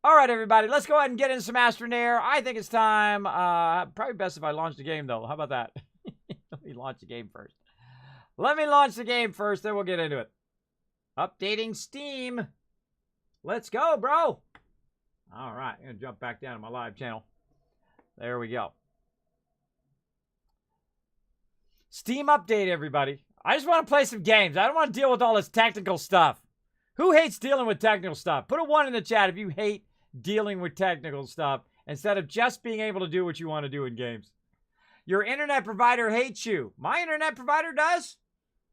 All right, everybody, let's go ahead and get in some Astroneer. I think it's time. Probably best if I launch the game, though. How about that? Let me launch the game first. Then we'll get into it. Updating Steam. Let's go, bro. All right, I'm going to jump back down to my live channel. There we go. Steam update, everybody. I just want to play some games. I don't want to deal with all this technical stuff. Who hates dealing with technical stuff? Put a 1 in the chat if you hate dealing with technical stuff instead of just being able to do what you want to do in games. Your internet provider hates you. My internet provider does.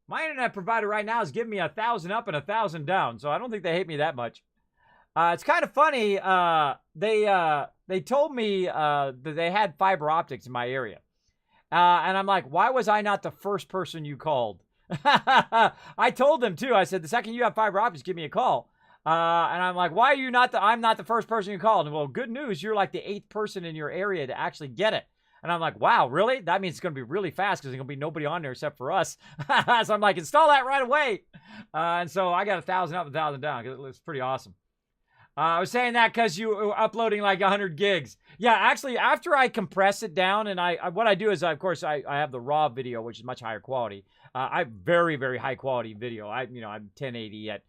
My internet provider right now is giving me 1,000 up and 1,000 down, so I don't think they hate me that much. It's kind of funny. They told me that they had fiber optics in my area. And I'm like, why was I not the first person you called? I told them too. I said, the second you have fiber optics, give me a call. And I'm like, why are you not I'm not the first person you called? And well, good news. You're like the 8th person in your area to actually get it. And I'm like, wow, really? That means it's going to be really fast because there's going to be nobody on there except for us. So I'm like, install that right away. And so I got 1,000 up, 1,000 down. It's pretty awesome. I was saying that because you were uploading like 100 gigs. Yeah, actually, after I compress it down, and what I do is, of course, I have the raw video, which is much higher quality. I have very, very high quality video. I'm 1080 at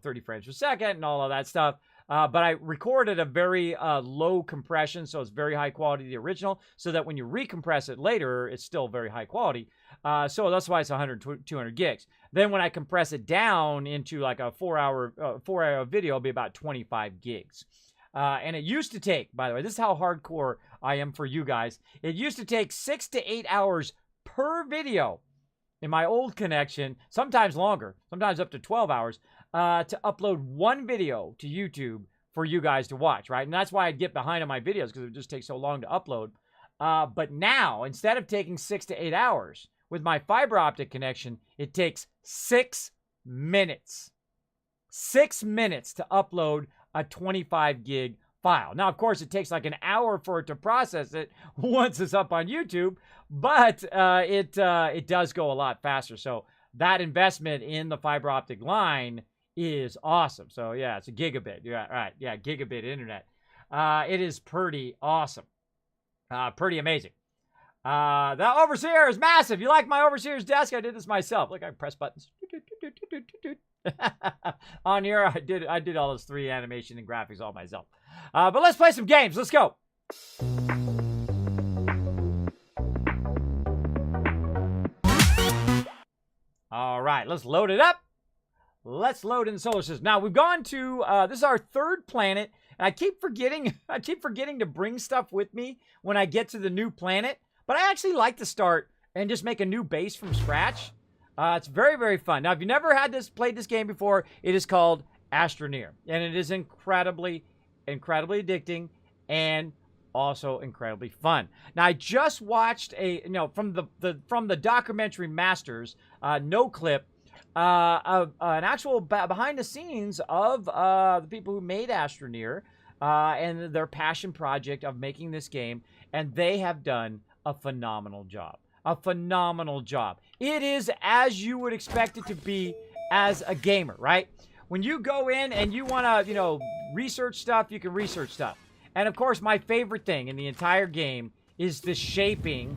30 frames per second and all of that stuff. But I recorded a very low compression, so it's very high quality, the original, so that when you recompress it later, it's still very high quality. So that's why it's 100, 200 gigs. Then when I compress it down into like a 4-hour video, it'll be about 25 gigs. And it used to take, by the way, this is how hardcore I am for you guys. It used to take 6 to 8 hours per video in my old connection, sometimes longer, sometimes up to 12 hours, to upload one video to YouTube for you guys to watch, right? And that's why I'd get behind on my videos because it would just take so long to upload. But now, instead of taking 6 to 8 hours, with my fiber optic connection, it takes 6 minutes. 6 minutes to upload a 25 gig file. Now, of course, it takes like an hour for it to process it once it's up on YouTube, but it does go a lot faster. So that investment in the fiber optic line is awesome. So yeah, it's a gigabit. Yeah, right. Yeah, gigabit internet. It is pretty awesome. Pretty amazing. The Overseer is massive. You like my Overseer's desk? I did this myself. Look, I press buttons. On here, I did all those 3 animation and graphics all myself. But let's play some games. Let's go. All right, let's load it up. Let's load in the solar system. Now we've gone to this is our 3rd planet, and I keep forgetting to bring stuff with me when I get to the new planet. But I actually like to start and just make a new base from scratch. It's very, very fun. Now, if you've never played this game before, it is called Astroneer, and it is incredibly, incredibly addicting and also incredibly fun. Now, I just watched from the documentary Masters, no clip, an actual behind the scenes of the people who made Astroneer and their passion project of making this game, and they have done a phenomenal job. A phenomenal job. It is as you would expect it to be as a gamer, right? When you go in and you want to, research stuff, you can research stuff. And of course, my favorite thing in the entire game is the shaping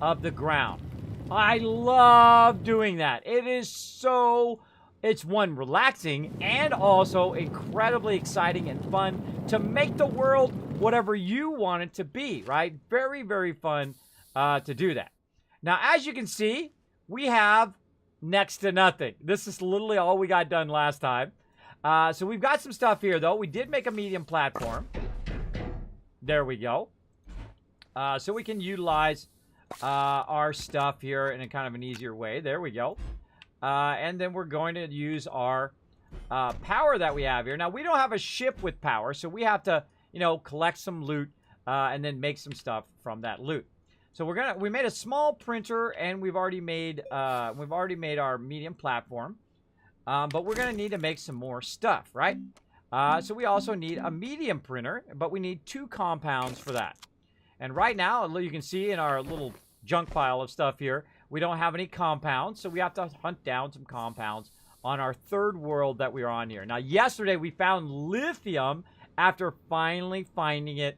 of the ground. I love doing that. It's one, relaxing, and also incredibly exciting and fun to make the world whatever you want it to be, right? Very, very fun to do that. Now, as you can see, we have next to nothing. This is literally all we got done last time. So we've got some stuff here, though. We did make a medium platform. There we go. So we can utilize our stuff here in a kind of an easier way. There we go. And then we're going to use our power that we have here. Now, we don't have a ship with power, so we have to, collect some loot and then make some stuff from that loot. So we made a small printer, and we've already made our medium platform. But we're gonna need to make some more stuff, right? So we also need a medium printer, but we need 2 compounds for that. And right now, you can see in our little junk pile of stuff here, we don't have any compounds, so we have to hunt down some compounds on our 3rd world that we're on here. Now, yesterday we found lithium after finally finding it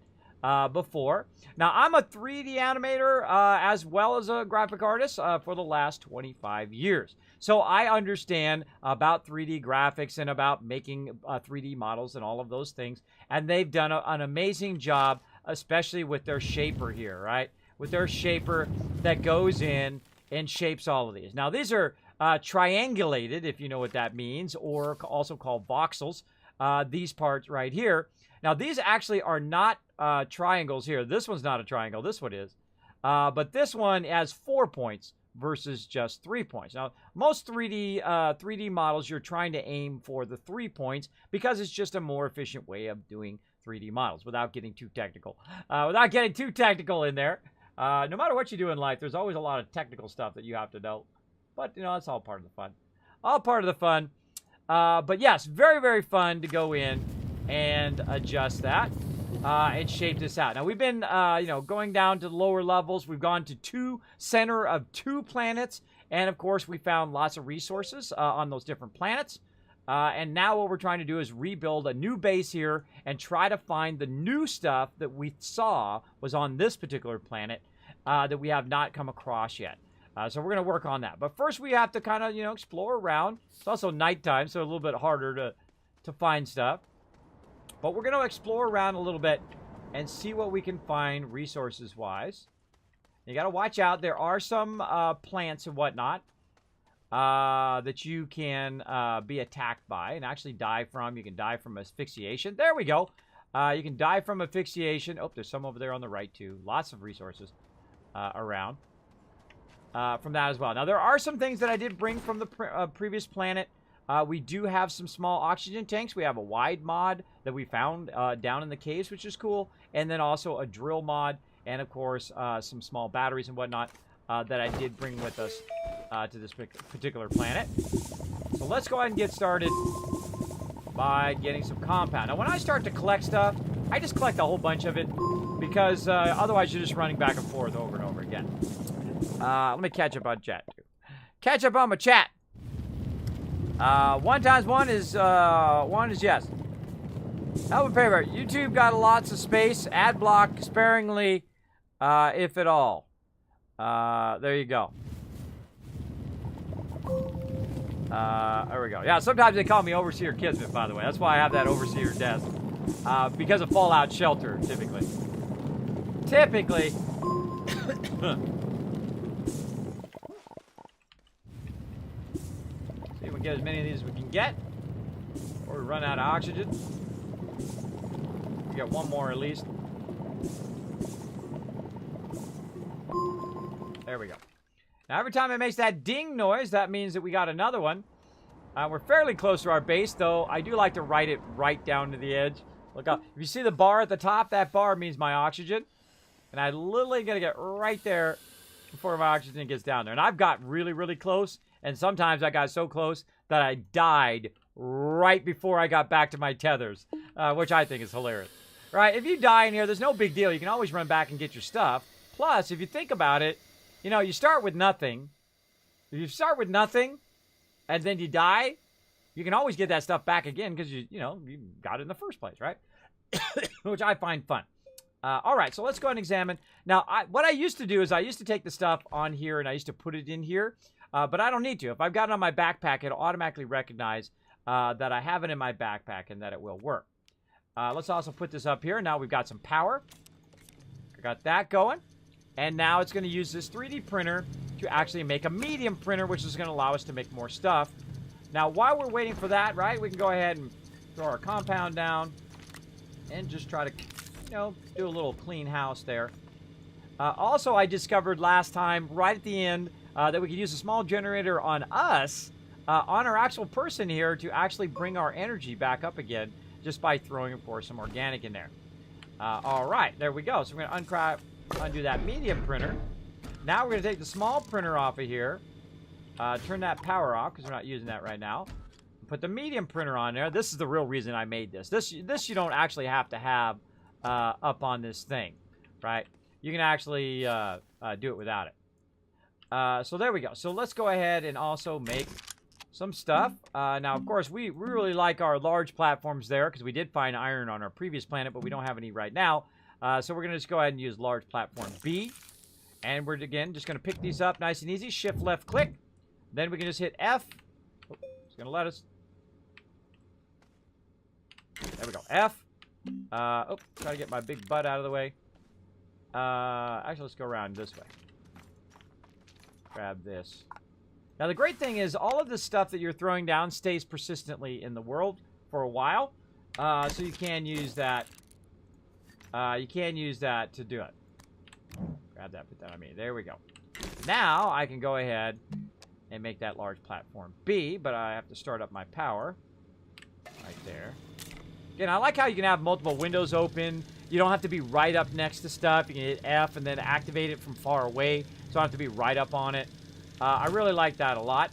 before. Now, I'm a 3D animator as well as a graphic artist for the last 25 years. So I understand about 3D graphics and about making 3D models and all of those things. And they've done an amazing job, especially with their shaper here, right? With their shaper that goes in and shapes all of these. Now, these are triangulated, if you know what that means, or also called voxels. These parts right here. Now, these actually are not triangles here. This one's not a triangle. This one is. But this one has 4 points versus just 3 points. Now, most 3D models, you're trying to aim for the 3 points because it's just a more efficient way of doing 3D models without getting too technical. Without getting too technical in there. No matter what you do in life, there's always a lot of technical stuff that you have to know. But, you know, that's all part of the fun. All part of the fun. But yes, very, very fun to go in and adjust that and shape this out. Now, we've been, you know, going down to the lower levels. We've gone to center of 2 planets. And, of course, we found lots of resources on those different planets. And now what we're trying to do is rebuild a new base here and try to find the new stuff that we saw was on this particular planet that we have not come across yet. So we're going to work on that. But first we have to kind of, you know, explore around. It's also nighttime, so a little bit harder to find stuff. But we're going to explore around a little bit and see what we can find resources-wise. You got to watch out. There are some plants and whatnot that you can be attacked by and actually die from. You can die from asphyxiation. There we go. You can die from asphyxiation. Oh, there's some over there on the right, too. Lots of resources around. From that as well. Now, there are some things that I did bring from the previous planet. We do have some small oxygen tanks. We have a wide mod that we found down in the caves, which is cool. And then also a drill mod. And, of course, some small batteries and whatnot that I did bring with us to this particular planet. So let's go ahead and get started by getting some compound. Now, when I start to collect stuff, I just collect a whole bunch of it because otherwise you're just running back and forth over and over again. Let me catch up on chat. Catch up on my chat. 1 times 1 is yes. Help a favor. YouTube got lots of space. Ad block sparingly, if at all. There you go. There we go. Yeah, sometimes they call me Overseer Kismet, by the way. That's why I have that Overseer desk. Because of Fallout Shelter, typically. Typically. See if we can get as many of these as we can get. Or we run out of oxygen. We get one more at least. There we go. Now, every time it makes that ding noise, that means that we got another one. We're fairly close to our base, though. I do like to write it right down to the edge. Look up. If you see the bar at the top, that bar means my oxygen. And I literally got to get right there before my oxygen gets down there. And I've got really, really close. And sometimes I got so close that I died right before I got back to my tethers, which I think is hilarious. Right? If you die in here, there's no big deal. You can always run back and get your stuff. Plus, if you think about it, you know, you start with nothing. If you start with nothing and then you die, you can always get that stuff back again because, you got it in the first place, right? Which I find fun. All right, so let's go ahead and examine. Now, what I used to do is I used to take the stuff on here and I used to put it in here, but I don't need to. If I've got it on my backpack, it'll automatically recognize that I have it in my backpack and that it will work. Let's also put this up here. Now we've got some power. I got that going. And now it's going to use this 3D printer to actually make a medium printer, which is going to allow us to make more stuff. Now, while we're waiting for that, right, we can go ahead and throw our compound down and just try to, do a little clean house there. Also, I discovered last time, right at the end, that we could use a small generator on us, on our actual person here, to actually bring our energy back up again, just by throwing, of course, some organic in there. All right, there we go. So we're going to undo that medium printer. Now we're going to take the small printer off of here. Turn that power off because we're not using that right now. Put the medium printer on there. This is the real reason I made this. This you don't actually have to have up on this thing, right? You can actually do it without it. So there we go. So let's go ahead and also make some stuff. Now, of course, we really like our large platforms there because we did find iron on our previous planet, but we don't have any right now. So we're going to just go ahead and use large platform B. And we're, again, just going to pick these up nice and easy. Shift left click. Then we can just hit F. Oh, it's going to let us. There we go. F. Oh, try to get my big butt out of the way. Actually, let's go around this way. Grab this. Now, the great thing is all of the stuff that you're throwing down stays persistently in the world for a while. So you can use that. You can use that to do it. Grab that, put that on me. There we go. Now, I can go ahead and make that large platform B, but I have to start up my power. Right there. Again, I like how you can have multiple windows open. You don't have to be right up next to stuff. You can hit F and then activate it from far away. So I don't have to be right up on it. I really like that a lot.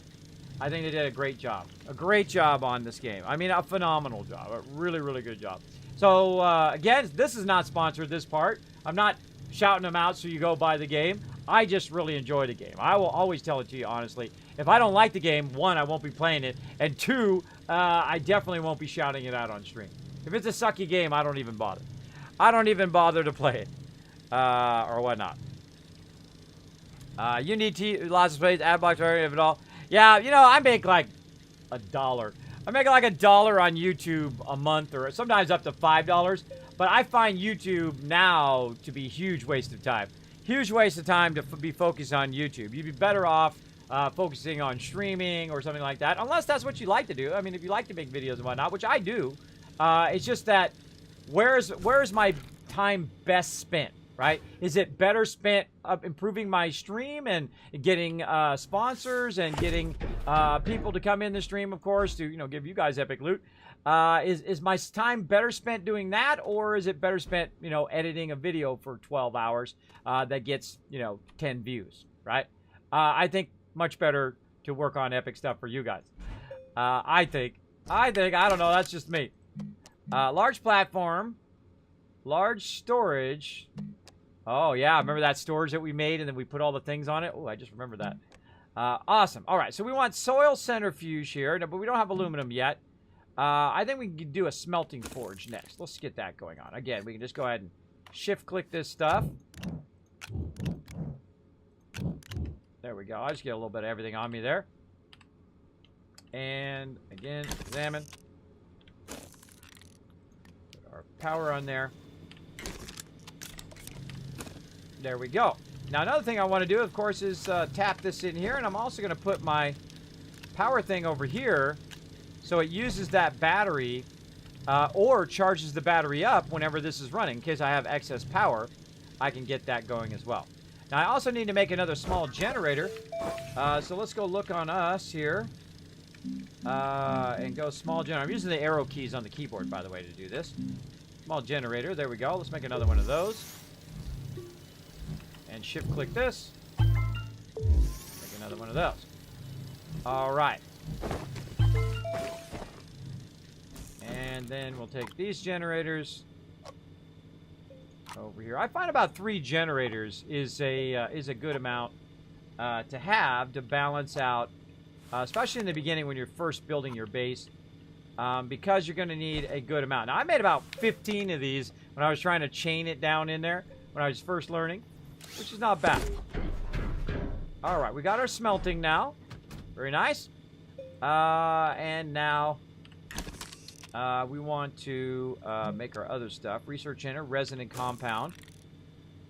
I think they did a great job. A great job on this game. I mean, a phenomenal job. A really, really good job. So, again, this is not sponsored, this part. I'm not shouting them out so you go buy the game. I just really enjoy the game. I will always tell it to you, honestly. If I don't like the game, one, I won't be playing it. And two, I definitely won't be shouting it out on stream. If it's a sucky game, I don't even bother. I don't even bother to play it. Or whatnot. You need lots of space, ad blocks, if at all. Yeah, you know, I make like $1. I make like $1 on YouTube a month, or sometimes up to $5. But I find YouTube now to be a huge waste of time. Huge waste of time to be focused on YouTube. You'd be better off focusing on streaming or something like that, unless that's what you like to do. I mean, if you like to make videos and whatnot, which I do, it's just that where's my time best spent, right? Is it better spent improving my stream and getting sponsors and getting people to come in the stream, of course, to, you know, give you guys epic loot? Is my time better spent doing that, or is it better spent, you know, editing a video for 12 hours that gets, you know, 10 views, right? I think much better to work on epic stuff for you guys. I think, I don't know, that's just me. Large platform, large storage. Oh, yeah, remember that storage that we made and then we put all the things on it? Oh, I just remember that. Awesome. All right, so we want soil centrifuge here, but we don't have aluminum yet. I think we can do a smelting forge next. Let's get that going on. Again, we can just go ahead and shift-click this stuff. There we go. I'll just get a little bit of everything on me there. And, again, examine. Put our power on there. There we go. Now, another thing I want to do, of course, is tap this in here. And I'm also going to put my power thing over here so it uses that battery or charges the battery up whenever this is running. In case I have excess power, I can get that going as well. Now, I also need to make another small generator. So let's go look on us here. And go small generator. I'm using the arrow keys on the keyboard, by the way, to do this. Small generator. There we go. Let's make another one of those. And shift-click this. Make another one of those. All right. And then we'll take these generators over here. I find about 3 generators is a good amount to have to balance out, especially in the beginning when you're first building your base, because you're going to need a good amount. Now, I made about 15 of these when I was trying to chain it down in there when I was first learning, which is not bad. All right, we got our smelting now. Very nice. And now we want to make our other stuff. Research enter, resin and compound.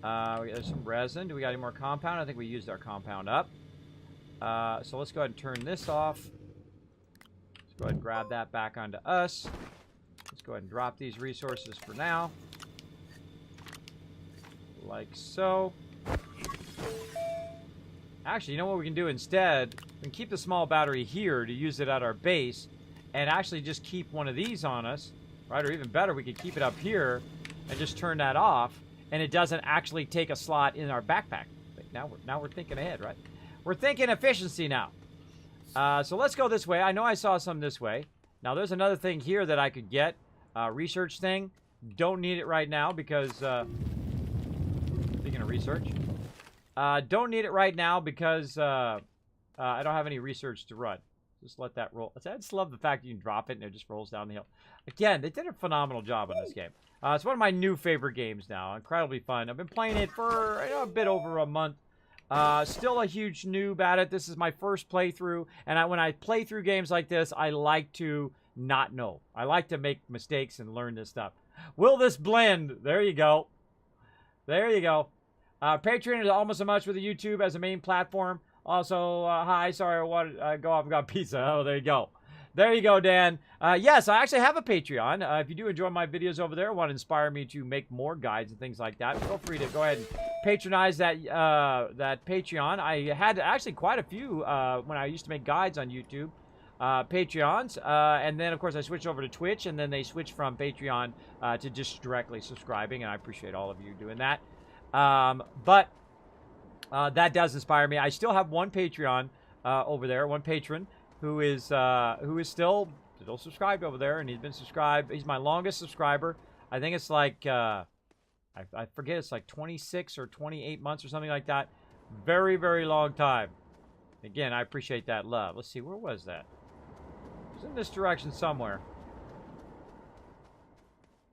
There's some resin. Do we got any more compound? I think we used our compound up. So let's go ahead and turn this off. Let's go ahead and grab that back onto us. Let's go ahead and drop these resources for now. Like so. Actually, you know what we can do instead? We can keep the small battery here to use it at our base, and actually just keep one of these on us, right? Or even better, we could keep it up here and just turn that off, and it doesn't actually take a slot in our backpack. Now we're thinking ahead, right? We're thinking efficiency now. So let's go this way. I know I saw some this way. Now there's another thing here that I could get. Research thing. Don't need it right now because, speaking of research, don't need it right now because I don't have any research to run. Just let that roll. I just love the fact that you can drop it and it just rolls down the hill. Again, they did a phenomenal job on this game. It's one of my new favorite games now. Incredibly fun. I've been playing it for a bit over a month. Still a huge noob at it. This is my first playthrough. And when I play through games like this, I like to not know. I like to make mistakes and learn this stuff. Will this blend? There you go. There you go. Patreon is almost as much with the YouTube as a main platform. Also, hi, sorry, I wanted to go off and got pizza. Oh, there you go. There you go, Dan. Yes, I actually have a Patreon. If you do enjoy my videos over there, want to inspire me to make more guides and things like that, feel free to go ahead and patronize that that Patreon. I had actually quite a few when I used to make guides on YouTube. Patreons, and then of course I switched over to Twitch, and then they switched from Patreon to just directly subscribing, and I appreciate all of you doing that. But that does inspire me. I still have one Patreon over there, one patron who is still subscribed over there, and he's been subscribed. He's my longest subscriber. I think it's like I forget, it's like 26 or 28 months or something like that. Very, very long time. Again, I appreciate that love. Let's see, where was that? It was in this direction somewhere.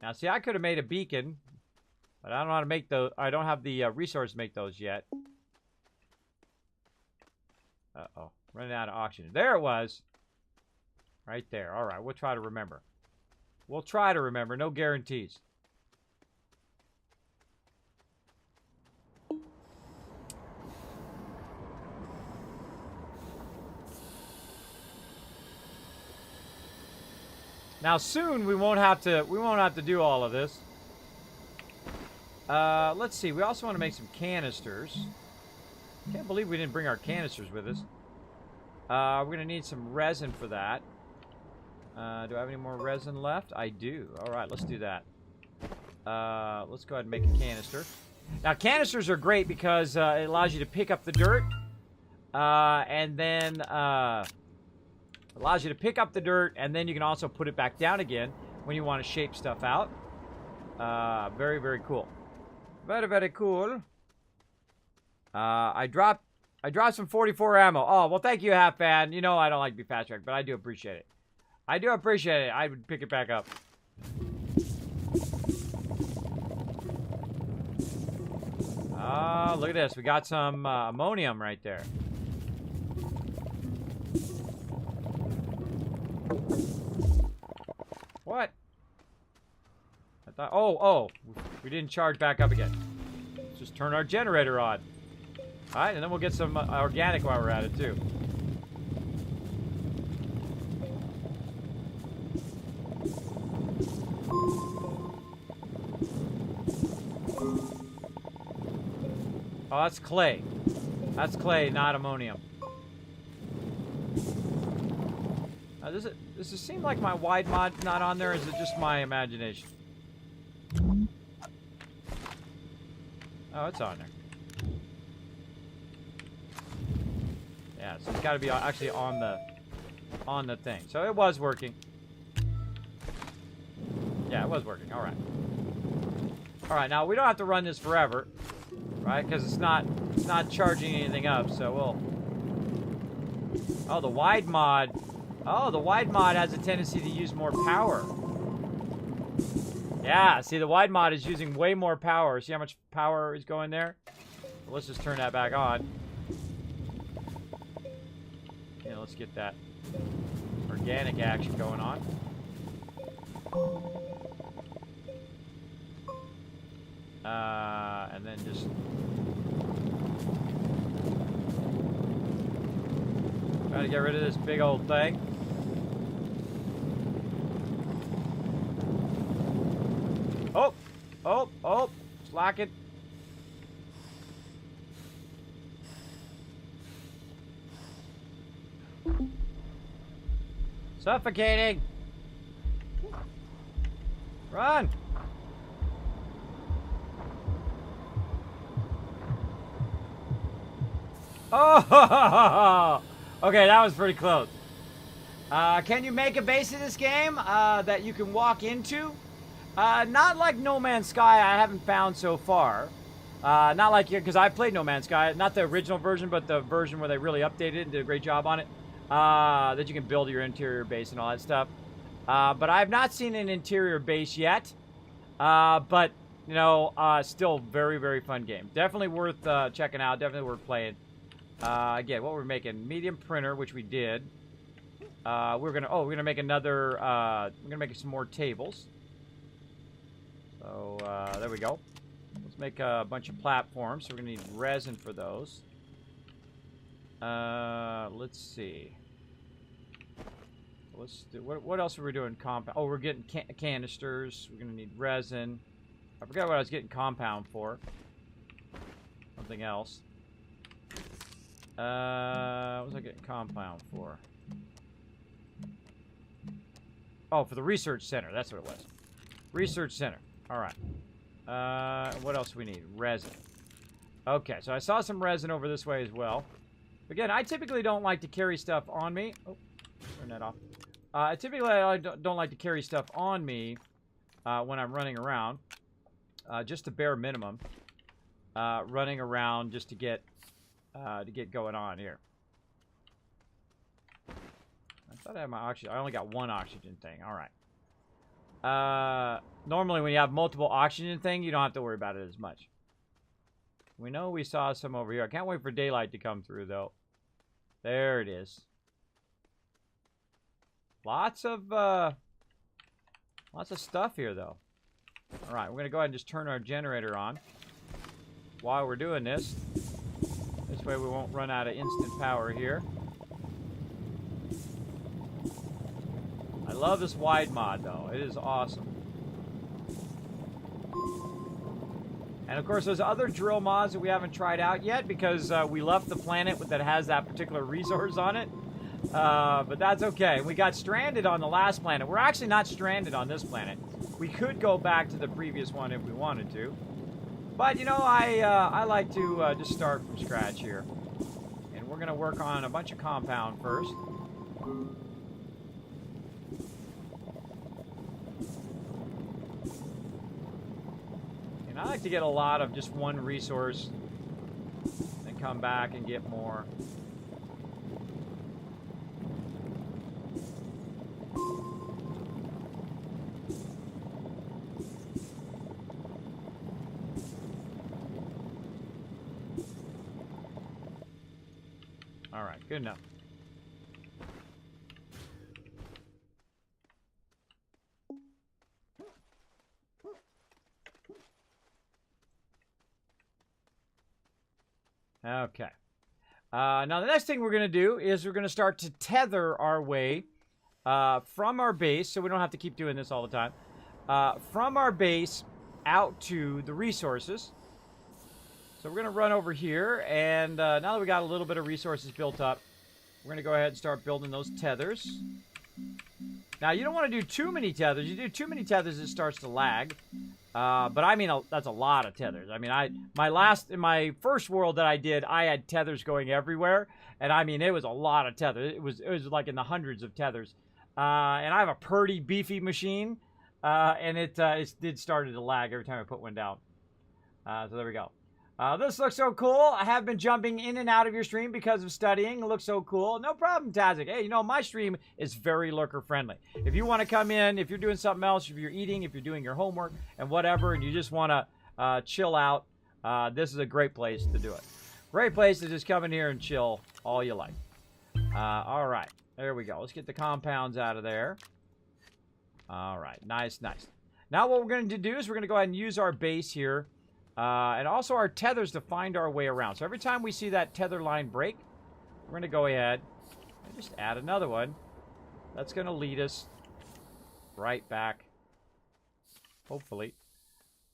Now, see, I could have made a beacon, but I don't know how to make those. I don't have the resource to make those yet. Uh-oh. Running out of oxygen. There it was. Right there. All right, we'll try to remember. We'll try to remember. No guarantees. Now soon we won't have to do all of this. Let's see. We also want to make some canisters. Can't believe we didn't bring our canisters with us. We're gonna need some resin for that. Do I have any more resin left? I do. All right, let's do that. Let's go ahead and make a canister. Now canisters are great because it allows you to pick up the dirt, and then allows you to pick up the dirt, and then you can also put it back down again when you want to shape stuff out. Very, very cool. Very, very cool. I dropped some 44 ammo. Oh, well, thank you, Half Fan. You know I don't like to be fast tracked, but I do appreciate it. I do appreciate it. I would pick it back up. Oh, look at this. We got some ammonium right there. What? I thought, oh, we didn't charge back up again. Let's just turn our generator on. Alright, and then we'll get some organic while we're at it, too. Oh, that's clay. That's clay, not ammonium. Does it seem like my wide mod's not on there, or is it just my imagination? Oh, it's on there. Yeah, so it's got to be actually on the thing. So it was working. Yeah, it was working. All right. All right. Now we don't have to run this forever, right? Because it's not charging anything up. So we'll. Oh, the wide mod. Oh, the wide mod has a tendency to use more power. Yeah, see, the wide mod is using way more power. See how much power is going there? Well, let's just turn that back on. Yeah, let's get that organic action going on. And then just... try to get rid of this big old thing. Oh, slacking. Suffocating. Run. Oh, okay, that was pretty close. Can you make a base in this game that you can walk into? Not like No Man's Sky, I haven't found so far. Not like, because I played No Man's Sky, not the original version, but the version where they really updated it and did a great job on it. that you can build your interior base and all that stuff. But I have not seen an interior base yet. But, you know, still very, very fun game. Definitely worth checking out. Definitely worth playing. Again, what we're making, medium printer, which we did. We're gonna make another. We're gonna make some more tables. So there we go. Let's make a bunch of platforms. So we're gonna need resin for those. Let's see. Let's do. What else are we doing? Compound. Oh, we're getting canisters. We're gonna need resin. I forgot what I was getting compound for. Something else. What was I getting compound for? Oh, for the research center. That's what it was. Research center. All right. What else do we need? Resin. Okay, so I saw some resin over this way as well. Again, I typically don't like to carry stuff on me. Oh, turn that off. Typically, I don't like to carry stuff on me when I'm running around. Just the bare minimum. Running around just to get going on here. I thought I had my oxygen. I only got one oxygen thing. All right. Normally, when you have multiple oxygen things, you don't have to worry about it as much. We know we saw some over here. I can't wait for daylight to come through, though. There it is. Lots of stuff here, though. All right, we're gonna go ahead and just turn our generator on while we're doing this. This way, we won't run out of instant power here. I love this wide mod, though. It is awesome. And, of course, there's other drill mods that we haven't tried out yet because we left the planet that has that particular resource on it. But that's okay. We got stranded on the last planet. We're actually not stranded on this planet. We could go back to the previous one if we wanted to. But, you know, I like to just start from scratch here. And we're going to work on a bunch of compound first. And I like to get a lot of just one resource and come back and get more. All right, good enough. Okay. Now, the next thing we're going to do is we're going to start to tether our way from our base, so we don't have to keep doing this all the time, from our base out to the resources. So we're going to run over here, and now that we got a little bit of resources built up, we're going to go ahead and start building those tethers. Now, you don't want to do too many tethers. You do too many tethers, it starts to lag. But I mean, that's a lot of tethers. I mean, in my first world that I did, I had tethers going everywhere, and I mean, it was a lot of tethers. It was like in the hundreds of tethers. And I have a pretty beefy machine, and it did started to lag every time I put one down. So there we go. This looks so cool. I have been jumping in and out of your stream because of studying. It looks so cool. No problem, Tazik. Hey, you know, my stream is very lurker friendly. If you want to come in, if you're doing something else, if you're eating, if you're doing your homework and whatever, and you just want to chill out, this is a great place to do it. Great place to just come in here and chill all you like. All right. There we go. Let's get the compounds out of there. All right. Nice, nice. Now what we're going to do is we're going to go ahead and use our base here. And also our tethers to find our way around. So every time we see that tether line break, we're going to go ahead and just add another one. That's going to lead us right back, hopefully,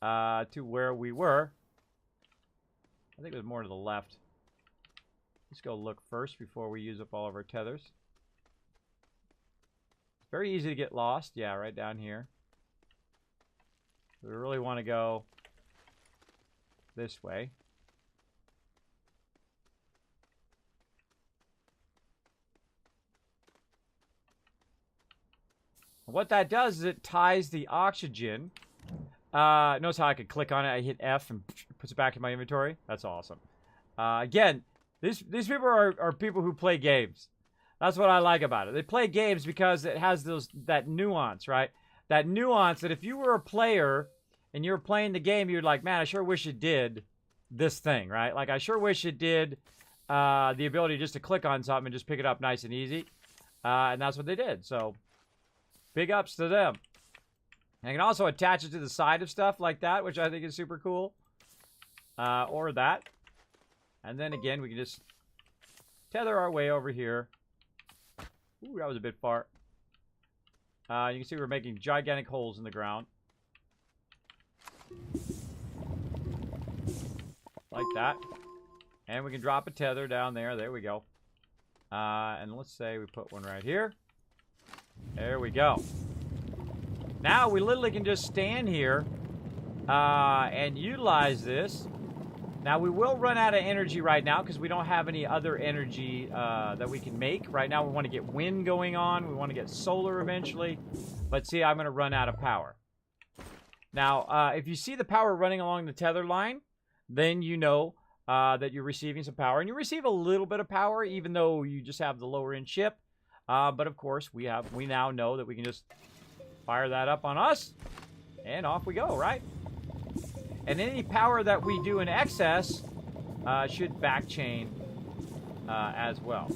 to where we were. I think it was more to the left. Let's go look first before we use up all of our tethers. It's very easy to get lost. Yeah, right down here. We really want to go this way. What that does is it ties the oxygen. Notice how I could click on it. I hit F and puts it back in my inventory. That's awesome. Again, these people are people who play games. That's what I like about it. They play games because it has that nuance, right? That nuance that if you were a player and you were playing the game, you're like, man, I sure wish it did this thing, right? Like, I sure wish it did the ability just to click on something and just pick it up nice and easy. And that's what they did. So, big ups to them. And I can also attach it to the side of stuff like that, which I think is super cool. Or that. And then again, we can just tether our way over here. Ooh, that was a bit far. You can see we're making gigantic holes in the ground. Like that. And we can drop a tether down there. There we go. And let's say we put one right here. There we go. Now we literally can just stand here and utilize this. Now, we will run out of energy right now because we don't have any other energy that we can make. Right now, we want to get wind going on. We want to get solar eventually. But see, I'm going to run out of power. Now, if you see the power running along the tether line, then you know that you're receiving some power. And you receive a little bit of power, even though you just have the lower end ship. But, of course, we now know that we can just fire that up on us. And off we go, right? And any power that we do in excess should backchain as well.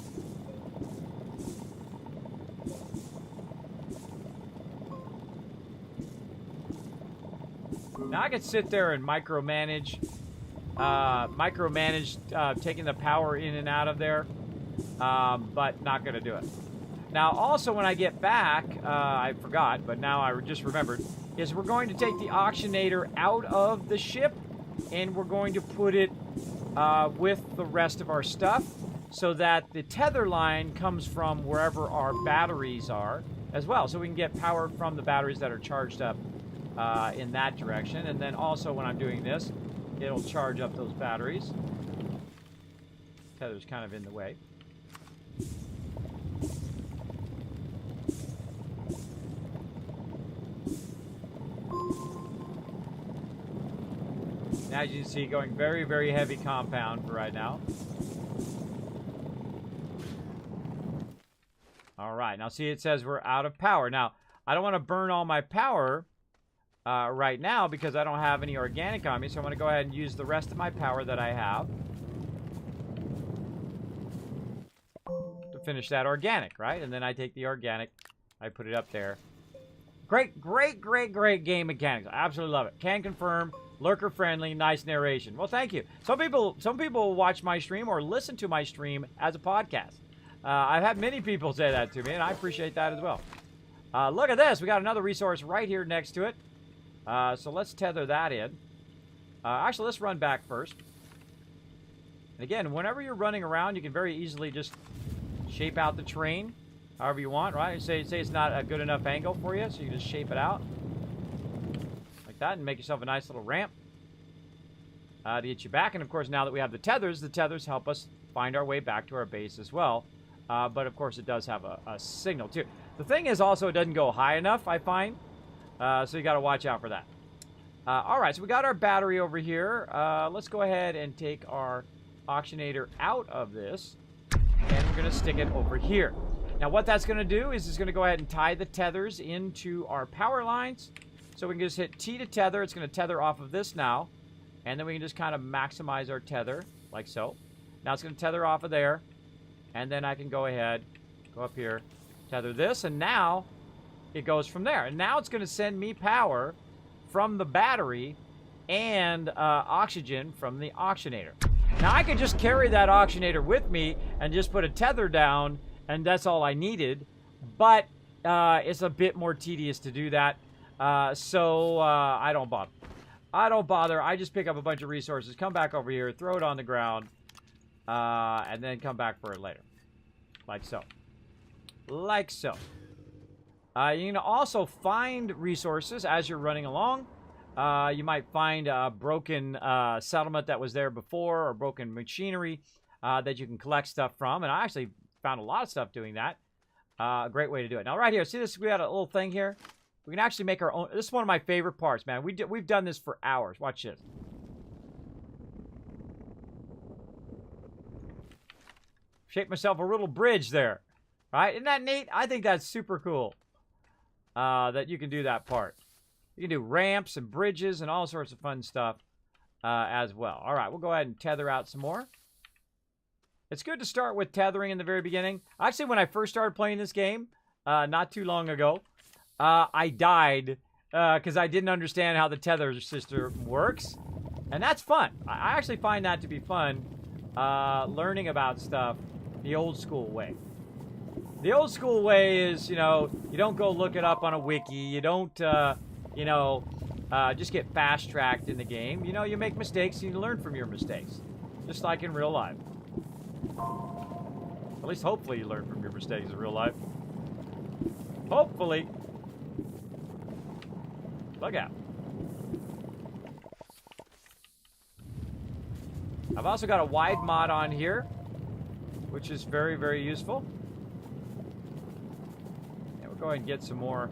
Now I could sit there and micromanage taking the power in and out of there, but not going to do it. Now also when I get back, I forgot, but now I just remembered, is we're going to take the auctionator out of the ship and we're going to put it with the rest of our stuff so that the tether line comes from wherever our batteries are as well. So we can get power from the batteries that are charged up in that direction. And then also when I'm doing this, it'll charge up those batteries. Tether's kind of in the way. As you can see, going very, very heavy compound for right now. All right, now see it says we're out of power. Now, I don't want to burn all my power right now because I don't have any organic on me, so I'm going to go ahead and use the rest of my power that I have to finish that organic, right? And then I take the organic, I put it up there. Great, great, great, great game mechanics. I absolutely love it. Can confirm. Lurker friendly, nice narration. Well, thank you. Some people watch my stream or listen to my stream as a podcast. I've had many people say that to me, and I appreciate that as well. Look at this. We got another resource right here next to it. So let's tether that in. Actually, let's run back first. And again, whenever you're running around, you can very easily just shape out the terrain however you want, right? Say it's not a good enough angle for you, so you can just shape it out. That and make yourself a nice little ramp to get you back. And of course, now that we have the tethers help us find our way back to our base as well. But of course, it does have a signal too. The thing is also it doesn't go high enough, I find. So you got to watch out for that. All right, so we got our battery over here. Let's go ahead and take our auctionator out of this, and we're going to stick it over here. Now, what that's going to do is it's going to go ahead and tie the tethers into our power lines. So we can just hit T to tether. It's going to tether off of this now. And then we can just kind of maximize our tether, like so. Now it's going to tether off of there. And then I can go ahead, go up here, tether this. And now it goes from there. And now it's going to send me power from the battery and oxygen from the auctionator. Now I could just carry that auctionator with me and just put a tether down. And that's all I needed. But it's a bit more tedious to do that. So I don't bother. I just pick up a bunch of resources, come back over here, throw it on the ground, and then come back for it later. Like so. Like so. You can also find resources as you're running along. You might find a broken settlement that was there before, or broken machinery that you can collect stuff from. And I actually found a lot of stuff doing that. A great way to do it. Now right here, see this? We got a little thing here. We can actually make our own. This is one of my favorite parts, man. We've done this for hours. Watch this. Shape myself a little bridge there. Right? Isn't that neat? I think that's super cool that you can do that part. You can do ramps and bridges and all sorts of fun stuff as well. All right, we'll go ahead and tether out some more. It's good to start with tethering in the very beginning. Actually, when I first started playing this game, not too long ago, I died because I didn't understand how the tether system works. And that's fun. I actually find that to be fun, learning about stuff the old school way. The old school way is, you know, you don't go look it up on a wiki. You don't, you know, just get fast-tracked in the game. You know, you make mistakes and you learn from your mistakes. Just like in real life. At least hopefully you learn from your mistakes in real life. Hopefully. Look out. I've also got a wide mod on here, which is very, very useful. And we'll go ahead and get some more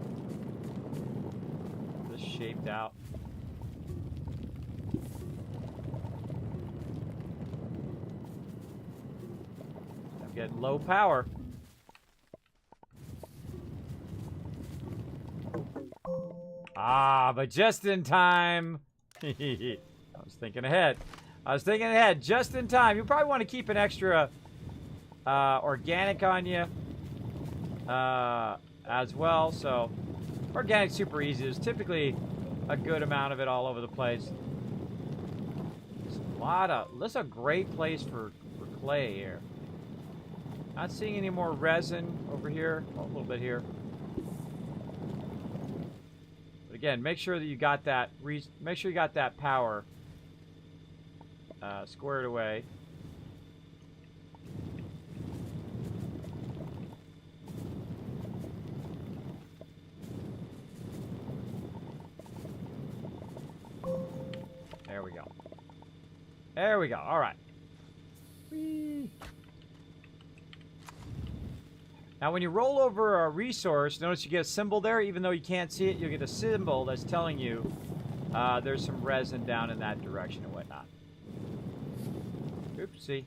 of this shaped out. I'm getting low power. Ah, but just in time. I was thinking ahead. Just in time. You probably want to keep an extra organic on you as well. So, organic's super easy. There's typically a good amount of it all over the place. This is a great place for clay here. Not seeing any more resin over here. Oh, a little bit here. But again, make sure that you got that. Make sure you got that power squared away. There we go. There we go. All right. Whee. Now, when you roll over a resource, notice you get a symbol there. Even though you can't see it, you'll get a symbol that's telling you there's some resin down in that direction and whatnot. Oopsie.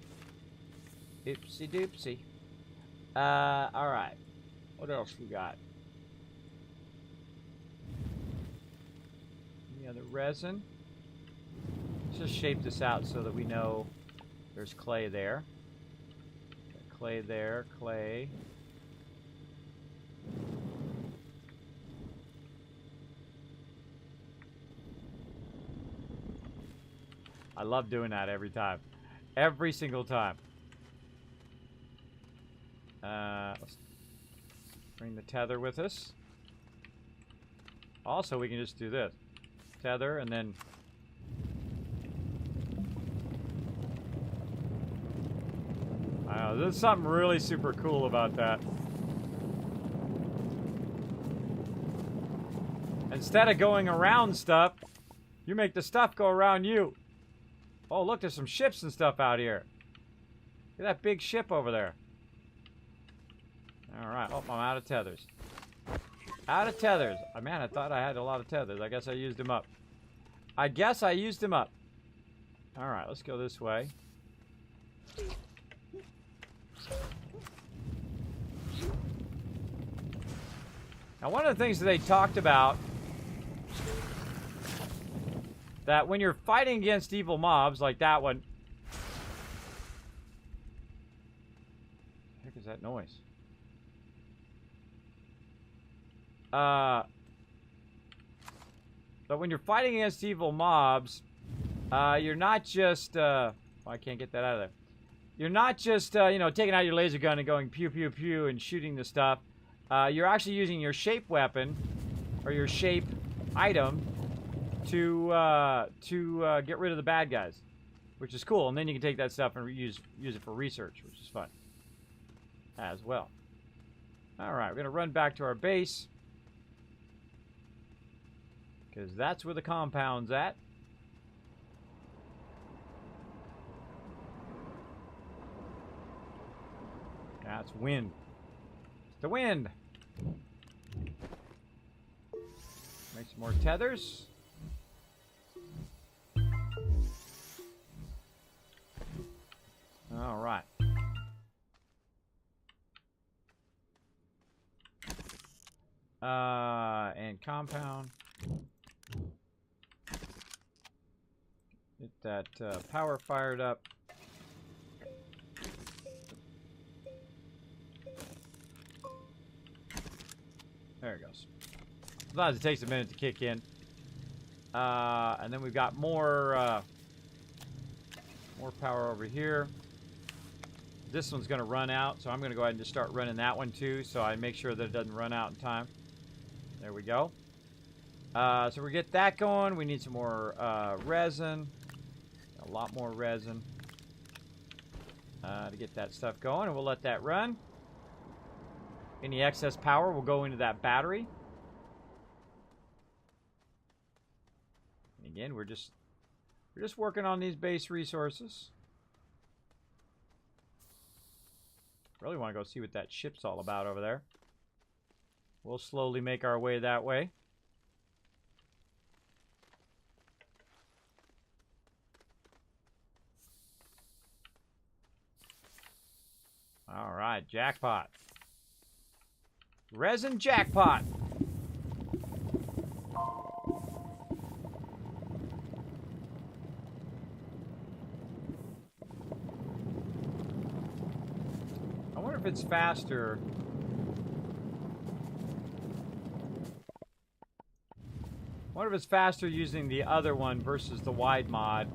Oopsie doopsie. All right. What else we got? Any other resin? Let's just shape this out so that we know there's clay there. Clay there, clay. I love doing that every time. Every single time. Let's bring the tether with us. Also, we can just do this. Tether, and then... I know, there's something really super cool about that. Instead of going around stuff, you make the stuff go around you. Oh, look, there's some ships and stuff out here. Look at that big ship over there. Alright. Oh, I'm out of tethers. Out of tethers. Oh, man, I thought I had a lot of tethers. I guess I used them up. Alright, let's go this way. Now, one of the things that they talked about, that when you're fighting against evil mobs like that one... What the heck is that noise? But when you're fighting against evil mobs, you're not just... I can't get that out of there. You're not just, you know, taking out your laser gun and going pew, pew, pew and shooting the stuff. You're actually using your shape weapon, or your shape item, to get rid of the bad guys, which is cool. And then you can take that stuff and use it for research, which is fun as well. All right, we're gonna run back to our base because that's where the compound's at. That's wind. It's the wind. Make some more tethers. All right. And compound. Get that power fired up. There it goes. Sometimes it takes a minute to kick in. And then we've got more power over here. This one's going to run out, so I'm going to go ahead and just start running that one too, so I make sure that it doesn't run out in time. There we go. So we get that going. We need some more resin. A lot more resin to get that stuff going, and we'll let that run. Any excess power will go into that battery. And again, we're just working on these base resources. Really want to go see what that ship's all about over there. We'll slowly make our way that way. All right, jackpot. Resin jackpot. I wonder if it's faster. I wonder if it's faster using the other one versus the wide mod.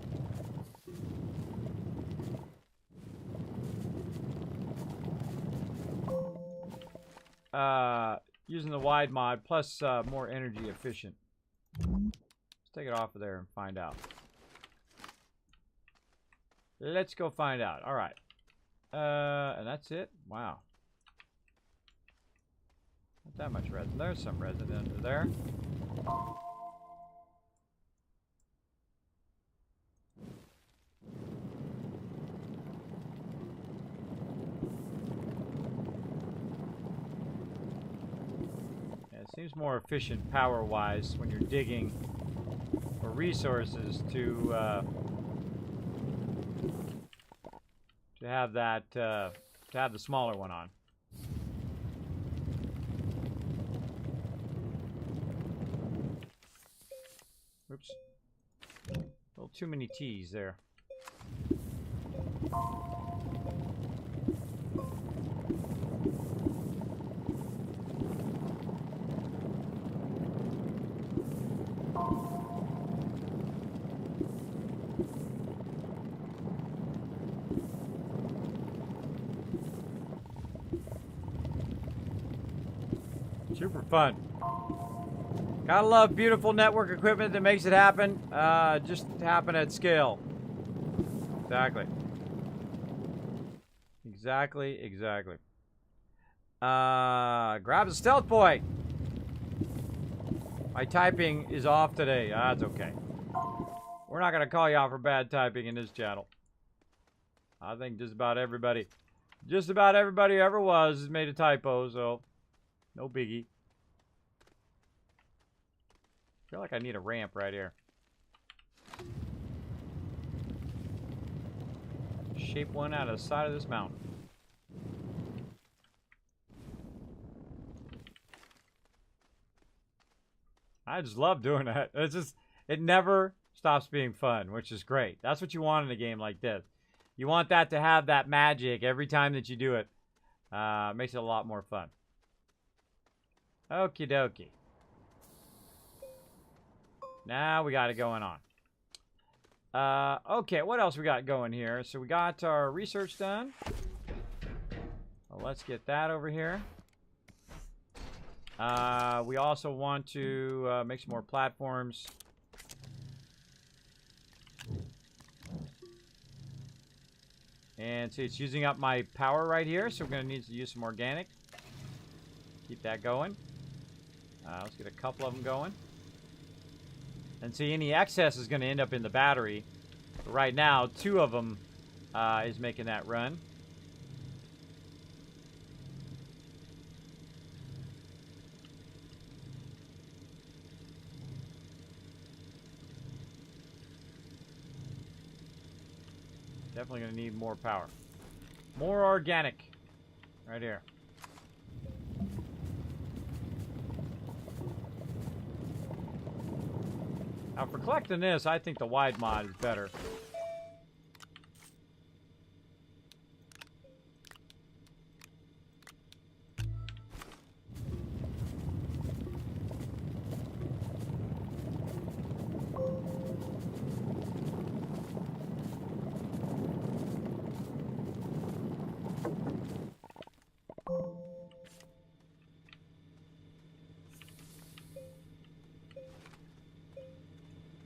Using the wide mod plus more energy efficient. Let's take it off of there and find out. Let's go find out. All right. And that's it. Wow. Not that much resin. There's some resin under there. Seems more efficient power-wise when you're digging for resources to have that to have the smaller one on. Oops, a little too many T's there. Super fun. Gotta love beautiful network equipment that makes it happen. Just happen at scale. Exactly. Exactly. Grab a stealth point. My typing is off today. That's okay. We're not gonna call you out for bad typing in this channel. I think just about everybody who ever was has made a typo, so no biggie. I feel like I need a ramp right here. Shape one out of the side of this mountain. I just love doing that. It's just, it never stops being fun, which is great. That's what you want in a game like this. You want that to have that magic every time that you do it. Makes it a lot more fun. Okie dokie. Now we got it going on. Okay, what else we got going here? So we got our research done. Well, let's get that over here. We also want to make some more platforms. And see, it's using up my power right here, so we're going to need to use some organic. Keep that going. Let's get a couple of them going. And see, any excess is going to end up in the battery. But right now, 2 of them is making that run. Definitely going to need more power. More organic. Right here. for collecting this, I think the wide mod is better.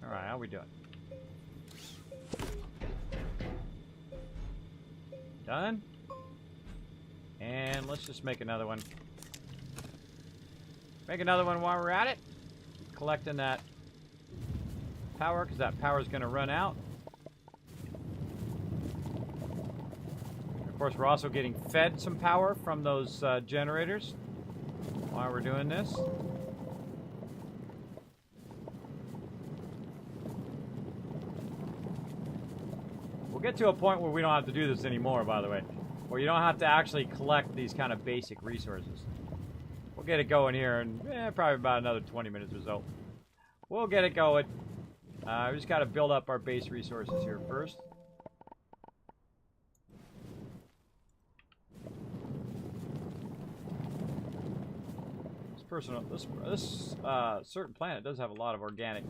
Alright, how we doing? Done. And let's just make another one. Make another one while we're at it. Collecting that power, because that power is going to run out. Of course, we're also getting fed some power from those generators while we're doing this. We'll get to a point where we don't have to do this anymore, by the way. Where you don't have to actually collect these kind of basic resources. We'll get it going here in probably about another 20 minutes or so. We'll get it going. We just got to build up our base resources here first. This certain planet does have a lot of organic.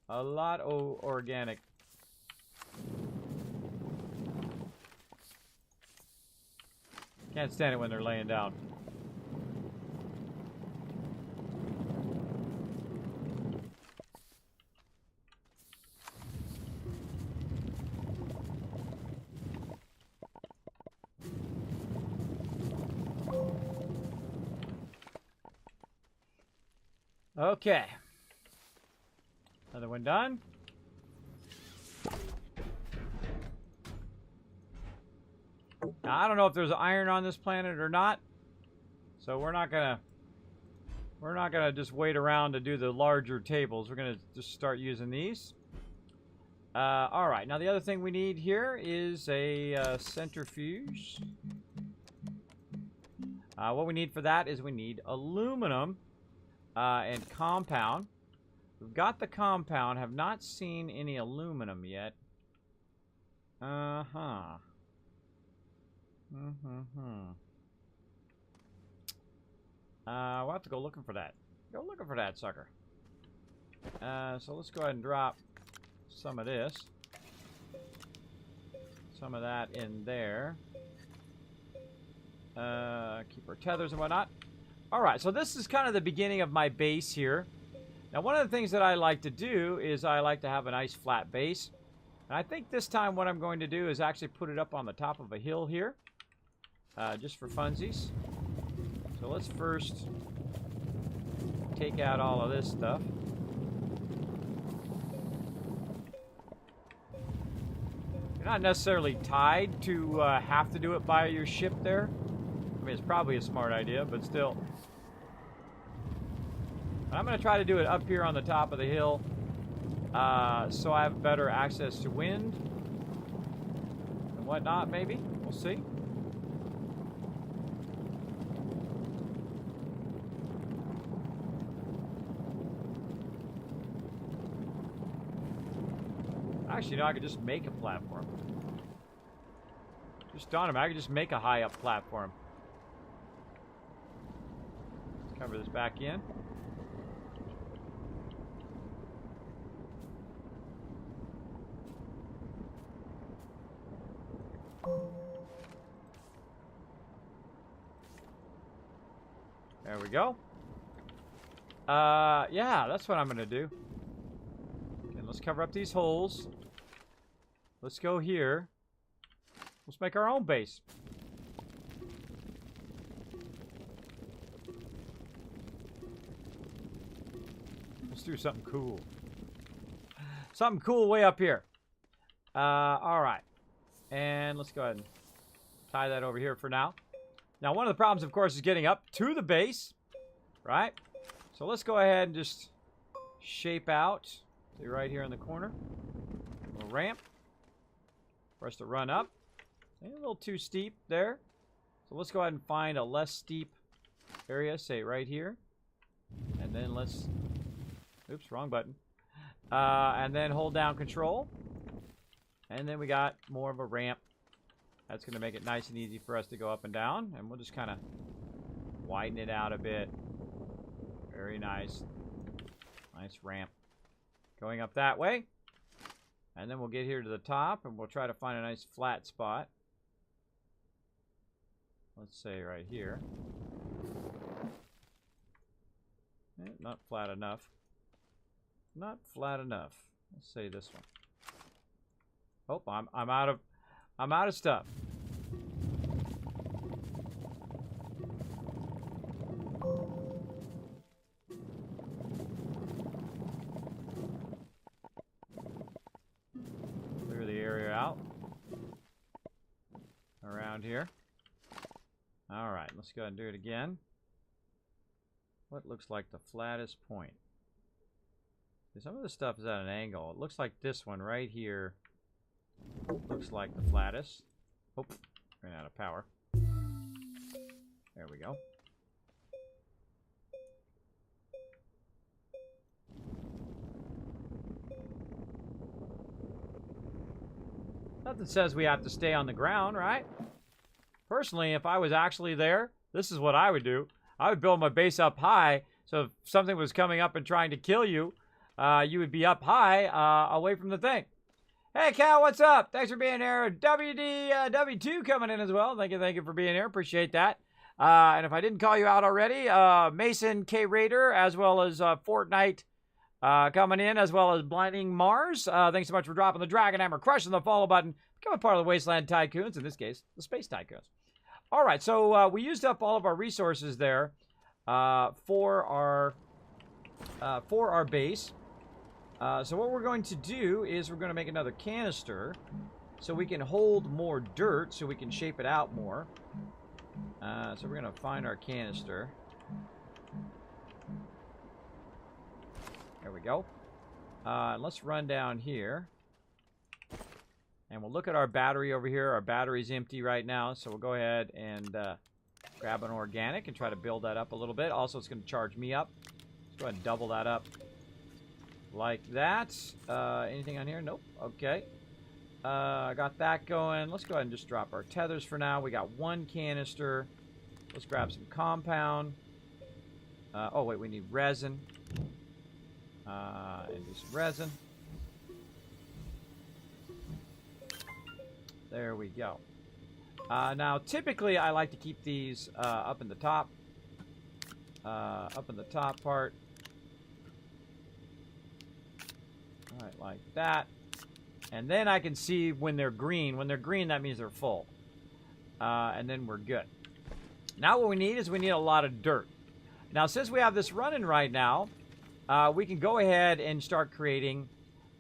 A lot of organic. Can't stand it when they're laying down. Okay. Another one done. Now, I don't know if there's iron on this planet or not. So we're not gonna just wait around to do the larger tables. We're gonna just start using these. Alright, now the other thing we need here is a centrifuge. What we need for that is we need aluminum. And compound. We've got the compound. Have not seen any aluminum yet. We'll have to go looking for that. Go looking for that sucker. So let's go ahead and drop some of this. Some of that in there. Keep our tethers and whatnot. Alright, so this is kind of the beginning of my base here. Now, one of the things that I like to do is I like to have a nice flat base. And I think this time what I'm going to do is actually put it up on the top of a hill here. Just for funsies. So let's first take out all of this stuff. You're not necessarily tied to have to do it by your ship there. I mean, it's probably a smart idea, but still. I'm going to try to do it up here on the top of the hill so I have better access to wind and whatnot, maybe. We'll see. Actually, I could just make a platform. Just dawned on me, I could just make a high-up platform. Let's cover this back in. There we go. Yeah, that's what I'm gonna do. And let's cover up these holes. Let's go here. Let's make our own base. Let's do something cool. Something cool way up here. Alright. And let's go ahead and tie that over here for now. Now, one of the problems, of course, is getting up to the base. Right? So let's go ahead and just shape out. See right here in the corner. A little ramp for us to run up. And a little too steep there. So let's go ahead and find a less steep area, say right here. And then let's... Oops, wrong button. And then hold down control. And then we got more of a ramp. That's going to make it nice and easy for us to go up and down. And we'll just kind of widen it out a bit. Very nice. Nice ramp. Going up that way. And then we'll get here to the top and we'll try to find a nice flat spot. Let's say right here. Not flat enough. Not flat enough. Let's say this one. Oh, I'm out of stuff. Clear the area out around here. All right, let's go ahead and do it again. What looks like the flattest point? Some of the stuff is at an angle. It looks like this one right here looks like the flattest. Oh, ran out of power. There we go. Nothing says we have to stay on the ground, right? Personally, if I was actually there, this is what I would do. I would build my base up high, so if something was coming up and trying to kill you, you would be up high, away from the thing. Hey, Cal, what's up? Thanks for being here. W2 coming in as well. Thank you for being here. Appreciate that. And if I didn't call you out already, Mason K. Raider, as well as Fortnite coming in, as well as Blinding Mars. Thanks so much for dropping the Dragon Hammer, crushing the follow button, becoming part of the Wasteland Tycoons, in this case, the Space Tycoons. All right, so we used up all of our resources there for our base. So what we're going to do is we're going to make another canister so we can hold more dirt, so we can shape it out more. So we're going to find our canister. There we go. Let's run down here. And we'll look at our battery over here. Our battery's empty right now, so we'll go ahead and grab an organic and try to build that up a little bit. Also, it's going to charge me up. Let's go ahead and double that up like that. Anything on here? Nope. Okay. I got that going. Let's go ahead and just drop our tethers for now. We got one canister. Let's grab some compound. Oh, wait, we need resin. And do some resin. There we go. Now, typically, I like to keep these up in the top. Up in the top part. All right, like that. And then I can see when they're green. When they're green, that means they're full. And then we're good. Now what we need is we need a lot of dirt. Now, since we have this running right now, we can go ahead and start creating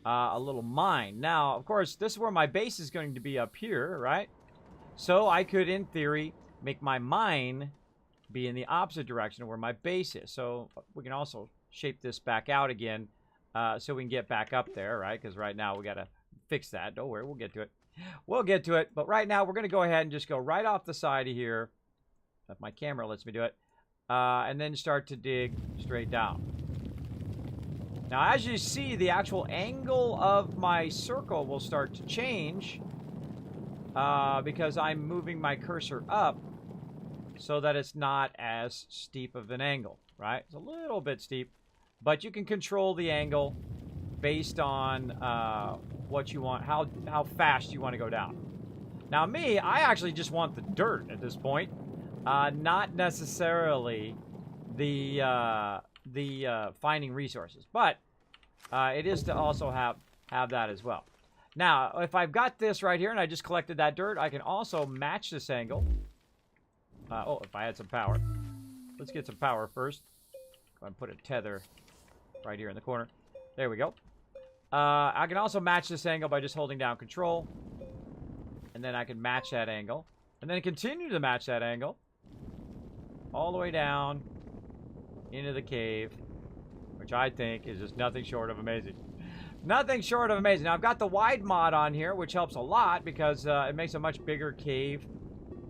a little mine. Now, of course, this is where my base is going to be up here, right? So I could, in theory, make my mine be in the opposite direction of where my base is. So we can also shape this back out again so we can get back up there, right? Because right now we got to fix that. Don't worry, we'll get to it. We'll get to it. But right now we're going to go ahead and just go right off the side of here, if my camera lets me do it, and then start to dig straight down. Now, as you see, the actual angle of my circle will start to change because I'm moving my cursor up so that it's not as steep of an angle, right? It's a little bit steep, but you can control the angle based on what you want, how fast you want to go down. Now, me, I actually just want the dirt at this point, not necessarily the finding resources, but it is to also have that as well. Now, if I've got this right here and I just collected that dirt, I can also match this angle. Oh, if I had some power. Let's get some power first. Go ahead and put a tether right here in the corner. There we go. I can also match this angle by just holding down control. And then I can match that angle. And then continue to match that angle. All the way down into the cave, which I think is just nothing short of amazing. Nothing short of amazing. Now, I've got the wide mod on here, which helps a lot because it makes a much bigger cave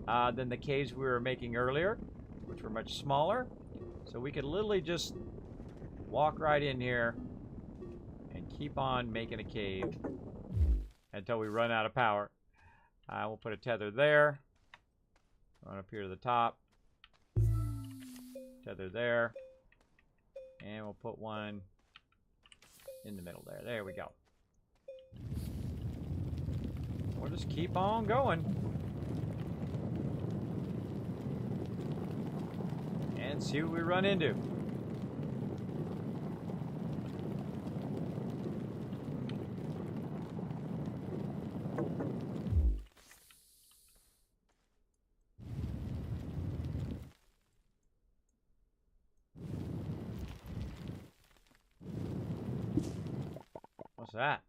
than the caves we were making earlier, which were much smaller. So we could literally just walk right in here and keep on making a cave until we run out of power. We'll put a tether there. Run up here to the top. Tether there. And we'll put one in the middle there. There we go. We'll just keep on going. And see what we run into. What's that?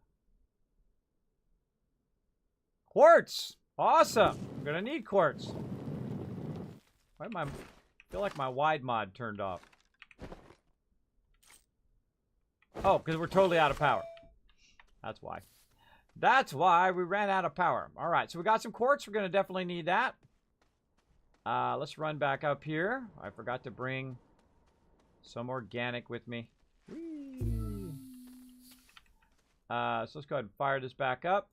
Quartz! Awesome! I'm gonna need quartz. Why am I... I feel like my wide mod turned off. Oh, because we're totally out of power. That's why. That's why we ran out of power. Alright, so we got some quartz. We're gonna definitely need that. Let's run back up here. I forgot to bring some organic with me. Whee! So let's go ahead and fire this back up.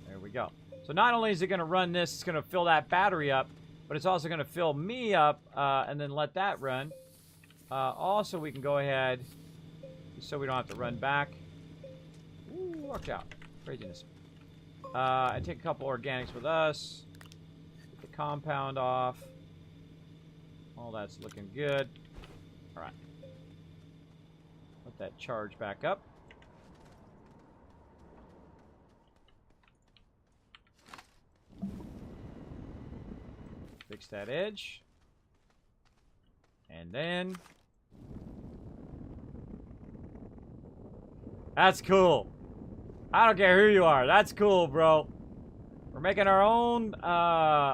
There we go. So not only is it going to run this, it's going to fill that battery up, but it's also going to fill me up and then let that run. Also, we can go ahead, so we don't have to run back. Ooh, watch out. Craziness. I take a couple organics with us. Get the compound off. All that's looking good. All right. Let that charge back up. Fix that edge. And then... That's cool. I don't care who you are. That's cool, bro. We're making our own,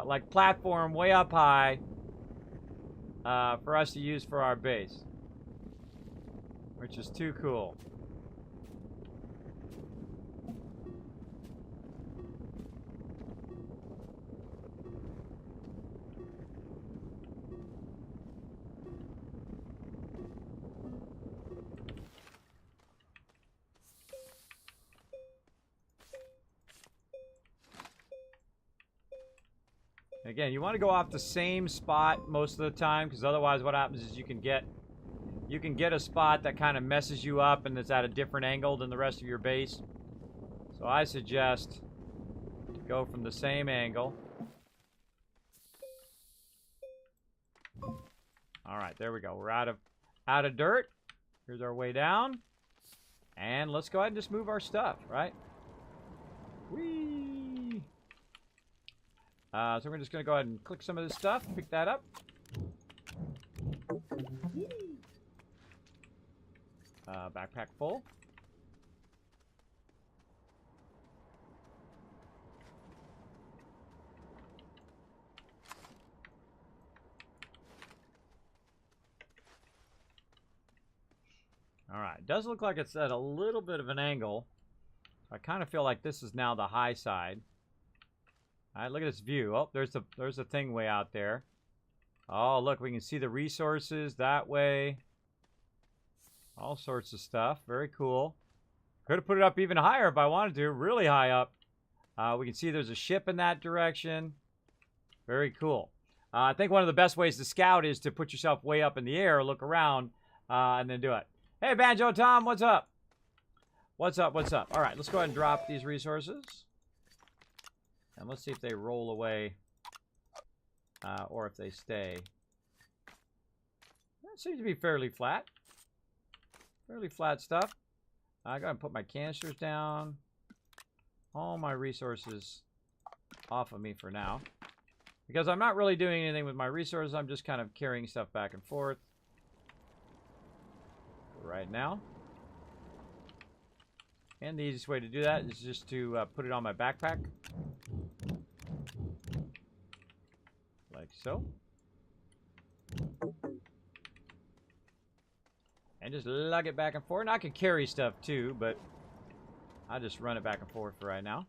like, platform way up high for us to use for our base. Which is too cool. Again, you want to go off the same spot most of the time, because otherwise what happens is you can get a spot that kind of messes you up and it's at a different angle than the rest of your base. So I suggest to go from the same angle. Alright, there we go. We're out of dirt. Here's our way down. And let's go ahead and just move our stuff, right? Whee! So we're just going to go ahead and click some of this stuff, pick that up. Backpack full. Alright, does look like it's at a little bit of an angle. I kind of feel like this is now the high side. Alright, look at this view. Oh, there's a thing way out there. Oh, look, we can see the resources that way. All sorts of stuff. Very cool. Could have put it up even higher if I wanted to. Really high up. We can see there's a ship in that direction. Very cool. I think one of the best ways to scout is to put yourself way up in the air, look around, and then do it. Hey, Banjo Tom, what's up? What's up, what's up? All right, let's go ahead and drop these resources. And let's see if they roll away or if they stay. That seems to be fairly flat. Fairly flat stuff. I gotta put my canisters down. All my resources off of me for now. Because I'm not really doing anything with my resources. I'm just kind of carrying stuff back and forth. Right now. And the easiest way to do that is just to put it on my backpack. Like so. And just lug it back and forth. And I can carry stuff too, but I'll just run it back and forth for right now.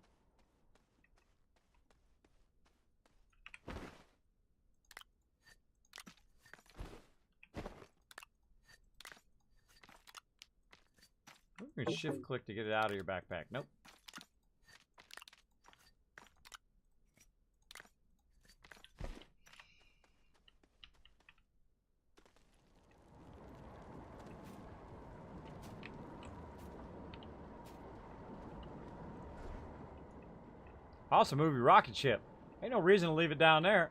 I'm gonna shift click to get it out of your backpack. Nope. Also move your rocket ship. Ain't no reason to leave it down there.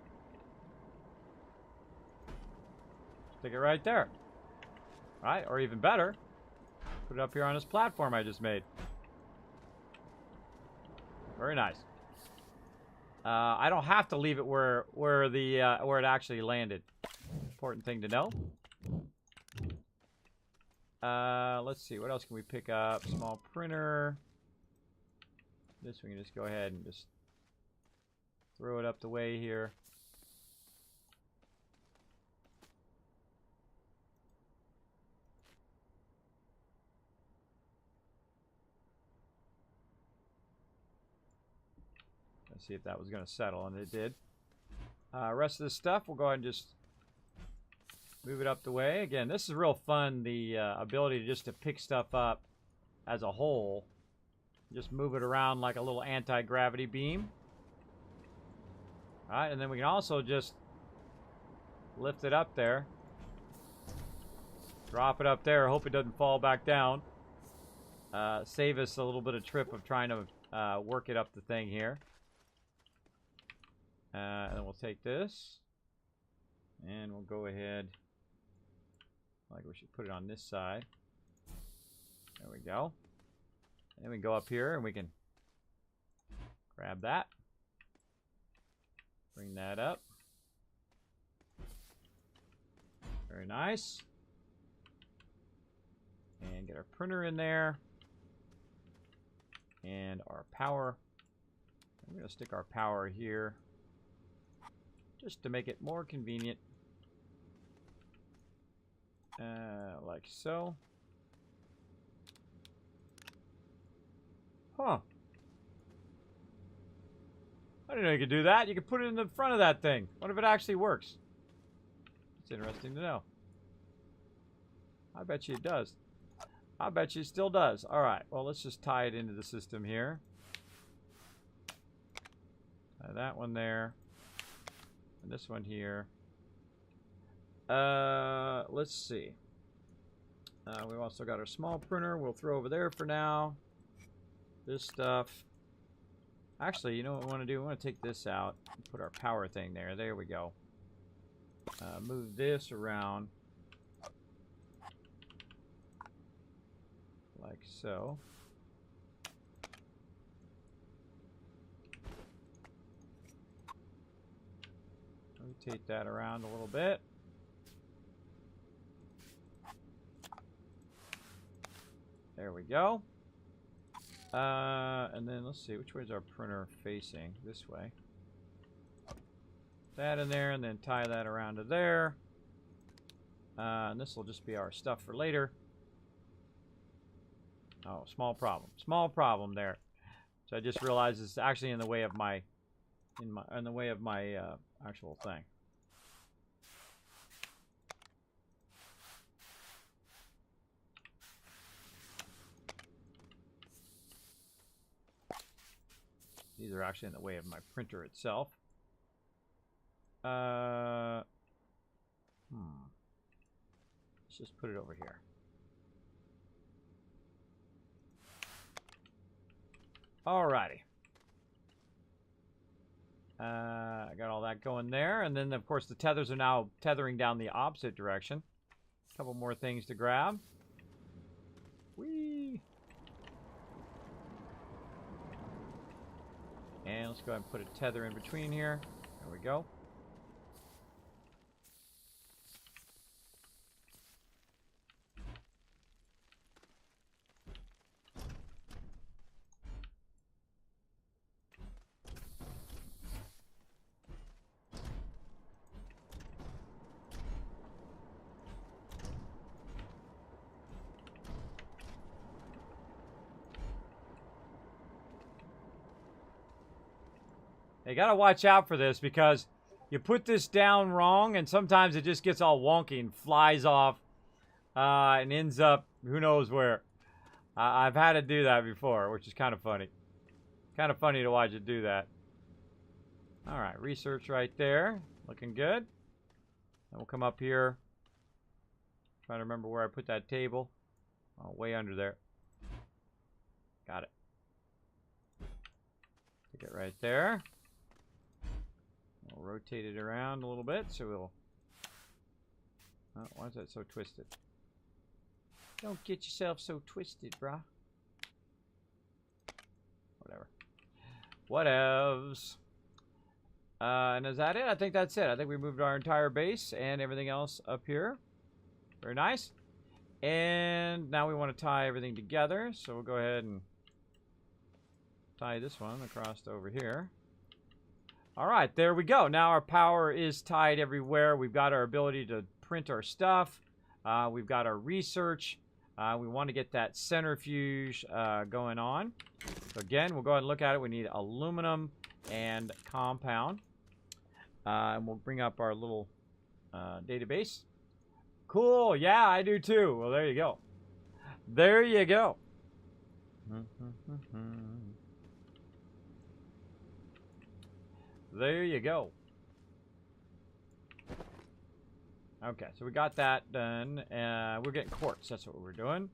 Stick it right there. Right? Or even better, put it up here on this platform I just made. Very nice. I don't have to leave it where it actually landed. Important thing to know. Let's see, what else can we pick up? Small printer. This we can just go ahead and just throw it up the way here. Let's see if that was going to settle, and it did. Rest of this stuff, we'll go ahead and just move it up the way. Again, this is real fun, the ability just to pick stuff up as a whole. Just move it around like a little anti-gravity beam. All right, and then we can also just lift it up there. Drop it up there, hope it doesn't fall back down. Save us a little bit of trip of trying to work it up the thing here. And then we'll take this. And we'll go ahead. Like we should put it on this side. There we go. And then we go up here and we can grab that. Bring that up. Very nice. And get our printer in there. And our power. I'm going to stick our power here. Just to make it more convenient. Like so. Huh. I didn't know you could do that. You could put it in the front of that thing. What if it actually works? It's interesting to know. I bet you it does. I bet you it still does. Alright, well, let's just tie it into the system here. Tie that one there. And this one here. Let's see. We've also got our small printer. We'll throw over there for now. This stuff. Actually, you know what we want to do? We want to take this out and put our power thing there. There we go. Move this around. Like so. Rotate that around a little bit. There we go. And then let's see, which way is our printer facing? This way. That in there, and then tie that around to there. And this will just be our stuff for later. Oh, small problem. Small problem there. So I just realized it's actually in the way of my actual thing. These are actually in the way of my printer itself. Let's just put it over here. Alrighty. I got all that going there. And then, of course, the tethers are now tethering down the opposite direction. A couple more things to grab. Whee! And let's go ahead and put a tether in between here. There we go. You gotta watch out for this because you put this down wrong and sometimes it just gets all wonky and flies off and ends up who knows where. I've had to do that before, which is kind of funny. Kind of funny to watch it do that. Alright, research right there. Looking good. Then we'll come up here. Trying to remember where I put that table. Oh, way under there. Got it. Stick it right there. We'll rotate it around a little bit, so we'll... Oh, why is that so twisted? Don't get yourself so twisted, brah. Whatever. Whatevs. And is that it? I think that's it. I think we moved our entire base and everything else up here. Very nice. And now we want to tie everything together. So we'll go ahead and tie this one across over here. All right, there we go. Now our power is tied everywhere. We've got our ability to print our stuff. We've got our research. We want to get that centrifuge going on. So again, we'll go ahead and look at it. We need aluminum and compound. And we'll bring up our little database. Cool. Yeah, I do too. Well, there you go. There you go. There you go. Okay, so we got that done. We're getting quartz. That's what we're doing.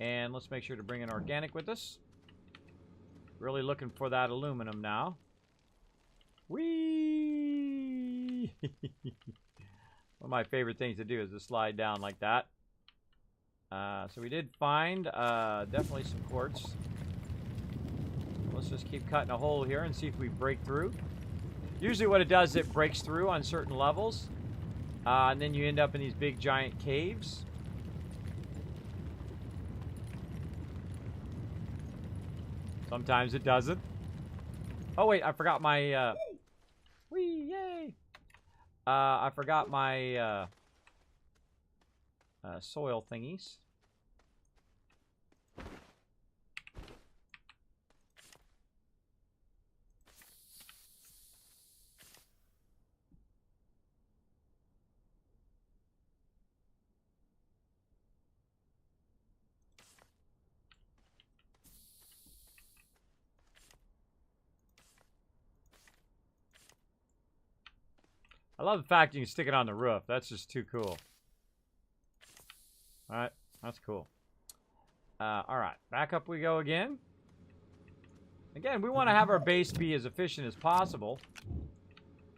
And let's make sure to bring in organic with us. Really looking for that aluminum now. Whee! One of my favorite things to do is to slide down like that. So we did find definitely some quartz. Let's just keep cutting a hole here and see if we break through. Usually what it does is it breaks through on certain levels. And then you end up in these big giant caves. Sometimes it doesn't. Oh wait, I forgot my whee, yay! I forgot my soil thingies. I love the fact you can stick it on the roof. That's just too cool. Alright, that's cool. Alright, back up we go again. Again, we want to have our base be as efficient as possible.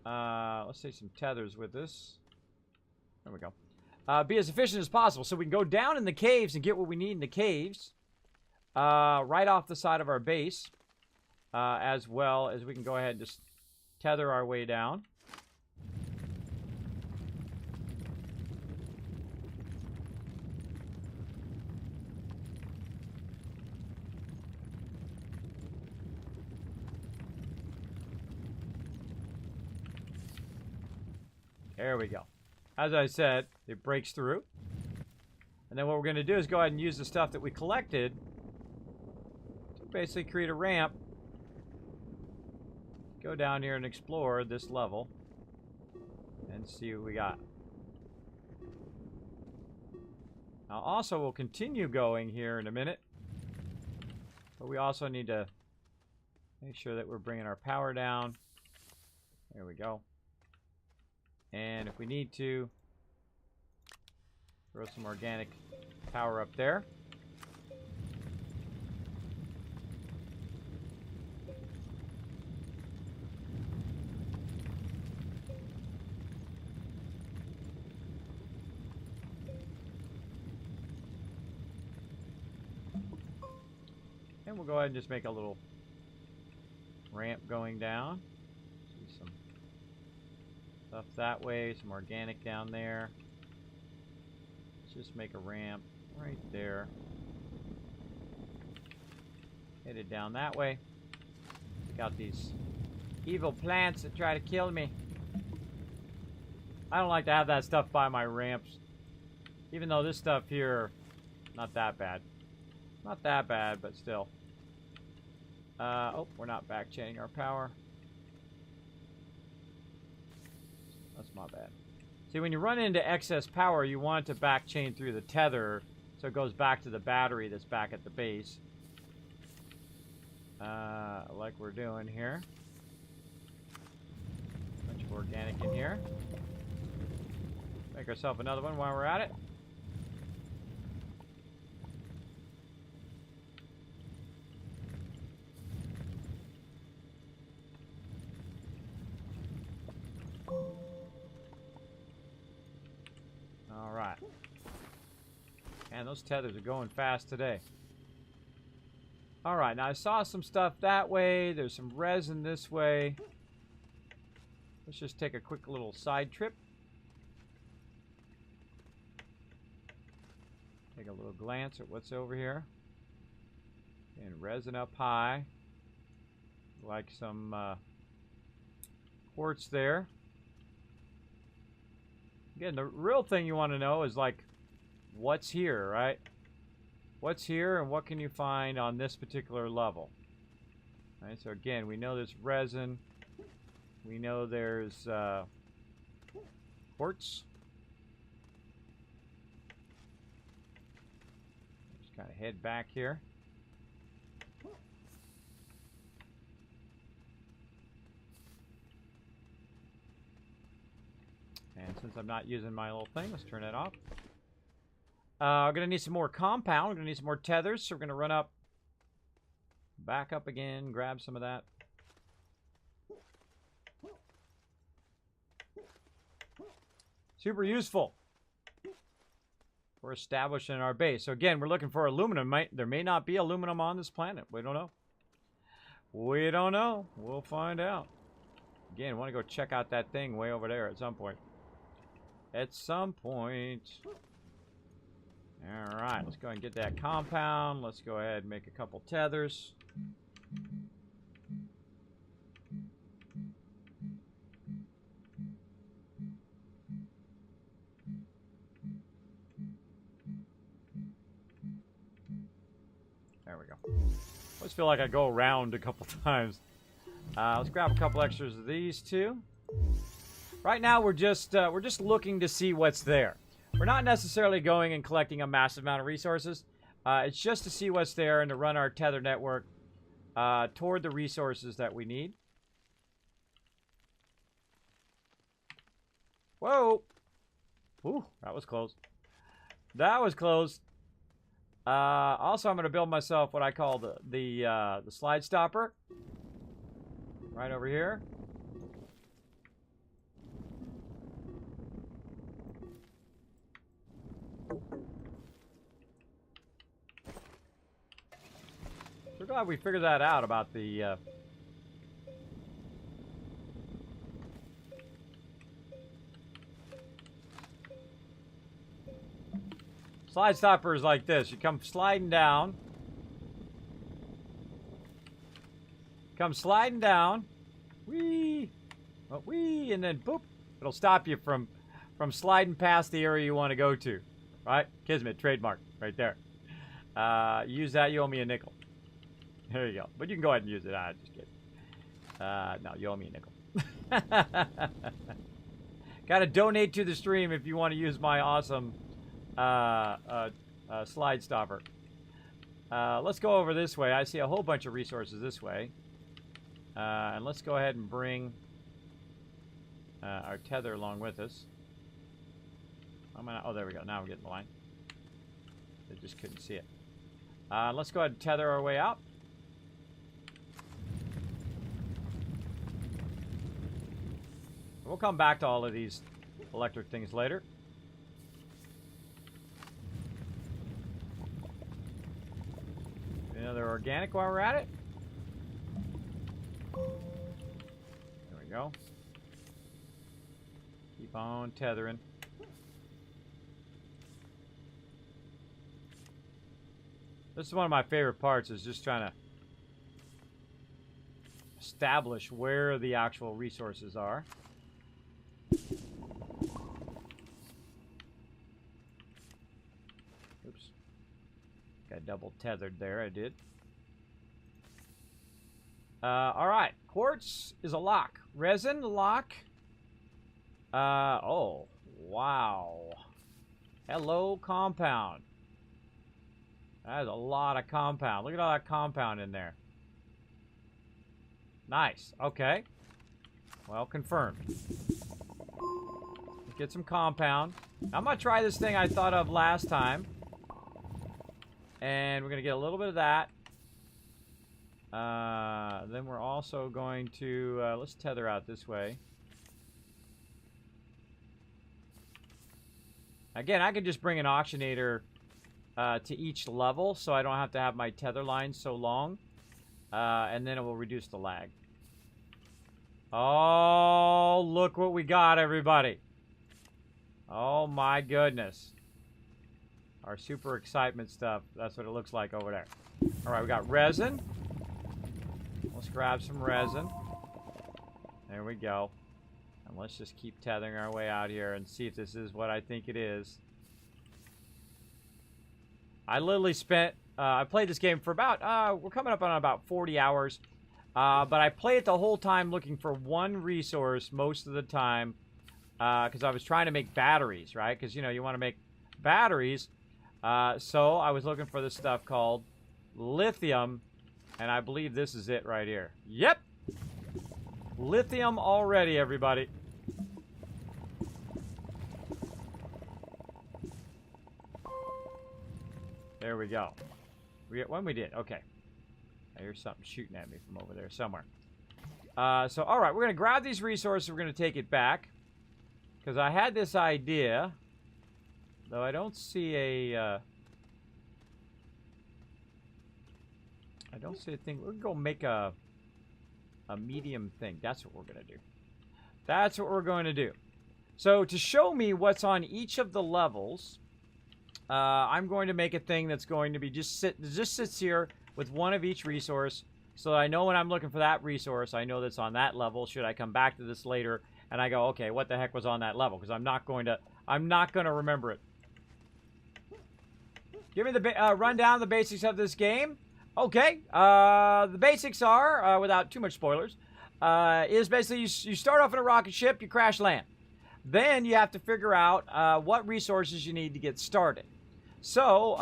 Let's take some tethers with this. There we go. Be as efficient as possible. So we can go down in the caves and get what we need in the caves. Right off the side of our base. As well as we can go ahead and just tether our way down. There we go. As I said, it breaks through. And then what we're going to do is go ahead and use the stuff that we collected to basically create a ramp. Go down here and explore this level and see what we got. Now also we'll continue going here in a minute. But we also need to make sure that we're bringing our power down. There we go. And if we need to, throw some organic power up there. And we'll go ahead and just make a little ramp going down. See some stuff that way, some organic down there. Let's just make a ramp right there. Headed down that way. Got these evil plants that try to kill me. I don't like to have that stuff by my ramps. Even though this stuff here, not that bad. Not that bad, but still. Oh, we're not back chaining our power. That's my bad. See, when you run into excess power, you want it to back chain through the tether So it goes back to the battery that's back at the base. Like we're doing here. Bunch of organic in here. Make ourselves another one while we're at it. All right. Man, those tethers are going fast today. All right, now I saw some stuff that way. There's some resin this way. Let's just take a quick little side trip. Take a little glance at what's over here. And resin up high. Like some quartz there. Again, the real thing you want to know is like, what's here, right? What's here and what can you find on this particular level? All right, so again, we know there's resin. We know there's quartz. Just kind of head back here. And since I'm not using my little thing, let's turn that off. We're going to need some more compound. We're going to need some more tethers. So we're going to run up, back up again, grab some of that. Super useful for establishing our base. So again, we're looking for aluminum. There may not be aluminum on this planet. We don't know. We don't know. We'll find out. Again, want to go check out that thing way over there at some point. At some point. All right, let's go ahead and get that compound. Let's go ahead and make a couple tethers. There we go. I always feel like I go around a couple times. Let's grab a couple extras of these two. Right now, we're just looking to see what's there. We're not necessarily going and collecting a massive amount of resources. It's just to see what's there and to run our tether network toward the resources that we need. Whoa! Ooh, that was close. That was close. Also, I'm going to build myself what I call the slide stopper. Right over here. We're glad we figured that out about the slide stopper is like this. You come sliding down. Come sliding down. Whee! Oh, whee! And then boop. It'll stop you from sliding past the area you want to go to. Right? Kismet, trademark. Right there. Use that, you owe me a nickel. There you go. But you can go ahead and use it. Just kidding. No, you owe me a nickel. Gotta donate to the stream if you want to use my awesome slide stopper. Let's go over this way. I see a whole bunch of resources this way. And let's go ahead and bring our tether along with us. Oh, there we go. Now we're getting the line. I just couldn't see it. Let's go ahead and tether our way out. We'll come back to all of these electric things later. Another organic while we're at it. There we go. Keep on tethering. This is one of my favorite parts, is just trying to establish where the actual resources are. Oops. Got double tethered there, I did. Alright. Quartz is a lock. Resin, lock. Oh, wow. Hello, compound. That is a lot of compound. Look at all that compound in there. Nice. Okay. Well, confirmed. Let's get some compound. I'm going to try this thing I thought of last time. And we're going to get a little bit of that. Then we're also going to... let's tether out this way. Again, I can just bring an auctionator to each level, so I don't have to have my tether line so long. And then it will reduce the lag. Oh, look what we got, everybody. Oh, my goodness. Our super excitement stuff. That's what it looks like over there. All right, we got resin. Let's grab some resin. There we go. And let's just keep tethering our way out here and see if this is what I think it is. I literally spent... I played this game for about... we're coming up on about 40 hours. But I play it the whole time looking for one resource most of the time. Because I was trying to make batteries, right? Because, you know, you want to make batteries. So I was looking for this stuff called lithium. And I believe this is it right here. Yep! Lithium already, everybody. There we go. When we did. Okay. I hear something shooting at me from over there somewhere. So, alright. We're going to grab these resources. We're going to take it back. Because I had this idea. Though I don't see a... I don't see a thing. We're going to go make a medium thing. That's what we're going to do. That's what we're going to do. So, to show me what's on each of the levels... I'm going to make a thing that's going to be just sits here with one of each resource, so that I know when I'm looking for that resource, I know that's on that level. Should I come back to this later, and I go, okay, what the heck was on that level? Because I'm not going to remember it. Give me the rundown of the basics of this game. Okay, the basics are, without too much spoilers, is basically you start off in a rocket ship, you crash land. Then you have to figure out what resources you need to get started. So,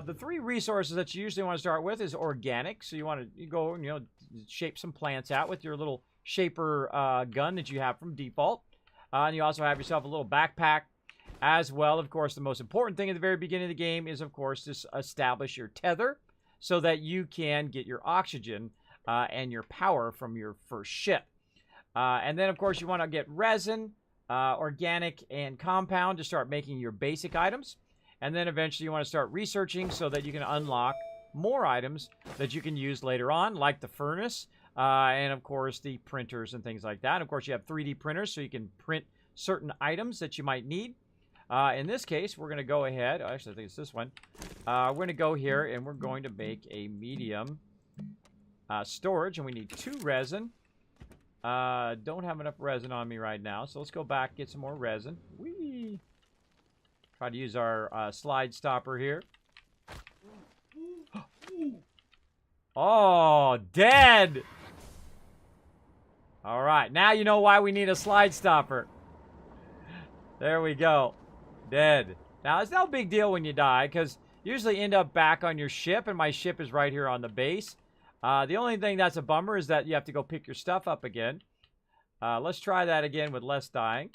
the three resources that you usually want to start with is organic. So you go and, you know, shape some plants out with your little shaper gun that you have from default. And you also have yourself a little backpack as well. Of course, the most important thing at the very beginning of the game is, of course, to establish your tether so that you can get your oxygen and your power from your first ship. And then, of course, you want to get resin, organic, and compound to start making your basic items. And then eventually you want to start researching so that you can unlock more items that you can use later on, like the furnace, and of course the printers and things like that. And of course you have 3D printers so you can print certain items that you might need. In this case, we're going to go ahead, actually I think it's this one. We're going to go here and we're going to make a medium storage, and we need 2 resin. Don't have enough resin on me right now, so let's go back, get some more resin. Whee! Try to use our slide stopper here. Oh, dead! Alright, now you know why we need a slide stopper. There we go. Dead. Now, it's no big deal when you die, because you usually end up back on your ship, and my ship is right here on the base. The only thing that's a bummer is that you have to go pick your stuff up again. Let's try that again with less dying.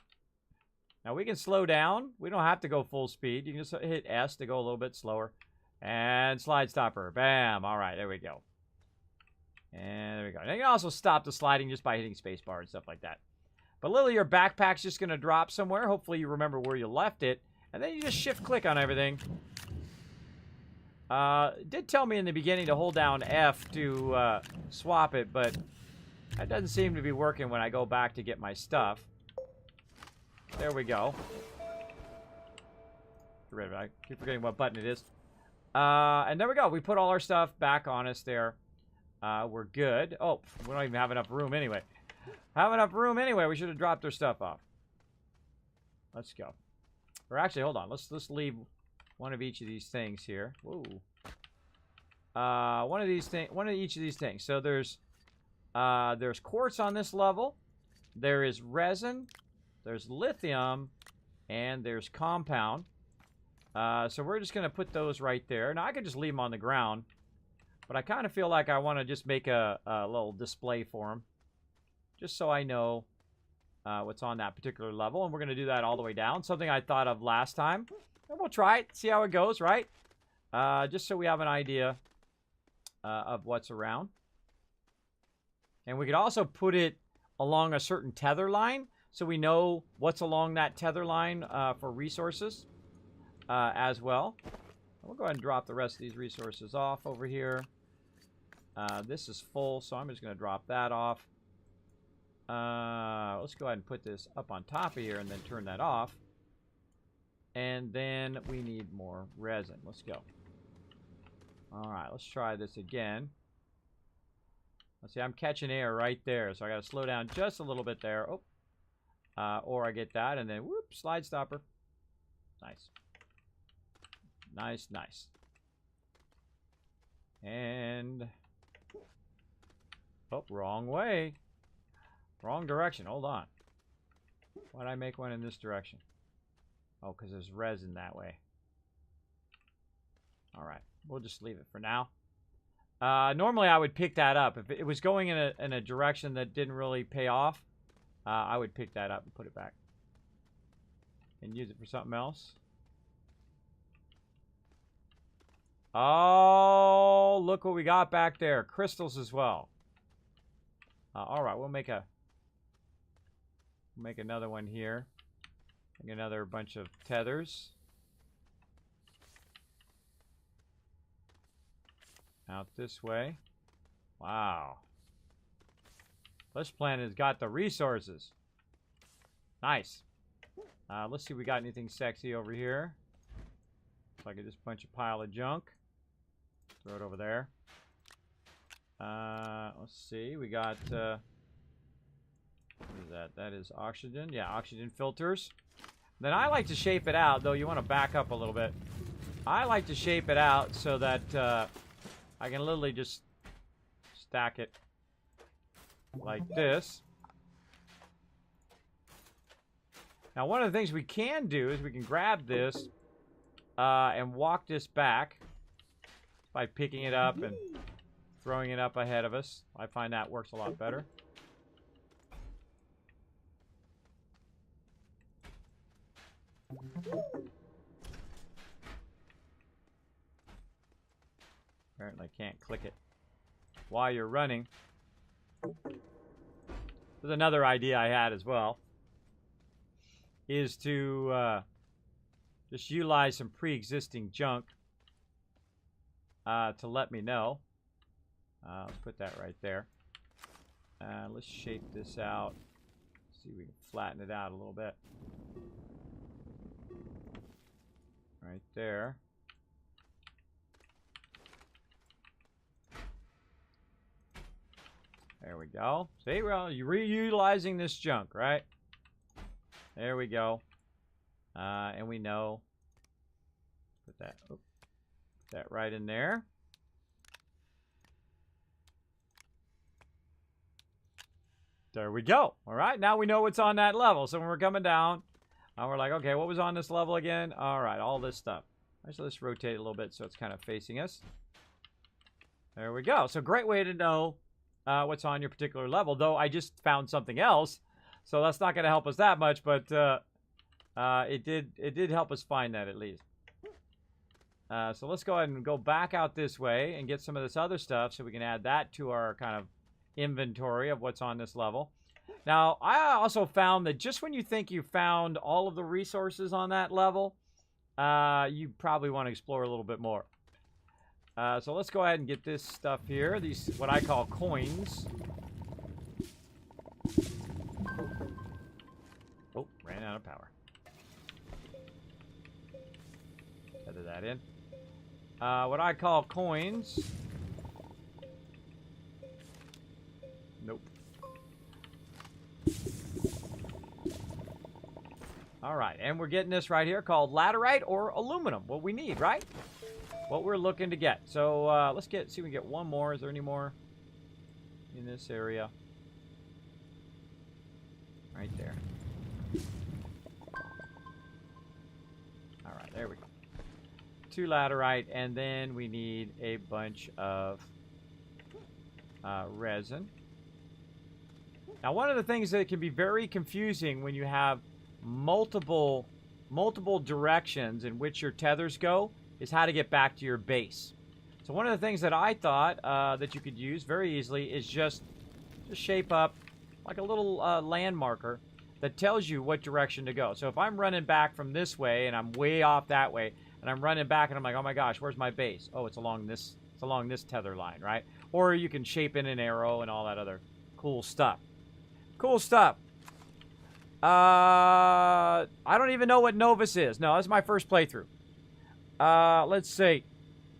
Now, we can slow down. We don't have to go full speed. You can just hit S to go a little bit slower. And slide stopper. Bam. All right, there we go. And there we go. Now, you can also stop the sliding just by hitting spacebar and stuff like that. But literally, your backpack's just going to drop somewhere. Hopefully, you remember where you left it. And then you just shift-click on everything. It did tell me in the beginning to hold down F to swap it, but that doesn't seem to be working when I go back to get my stuff. There we go. I keep forgetting what button it is. And there we go. We put all our stuff back on us there. We're good. Oh, we don't even have enough room anyway. We should have dropped our stuff off. Let's go. Or actually, hold on. Let's leave one of each of these things here. Whoa. One of each of these things. So there's quartz on this level. There is resin. There's lithium, and there's compound. So we're just going to put those right there. Now, I could just leave them on the ground. But I kind of feel like I want to just make a little display for them. Just so I know what's on that particular level. And we're going to do that all the way down. Something I thought of last time. And we'll try it. See how it goes, right? Just so we have an idea of what's around. And we could also put it along a certain tether line. So we know what's along that tether line for resources as well. We'll go ahead and drop the rest of these resources off over here. This is full, so I'm just going to drop that off. Let's go ahead and put this up on top of here and then turn that off. And then we need more resin. Let's go. All right, let's try this again. Let's see, I'm catching air right there, so I got to slow down just a little bit there. Oh, or I get that, and then whoop, slide stopper. Nice. Nice, nice. And oh, wrong way. Wrong direction. Hold on. Why'd I make one in this direction? Oh, because there's resin that way. All right. We'll just leave it for now. Normally, I would pick that up. If it was going in a direction that didn't really pay off, I would pick that up and put it back. And use it for something else. Oh, look what we got back there. Crystals as well. All right, we'll make another one here. Make another bunch of tethers. Out this way. Wow. This planet has got the resources. Nice. Let's see if we got anything sexy over here. Looks like just a bunch of pile of junk. Throw it over there. Let's see. We got... what is that? That is oxygen. Yeah, oxygen filters. Then I like to shape it out, though you want to back up a little bit. I like to shape it out so that I can literally just stack it like this. Now, one of the things we can do is we can grab this and walk this back by picking it up and throwing it up ahead of us. I find that works a lot better. Apparently I can't click it while you're running. There's another idea I had as well. Is to just utilize some pre-existing junk to let me know. Let's put that right there. Let's shape this out. See if we can flatten it out a little bit. Right there. There we go. See, well, you're reutilizing this junk, right? There we go. And we know. Put that right in there. There we go. All right, now we know what's on that level. So when we're coming down, we're like, okay, what was on this level again? All right, all this stuff. All right, so let's rotate a little bit so it's kind of facing us. There we go. So great way to know what's on your particular level. Though I just found something else, so that's not going to help us that much. But it did help us find that at least. So let's go ahead and go back out this way and get some of this other stuff so we can add that to our kind of inventory of what's on this level. Now, I also found that just when you think you found all of the resources on that level, you probably want to explore a little bit more. So let's go ahead and get this stuff here. These, what I call coins. Oh, ran out of power. Feather that in. What I call coins. Nope. All right, and we're getting this right here called laterite or aluminum. What we need, right? What we're looking to get. So let's see if we can get one more. Is there any more in this area? Right there. All right, there we go. 2 laterite, and then we need a bunch of resin. Now, one of the things that can be very confusing when you have multiple directions in which your tethers go is how to get back to your base. So one of the things that I thought that you could use very easily is just shape up like a little land marker that tells you what direction to go. So if I'm running back from this way and I'm way off that way, and I'm running back and I'm like, oh my gosh, where's my base? Oh, it's along this tether line, right? Or you can shape in an arrow and all that other cool stuff. Cool stuff. I don't even know what Novus is. No, that's my first playthrough. Let's see.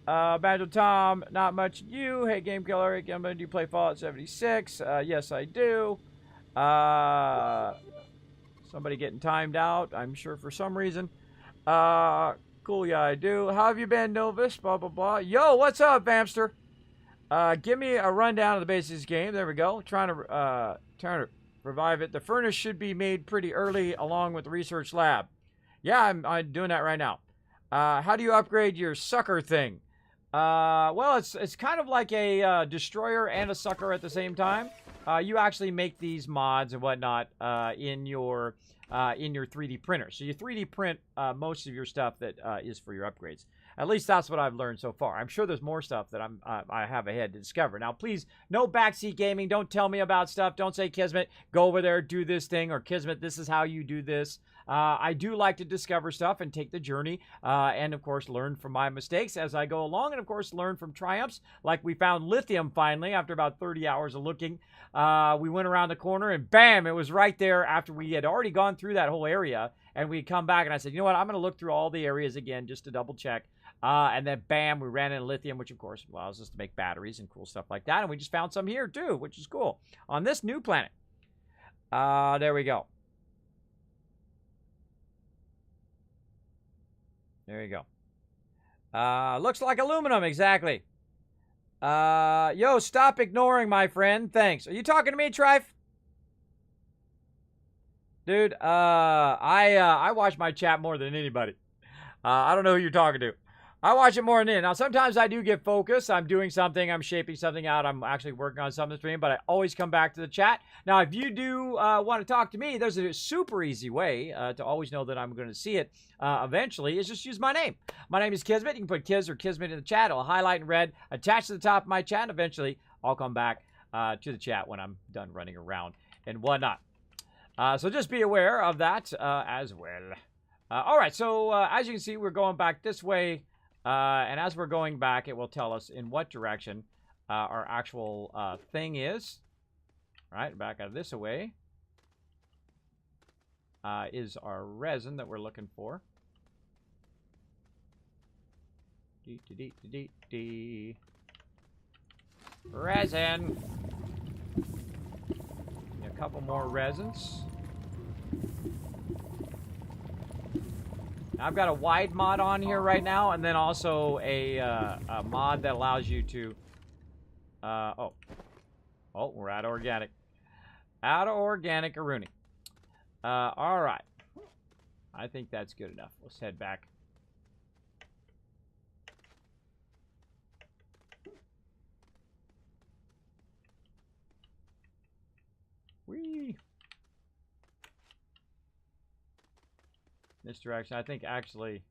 Banjo Tom, not much you. Hey, Game Killer. Hey, do you play Fallout 76? Yes, I do. Somebody getting timed out, I'm sure, for some reason. Cool, yeah, I do. How have you been, Novus? Blah, blah, blah. Yo, what's up, Bamster? Give me a rundown of the basics game. There we go. Trying to revive it. The furnace should be made pretty early along with the research lab. Yeah, I'm doing that right now. How do you upgrade your sucker thing? Well, it's kind of like a destroyer and a sucker at the same time. You actually make these mods and whatnot in your 3D printer. So you 3D print most of your stuff that is for your upgrades. At least that's what I've learned so far. I'm sure there's more stuff that I have ahead to discover. Now, please, no backseat gaming. Don't tell me about stuff. Don't say, Kismet, go over there, do this thing, or Kismet, this is how you do this. I do like to discover stuff and take the journey and, of course, learn from my mistakes as I go along and, of course, learn from triumphs. Like we found lithium finally after about 30 hours of looking. We went around the corner and, bam, it was right there after we had already gone through that whole area. And we'd come back and I said, you know what, I'm going to look through all the areas again just to double check. And then, bam, we ran into lithium, which, of course, allows us to make batteries and cool stuff like that. And we just found some here, too, which is cool. On this new planet. There we go. There you go. Looks like aluminum, exactly. Yo, stop ignoring, my friend. Thanks. Are you talking to me, Trife? Dude, I watch my chat more than anybody. I don't know who you're talking to. I watch it more than now. Sometimes I do get focused. I'm doing something. I'm shaping something out. I'm actually working on something stream, but I always come back to the chat. Now, if you do want to talk to me, there's a super easy way to always know that I'm going to see it eventually. Is just use my name. My name is Kismet. You can put Kiz or Kismet in the chat. It'll highlight in red, attach to the top of my chat. And eventually, I'll come back to the chat when I'm done running around and whatnot. So just be aware of that as well. All right, so as you can see, we're going back this way. And as we're going back, it will tell us in what direction our actual thing is. All right, back out of this away is our resin that we're looking for. Resin. A couple more resins. I've got a wide mod on here right now, and then also a mod that allows you to... Oh, we're out of organic. Out of organic Aruni. All right. I think that's good enough. Let's head back. Whee! This direction. I think actually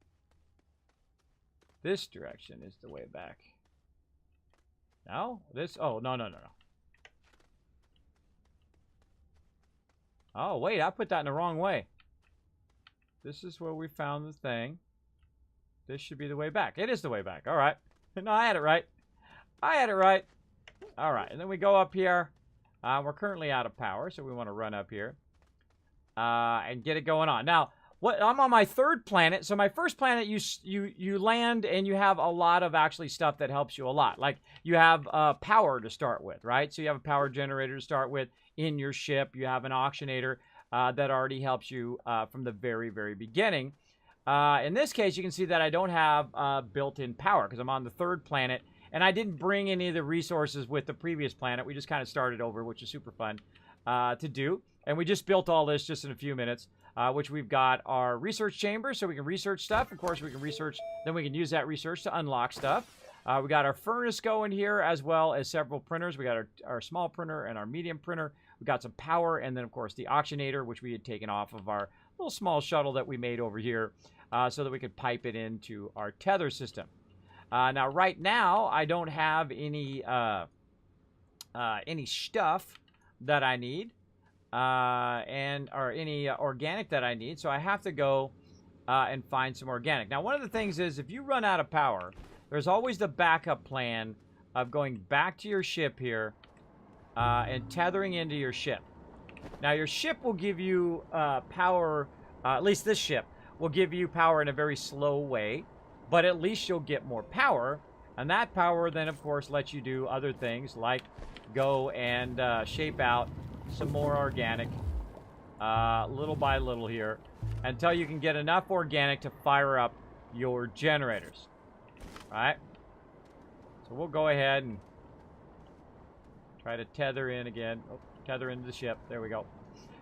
this direction is the way back. No? This? Oh, no. Oh, wait. I put that in the wrong way. This is where we found the thing. This should be the way back. It is the way back. All right. No, I had it right. All right. And then we go up here. We're currently out of power, so we want to run up here and get it going on. Now, I'm on my third planet. So my first planet, you land and you have a lot of actually stuff that helps you a lot. Like you have power to start with, right? So you have a power generator to start with in your ship. You have an auctionator that already helps you from the very, very beginning. In this case, you can see that I don't have built-in power because I'm on the third planet. And I didn't bring any of the resources with the previous planet. We just kind of started over, which is super fun to do. And we just built all this just in a few minutes. which we've got our research chamber, so we can research stuff. Of course, we can research, then we can use that research to unlock stuff. We got our furnace going here, as well as several printers. We got our small printer and our medium printer. We got some power, and then, of course, the oxygenator, which we had taken off of our little small shuttle that we made over here, so that we could pipe it into our tether system. Now, right now, I don't have any stuff that I need, or any organic that I need, so I have to go and find some organic. Now, one of the things is, if you run out of power, there's always the backup plan of going back to your ship here and tethering into your ship. Now, your ship will give you power, at least this ship will give you power in a very slow way, but at least you'll get more power, and that power then, of course, lets you do other things like go and shape out some more organic little by little here until you can get enough organic to fire up your generators. All right? So we'll go ahead and try to tether in again. Oh, tether into the ship. There we go.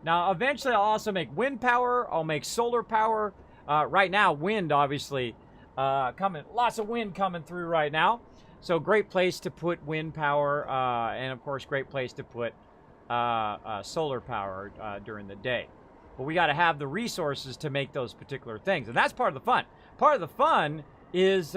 Now, eventually, I'll also make wind power. I'll make solar power. Right now, wind, obviously, coming. Lots of wind coming through right now. So, great place to put wind power. And, of course, great place to put solar power during the day. But we got to have the resources to make those particular things. And that's part of the fun. Part of the fun is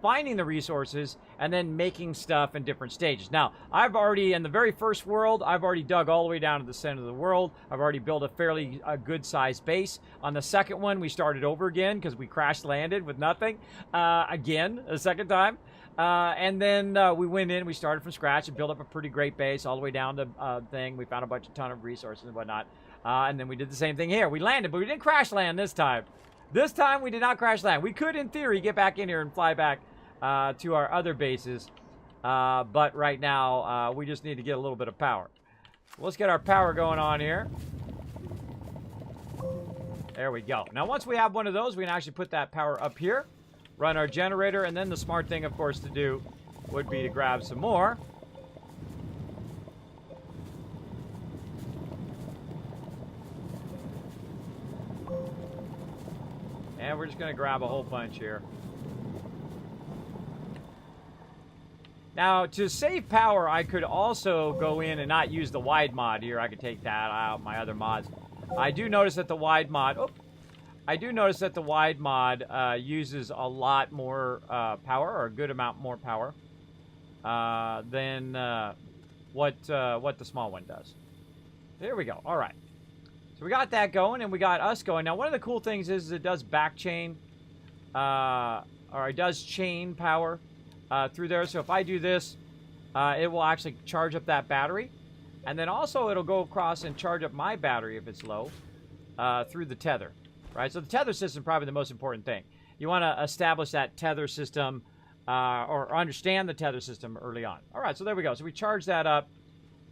finding the resources and then making stuff in different stages. Now, I've already, in the very first world, I've already dug all the way down to the center of the world. I've already built a fairly good-sized base. On the second one, we started over again because we crash-landed with nothing. Again, a second time. And then we went in, we started from scratch and built up a pretty great base all the way down to thing. We found a ton of resources and whatnot. And then we did the same thing here. We landed, but we didn't crash-land this time. This time, we did not crash land. We could, in theory, get back in here and fly back to our other bases. But right now, we just need to get a little bit of power. Let's get our power going on here. There we go. Now, once we have one of those, we can actually put that power up here, run our generator, and then the smart thing, of course, to do would be to grab some more. And we're just going to grab a whole bunch here. Now, to save power, I could also go in and not use the wide mod here. I could take that out, my other mods. I do notice that the wide mod... Oh, I do notice that the wide mod uses a lot more power, or a good amount more power, than what the small one does. There we go. All right. So we got that going, and we got us going. Now, one of the cool things is it does back chain, or it does chain power through there. So if I do this, it will actually charge up that battery. And then also it'll go across and charge up my battery if it's low through the tether, right? So the tether system is probably the most important thing. You want to establish that tether system or understand the tether system early on. All right, so there we go. So we charge that up,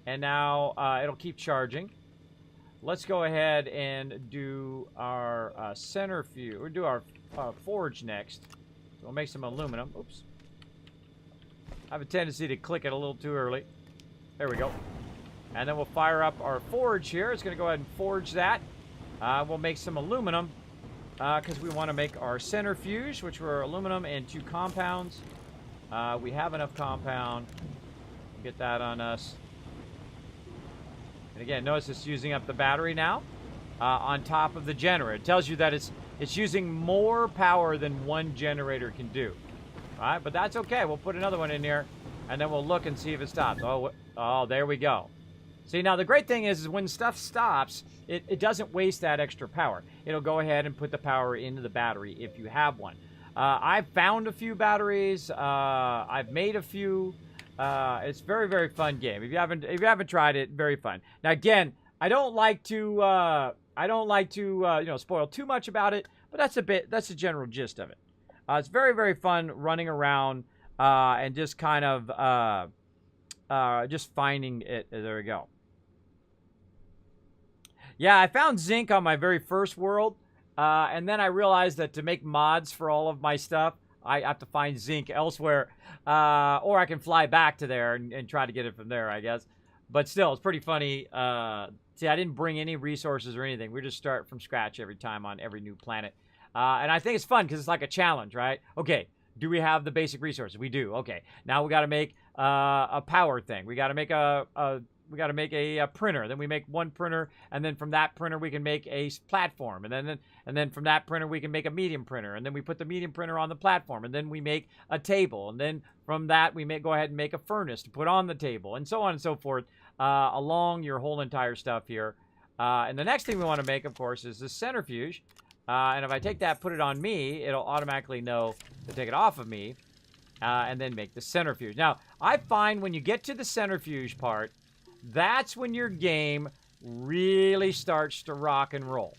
and now it'll keep charging. Let's go ahead and do our centrifuge. We'll do our forge next. So we'll make some aluminum. Oops. I have a tendency to click it a little too early. There we go. And then we'll fire up our forge here. It's going to go ahead and forge that. We'll make some aluminum because we want to make our centrifuge, which were aluminum and 2 compounds. We have enough compound. Get that on us. And again, notice it's using up the battery now on top of the generator. It tells you that it's using more power than one generator can do. All right, but that's okay. We'll put another one in here, and then we'll look and see if it stops. Oh, there we go. See, now the great thing is when stuff stops, it doesn't waste that extra power. It'll go ahead and put the power into the battery if you have one. I've found a few batteries. I've made a few. It's a very, very fun game. If you haven't tried it, very fun. Now again, I don't like to spoil too much about it, but that's the general gist of it. It's very, very fun running around and just kind of just finding it. There we go. Yeah, I found zinc on my very first world, and then I realized that to make mods for all of my stuff, I have to find zinc elsewhere, or I can fly back to there and try to get it from there, I guess. But still, it's pretty funny. See, I didn't bring any resources or anything. We just start from scratch every time on every new planet. And I think it's fun because it's like a challenge, right? Okay, do we have the basic resources? We do. Okay, now we got to make a power thing. We got to make a printer. Then we make one printer, and then from that printer we can make a platform, and then from that printer we can make a medium printer, and then we put the medium printer on the platform, and then we make a table, and then from that we go ahead and make a furnace to put on the table, and so on and so forth, along your whole entire stuff here. And the next thing we want to make, of course, is this centrifuge. And if I take that, put it on me, it'll automatically know to take it off of me, and then make the centrifuge. Now, I find when you get to the centrifuge part, that's when your game really starts to rock and roll,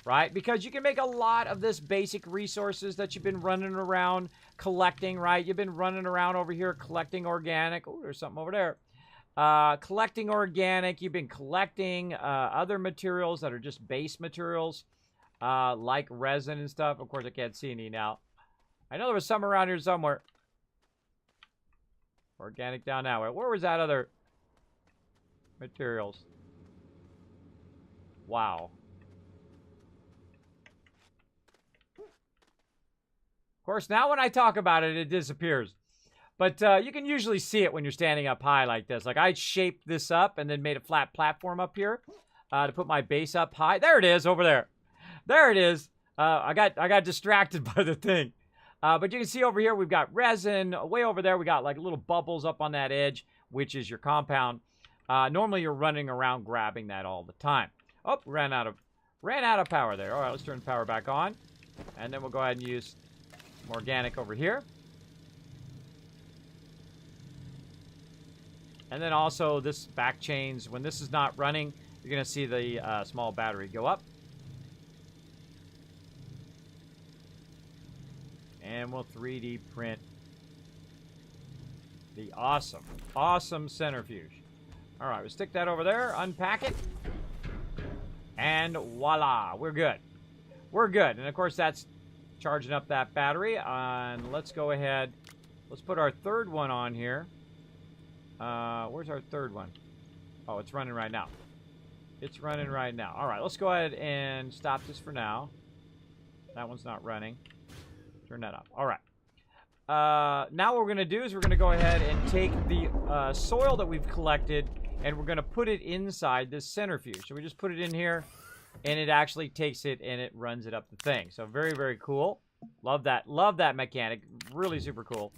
right? Because you can make a lot of this basic resources that you've been running around collecting, right? You've been running around over here collecting organic. Oh, there's something over there. Collecting organic. You've been collecting other materials that are just base materials, like resin and stuff. Of course, I can't see any now. I know there was some around here somewhere. Organic down now. Where was that other materials? Wow. Of course, now when I talk about it, it disappears. But you can usually see it when you're standing up high like this. Like I shaped this up and then made a flat platform up here to put my base up high. There it is over there. There it is. I got distracted by the thing. But you can see over here we've got resin. Way over there we got like little bubbles up on that edge, which is your compound. Normally you're running around grabbing that all the time. Oh, ran out of power there. All right, let's turn the power back on. And then we'll go ahead and use some organic over here. And then also this back chains, when this is not running, you're going to see the small battery go up. And we'll 3D print the awesome centrifuge. All right, we'll stick that over there, unpack it, and voila, we're good. We're good. And of course, that's charging up that battery. And let's go ahead. Let's put our third one on here. Where's our third one? Oh, it's running right now. It's running right now. All right, let's go ahead and stop this for now. That one's not running. Turn that off. All right. Now what we're going to do is we're going to go ahead and take the soil that we've collected and we're going to put it inside this centrifuge. So we just put it in here and it actually takes it and it runs it up the thing. So very, very cool. Love that. Love that mechanic. Really super cool.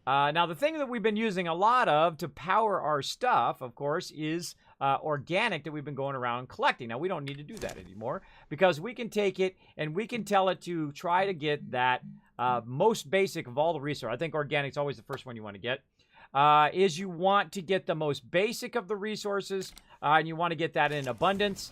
Now, the thing that we've been using a lot of to power our stuff, of course, is organic that we've been going around collecting. Now, we don't need to do that anymore because we can take it and we can tell it to try to get that most basic of all the resources. I think organic's always the first one you want to get. Is you want to get the most basic of the resources and you want to get that in abundance.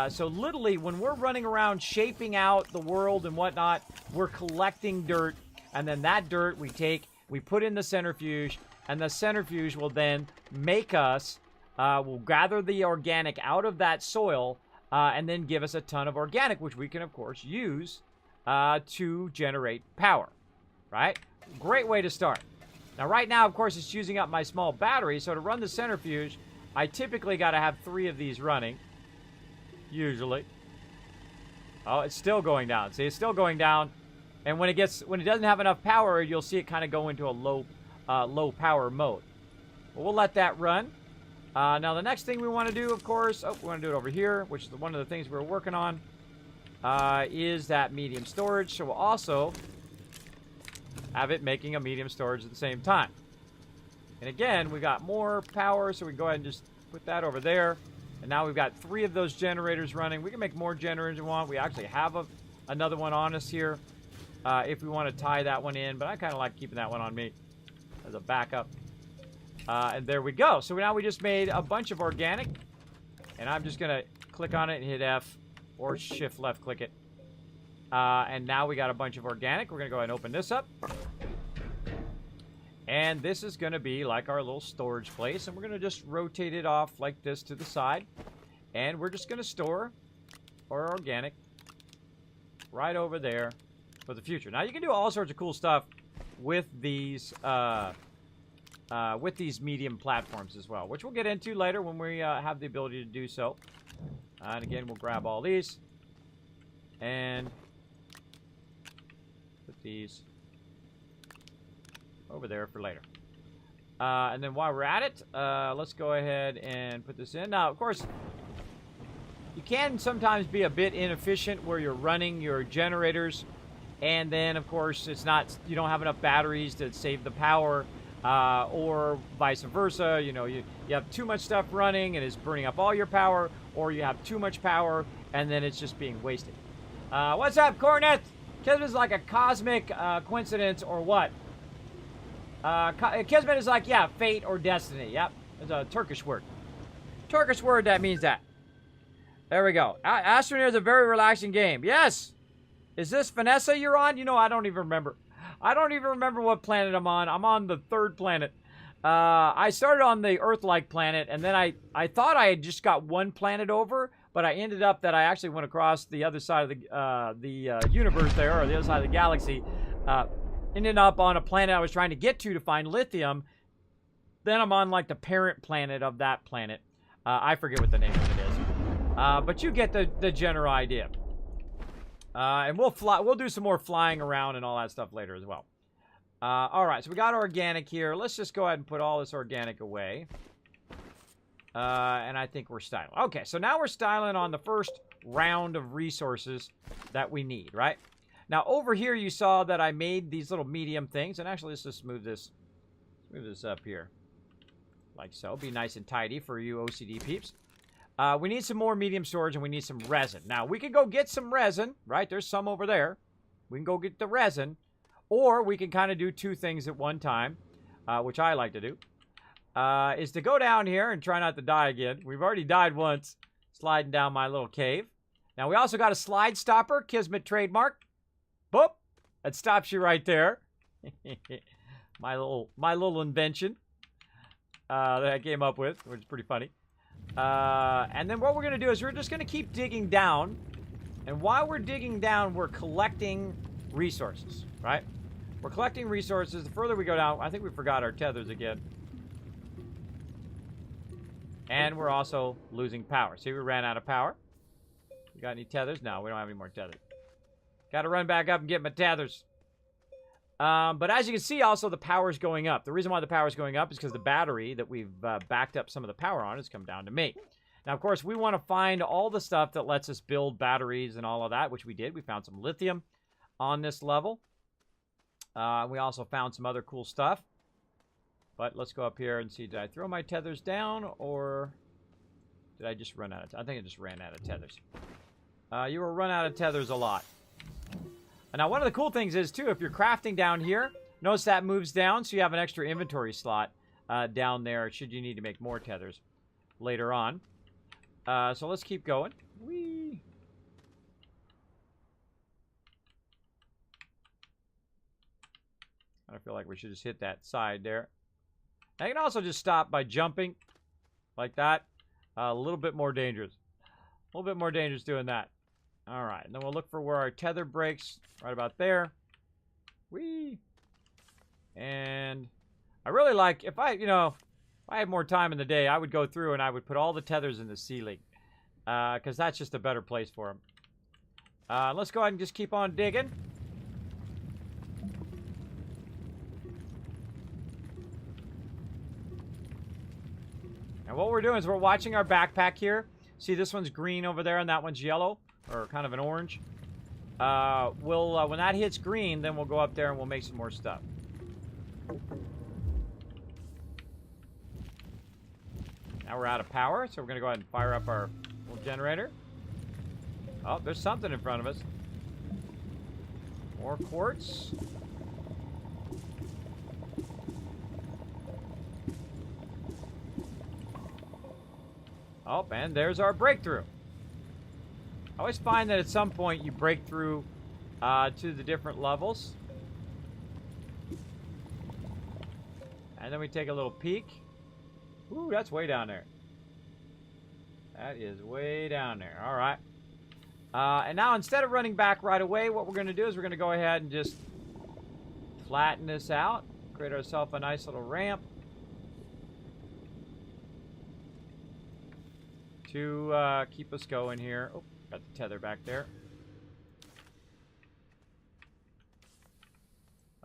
So literally, when we're running around shaping out the world and whatnot, we're collecting dirt, and then that dirt we put in the centrifuge, and the centrifuge will then make us, will gather the organic out of that soil, and then give us a ton of organic, which we can, of course, use to generate power, right? Great way to start. Now, right now, of course, it's using up my small battery, so to run the centrifuge, I typically got to have 3 of these running, usually. Oh, it's still going down. See, it's still going down. And when it doesn't have enough power, you'll see it kind of go into a low power mode. But we'll let that run. Now, the next thing we want to do, of course, we want to do it over here, which is one of the things we're working on, is that medium storage. So we'll also have it making a medium storage at the same time. And again, we got more power, so we can go ahead and just put that over there. And now we've got 3 of those generators running. We can make more generators if we want. We actually have another one on us here. If we want to tie that one in, but I kind of like keeping that one on me as a backup. And there we go. So now we just made a bunch of organic, and I'm just going to click on it and hit F or shift left click it. And now we got a bunch of organic. We're going to go ahead and open this up. And this is going to be like our little storage place, and we're going to just rotate it off like this to the side. And we're just going to store our organic right over there for the future. Now, you can do all sorts of cool stuff with these with these medium platforms as well, which we'll get into later when we have the ability to do so. And again, we'll grab all these and put these over there for later. And then while we're at it, let's go ahead and put this in. Now, of course, you can sometimes be a bit inefficient where you're running your generators, and then, of course, you don't have enough batteries to save the power, or vice versa. You know, you have too much stuff running and it's burning up all your power, or you have too much power and then it's just being wasted. What's up, Cornet? Kismet is like a cosmic coincidence or what? Kismet is like, yeah, fate or destiny. Yep, it's a Turkish word. Turkish word that means that. There we go. Astroneer is a very relaxing game. Yes. Is this Vanessa you're on? You know, I don't even remember. I don't even remember what planet I'm on. I'm on the 3rd planet. I started on the Earth-like planet, and then I thought I had just got one planet over, but I ended up that I actually went across the other side of the universe there, or the other side of the galaxy. Ended up on a planet I was trying to get to find lithium. Then I'm on, like, the parent planet of that planet. I forget what the name of it is. But you get the general idea. And we'll do some more flying around and all that stuff later as well. All right, so we got organic here. Let's just go ahead and put all this organic away. And I think we're styling. Okay, so now we're styling on the first round of resources that we need, right? Now, over here, you saw that I made these little medium things. And actually, let's just move this up here. Like so. Be nice and tidy for you OCD peeps. We need some more medium storage, and we need some resin. Now, we could go get some resin, right? There's some over there. We can go get the resin. Or we can kind of do two things at one time, which I like to do, is to go down here and try not to die again. We've already died once sliding down my little cave. Now, we also got a slide stopper, Kismet trademark. Boop. That stops you right there. my little invention that I came up with, which is pretty funny. And then what we're going to do is we're just going to keep digging down. And while we're digging down, we're collecting resources, right? We're collecting resources. The further we go down, I think we forgot our tethers again. And we're also losing power. See, we ran out of power. We got any tethers? No, we don't have any more tethers. Got to run back up and get my tethers. But as you can see, also, the power's going up. The reason why the power's going up is because the battery that we've backed up some of the power on has come down to me. Now, of course, we want to find all the stuff that lets us build batteries and all of that, which we did. We found some lithium on this level. We also found some other cool stuff. But let's go up here and see, did I throw my tethers down, or did I just run out of I think I just ran out of tethers. You will run out of tethers a lot. And now, one of the cool things is, too, if you're crafting down here, notice that moves down, so you have an extra inventory slot down there, should you need to make more tethers later on. So let's keep going. Whee! I feel like we should just hit that side there. Now, you can also just stop by jumping like that. A little bit more dangerous. A little bit more dangerous doing that. All right, and then we'll look for where our tether breaks, right about there. Whee! And I really like, if I had more time in the day, I would go through and I would put all the tethers in the ceiling, because that's just a better place for them. Let's go ahead and just keep on digging. And what we're doing is we're watching our backpack here. See, this one's green over there and that one's yellow, or kind of an orange. When that hits green, then we'll go up there and we'll make some more stuff. Now we're out of power, so we're going to go ahead and fire up our little generator. Oh, there's something in front of us. More quartz. Oh, and there's our breakthrough. I always find that at some point you break through to the different levels. And then we take a little peek. Ooh, that's way down there. That is way down there. All right. And now, instead of running back right away, what we're going to do is we're going to go ahead and just flatten this out. Create ourselves a nice little ramp. to keep us going here. Oh, got the tether back there.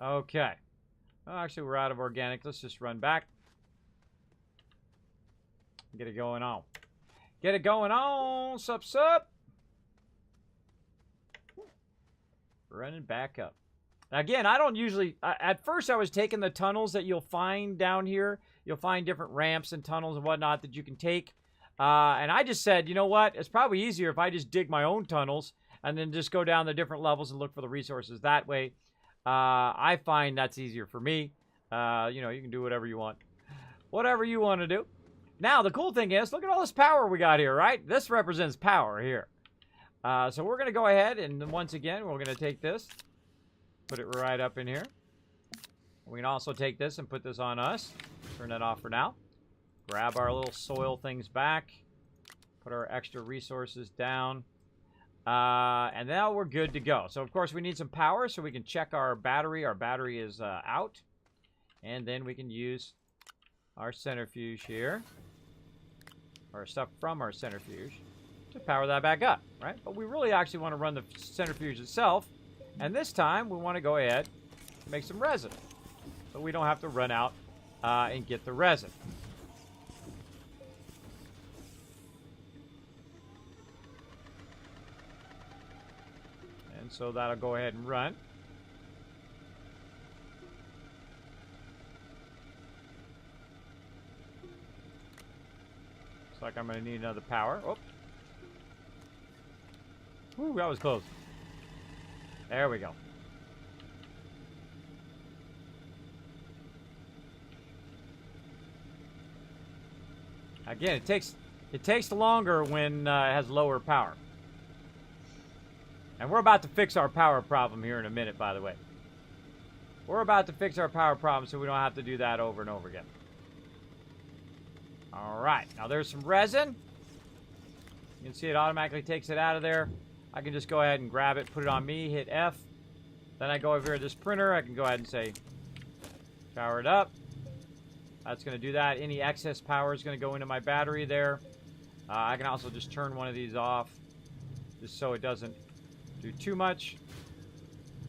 Okay. Oh, actually, we're out of organic. Let's just run back. Get it going on. Get it going on. Sup, sup. Running back up. Again, I don't usually... at first, I was taking the tunnels that you'll find down here. You'll find different ramps and tunnels and whatnot that you can take. And I just said, you know what? It's probably easier if I just dig my own tunnels and then just go down the different levels and look for the resources that way. I find that's easier for me. You know, you can do whatever you want. Whatever you want to do. Now, the cool thing is, look at all this power we got here, right? This represents power here. So we're going to go ahead, and once again, we're going to take this. Put it right up in here. We can also take this and put this on us. Turn that off for now. Grab our little soil things back. Put our extra resources down. And now we're good to go. So, of course, we need some power so we can check our battery. Our battery is out. And then we can use our centrifuge here. Or stuff from our centrifuge to power that back up, right? But we really actually want to run the centrifuge itself. And this time, we want to go ahead and make some resin. So we don't have to run out and get the resin. And so that'll go ahead and run. Looks like I'm going to need another power. Oh. Whew, that was close. There we go. Again, it takes longer when it has lower power. And we're about to fix our power problem here in a minute, by the way. We're about to fix our power problem so we don't have to do that over and over again. Alright, now there's some resin. You can see it automatically takes it out of there. I can just go ahead and grab it, put it on me, hit F. Then I go over here to this printer. I can go ahead and say, power it up. That's going to do that. Any excess power is going to go into my battery there. I can also just turn one of these off, just so it doesn't do too much.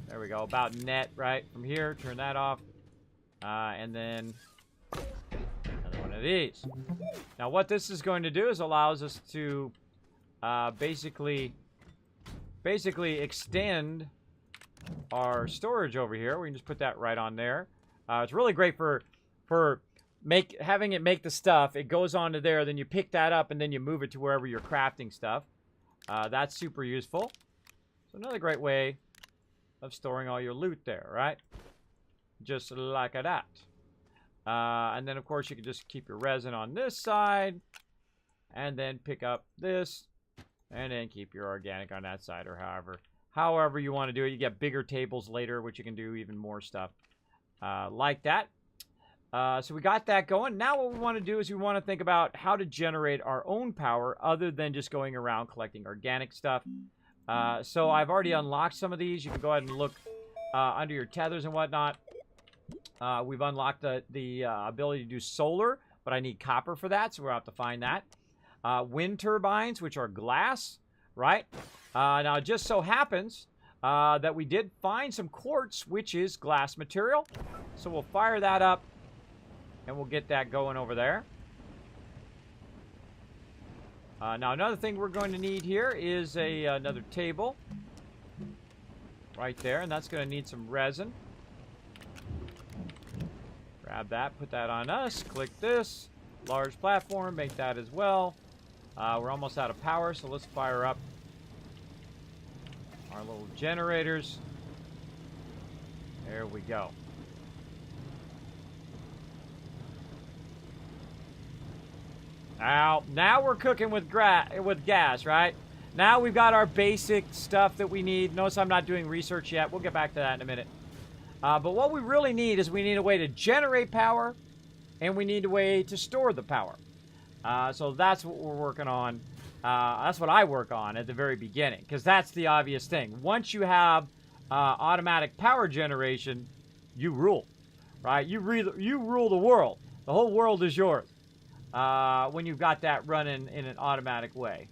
There we go, about net, right? From here, turn that off. And then another one of these. Now what this is going to do is allows us to basically extend our storage over here. We can just put that right on there. It's really great for having it make the stuff. It goes onto there, then you pick that up, and then you move it to wherever you're crafting stuff. That's super useful. So another great way of storing all your loot there, right? Just like that. And then, of course, you can just keep your resin on this side, and then pick up this, and then keep your organic on that side, or however you want to do it. You get bigger tables later, which you can do even more stuff like that. So we got that going. Now what we want to do is we want to think about how to generate our own power other than just going around collecting organic stuff. So I've already unlocked some of these. You can go ahead and look under your tethers and whatnot. We've unlocked the ability to do solar, but I need copper for that, so we'll have to find that. Wind turbines, which are glass, right? Now, it just so happens that we did find some quartz, which is glass material. So we'll fire that up, and we'll get that going over there. Now, another thing we're going to need here is another table. Right there, and that's going to need some resin. Grab that, put that on us, click this. Large platform, make that as well. We're almost out of power, so let's fire up our little generators. There we go. Now we're cooking with gas, right? Now we've got our basic stuff that we need. Notice I'm not doing research yet. We'll get back to that in a minute. But what we really need is we need a way to generate power, and we need a way to store the power. So that's what we're working on. That's what I work on at the very beginning, because that's the obvious thing. Once you have automatic power generation, you rule, right? You rule the world. The whole world is yours. when you've got that running in an automatic way.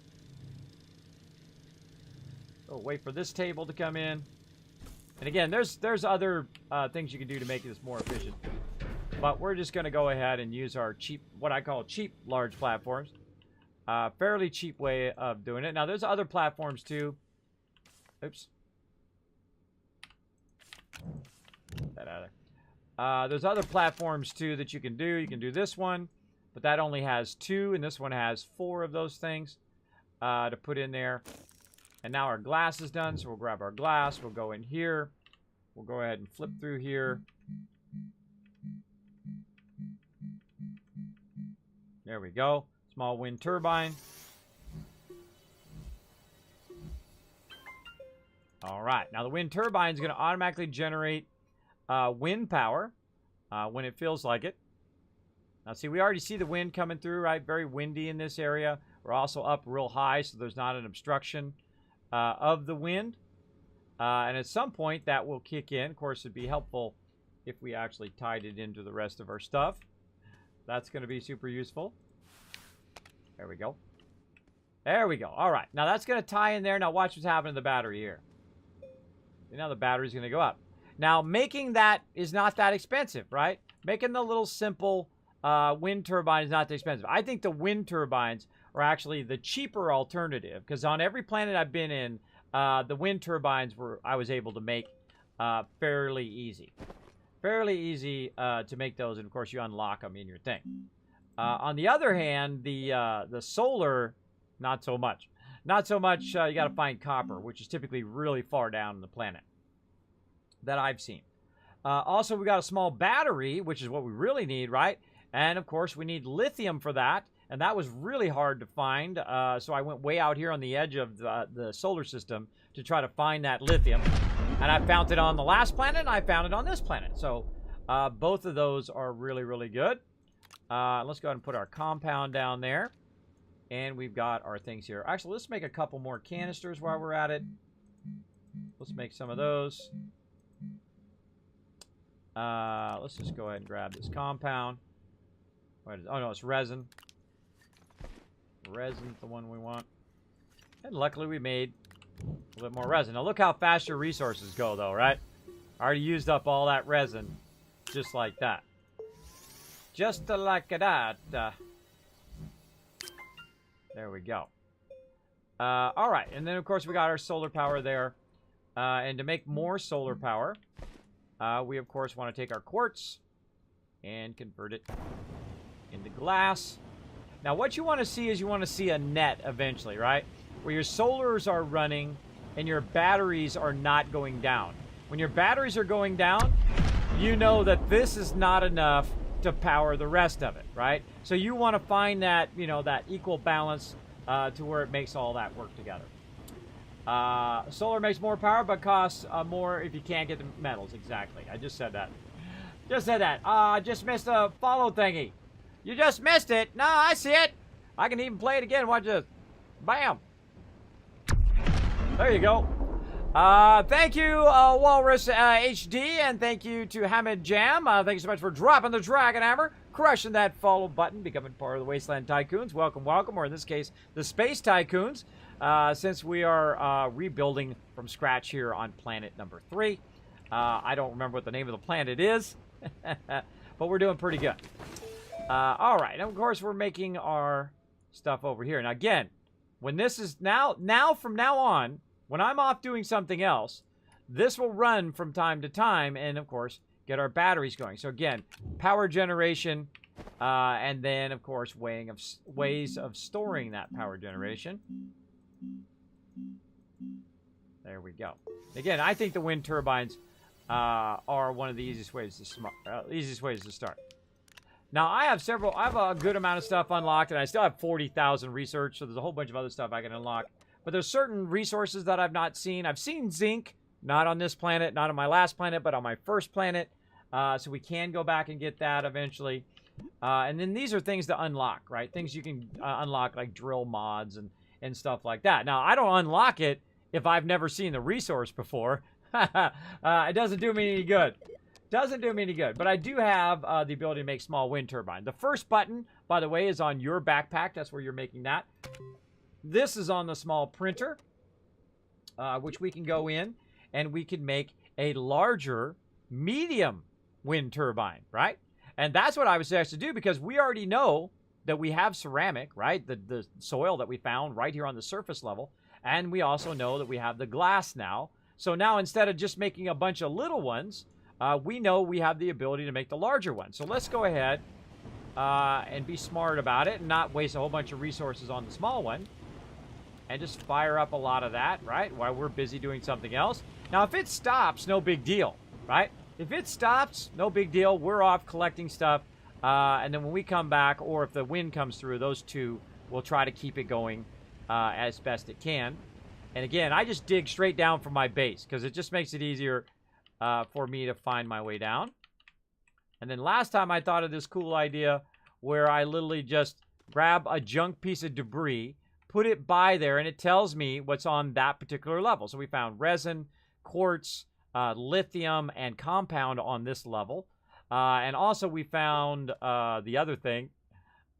So wait for this table to come in. And again, there's other things you can do to make this more efficient. But we're just going to go ahead and use our cheap, what I call cheap large platforms. Fairly cheap way of doing it. Now, there's other platforms too. Oops. Get that out of there. There's other platforms too that you can do. You can do this one, but that only has 2, and this one has 4 of those things to put in there. And now our glass is done, so we'll grab our glass. We'll go in here. We'll go ahead and flip through here. There we go. Small wind turbine. All right. Now the wind turbine is going to automatically generate wind power when it feels like it. Now see, we already see the wind coming through, right? Very windy in this area. We're also up real high, so there's not an obstruction of the wind. And at some point, that will kick in. Of course, it'd be helpful if we actually tied it into the rest of our stuff. That's going to be super useful. There we go. There we go. All right. Now, that's going to tie in there. Now, watch what's happening to the battery here. And now the battery's going to go up. Now, making that is not that expensive, right? Making the little simple wind turbine is not that expensive. I think the wind turbines are actually the cheaper alternative, because on every planet I've been in, the wind turbines I was able to make fairly easy. Fairly easy to make those, and of course you unlock them in your thing. On the other hand, the solar, not so much. Not so much. You got to find copper, which is typically really far down on the planet that I've seen. Also, we got a small battery, which is what we really need, right? And of course, we need lithium for that. And that was really hard to find, so I went way out here on the edge of the solar system to try to find that lithium. And I found it on the last planet, and I found it on this planet. So both of those are really, really good. Let's go ahead and put our compound down there. And we've got our things here. Actually, let's make a couple more canisters while we're at it. Let's make some of those. Let's just go ahead and grab this compound. Oh, no, it's resin. Resin's the one we want. And luckily we made a little bit more resin. Now look how fast your resources go though, right? I already used up all that resin just like that. Just like that. There we go. Alright, and then of course we got our solar power there. And to make more solar power, we of course want to take our quartz and convert it into glass. Now, what you want to see is you want to see a net eventually, right? Where your solars are running and your batteries are not going down. When your batteries are going down, you know that this is not enough to power the rest of it, right? So you want to find that, you know, that equal balance to where it makes all that work together. Solar makes more power, but costs more if you can't get the metals. Exactly. I just said that. Just said that. Just missed a follow thingy. You just missed it. No, I see it. I can even play it again. Watch this. Bam. There you go. Thank you, Walrus HD, and thank you to Hamid Jam. Thank you so much for dropping the Dragon Hammer, crushing that follow button, becoming part of the Wasteland Tycoons. Welcome, welcome, or in this case, the Space Tycoons, since we are rebuilding from scratch here on planet number 3. I don't remember what the name of the planet is, but we're doing pretty good. All right, and of course we're making our stuff over here. Now again, when this is now from now on, when I'm off doing something else, this will run from time to time, and of course get our batteries going. So again, power generation, and then of course ways of storing that power generation. There we go. Again, I think the wind turbines are one of the easiest ways to start. Now, I have a good amount of stuff unlocked, and I still have 40,000 research, so there's a whole bunch of other stuff I can unlock. But there's certain resources that I've not seen. I've seen zinc, not on this planet, not on my last planet, but on my first planet. So we can go back and get that eventually. And then these are things to unlock, right? Things you can unlock, like drill mods and stuff like that. Now, I don't unlock it if I've never seen the resource before. It doesn't do me any good. Doesn't do me any good. But I do have the ability to make small wind turbine. The first button, by the way, is on your backpack. That's where you're making that. This is on the small printer, which we can go in and we can make a larger medium wind turbine, right? And that's what I would suggest to do, because we already know that we have ceramic, right? The soil that we found right here on the surface level. And we also know that we have the glass now. So now, instead of just making a bunch of little ones, we know we have the ability to make the larger one. So let's go ahead and be smart about it and not waste a whole bunch of resources on the small one. And just fire up a lot of that, right? While we're busy doing something else. Now, if it stops, no big deal, right? If it stops, no big deal. We're off collecting stuff. And then when we come back, or if the wind comes through, those two will try to keep it going as best it can. And again, I just dig straight down from my base because it just makes it easier for me to find my way down. And then last time I thought of this cool idea where I literally just grab a junk piece of debris, put it by there, and it tells me what's on that particular level. So we found resin, quartz, lithium, and compound on this level. And also we found the other thing,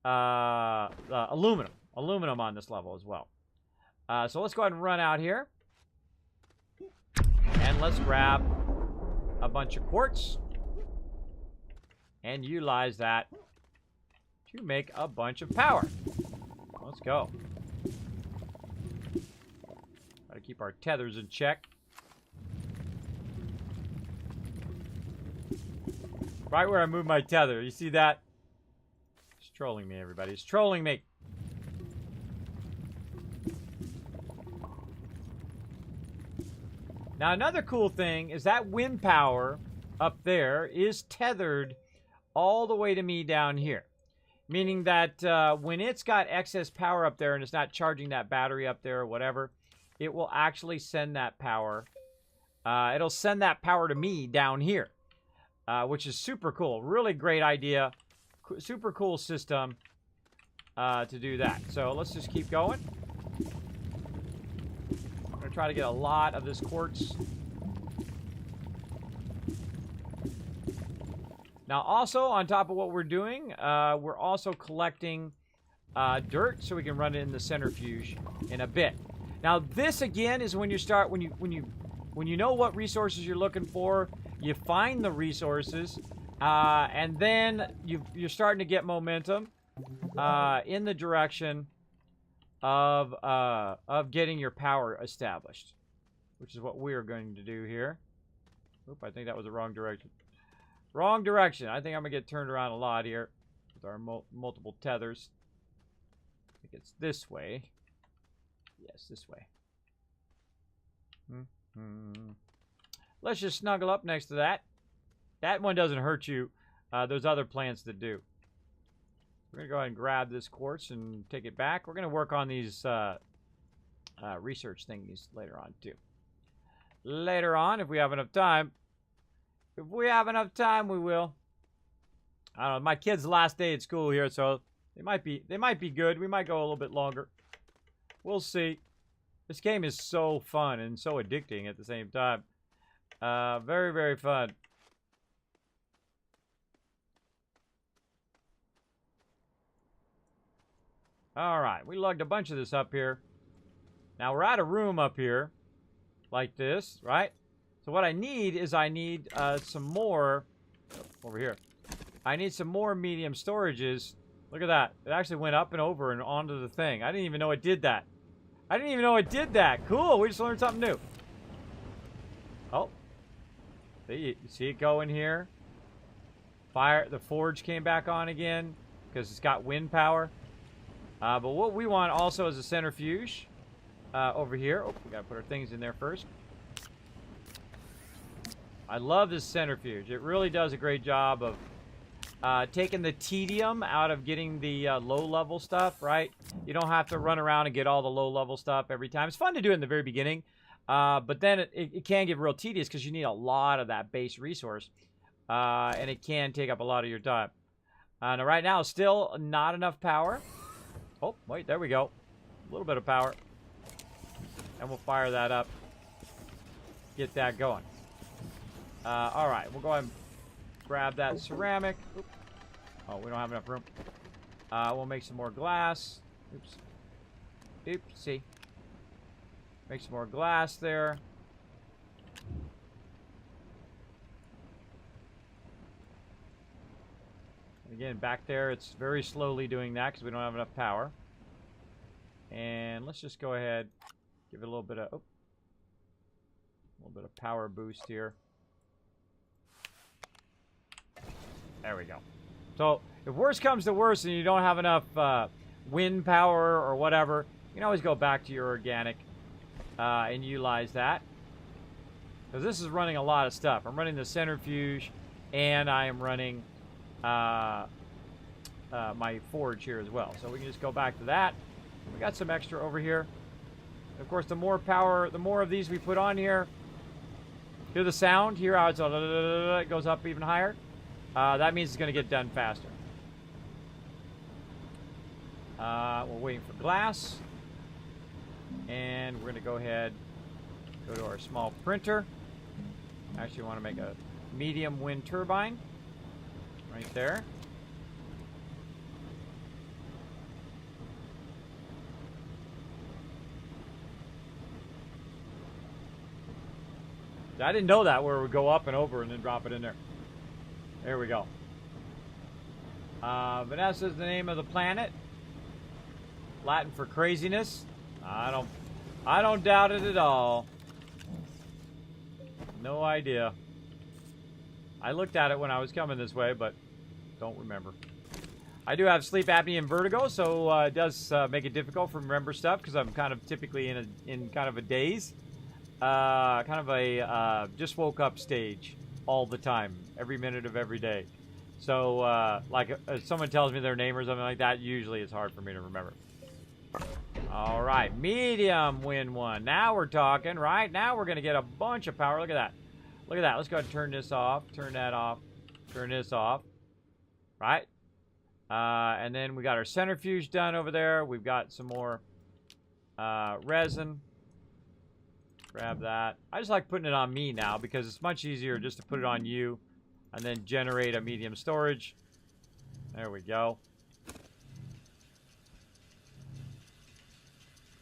aluminum. Aluminum on this level as well. So let's go ahead and run out here. And let's grab a bunch of quartz. And utilize that to make a bunch of power. Let's go. Try to keep our tethers in check. Right where I move my tether. You see that? He's trolling me, everybody. He's trolling me. Now, another cool thing is that wind power up there is tethered all the way to me down here. Meaning that when it's got excess power up there and it's not charging that battery up there or whatever, it will actually send that power. It'll send that power to me down here, which is super cool. Really great idea. Super cool system to do that. So let's just keep going. I'm going to try to get a lot of this quartz. Now, also, on top of what we're doing, we're also collecting dirt so we can run it in the centrifuge in a bit. Now, this again is when you start, when you know what resources you're looking for, you find the resources, and then you're starting to get momentum in the direction of getting your power established, which is what we're going to do here. Oop, I think that was the wrong direction. Wrong direction. I think I'm going to get turned around a lot here with our multiple tethers. I think it's this way. Yes, this way. Let's just snuggle up next to that. That one doesn't hurt you. There's other plants that do. We're going to go ahead and grab this quartz and take it back. We're going to work on these research thingies later on, too. Later on, if we have enough time. If we have enough time, we will. I don't know. My kid's last day at school here, so they might be good. We might go a little bit longer. We'll see. This game is so fun and so addicting at the same time. Very, very fun. All right, we lugged a bunch of this up here. Now we're out of room up here, like this, right? So what I need is some more, over here. I need some more medium storages. Look at that. It actually went up and over and onto the thing. I didn't even know it did that. I didn't even know it did that. Cool. We just learned something new. Oh. You see it go in here? Fire. The forge came back on again because it's got wind power. But what we want also is a centrifuge over here. Oh, we got to put our things in there first. I love this centrifuge. It really does a great job of taking the tedium out of getting the low-level stuff, right? You don't have to run around and get all the low-level stuff every time. It's fun to do in the very beginning, but then it can get real tedious because you need a lot of that base resource, and it can take up a lot of your time. Now, right now, still not enough power. Oh, wait, there we go. A little bit of power. And we'll fire that up. Get that going. All right, we'll go ahead and grab that ceramic. Oop. Oh, we don't have enough room. We'll make some more glass. Oops. Oopsie. Make some more glass there. And again, back there, it's very slowly doing that because we don't have enough power. And let's just go ahead, give it a little bit of power boost here. There we go. So if worst comes to worst and you don't have enough wind power or whatever, you can always go back to your organic and utilize that. Because this is running a lot of stuff. I'm running the centrifuge and I am running my forge here as well. So we can just go back to that. We got some extra over here. And of course, the more power, the more of these we put on here. Hear the sound? Hear how it goes up even higher? That means it's going to get done faster. We're waiting for glass. And we're going to go ahead, go to our small printer. Actually, we want to make a medium wind turbine. Right there. I didn't know that where it would go up and over and then drop it in there. There we go. Vanessa is the name of the planet. Latin for craziness. I don't doubt it at all. No idea. I looked at it when I was coming this way, but don't remember. I do have sleep apnea and vertigo, so it does make it difficult for remember stuff because I'm kind of typically in kind of a daze. Kind of a just woke up stage all the time, every minute of every day. So, like, if someone tells me their name or something like that, usually it's hard for me to remember. All right, medium wind one. Now we're talking, right? Now we're going to get a bunch of power. Look at that. Look at that. Let's go ahead and turn this off, turn that off, turn this off. Right? And then we got our centrifuge done over there. We've got some more resin. Grab that. I just like putting it on me now because it's much easier just to put it on you and then generate a medium storage. There we go.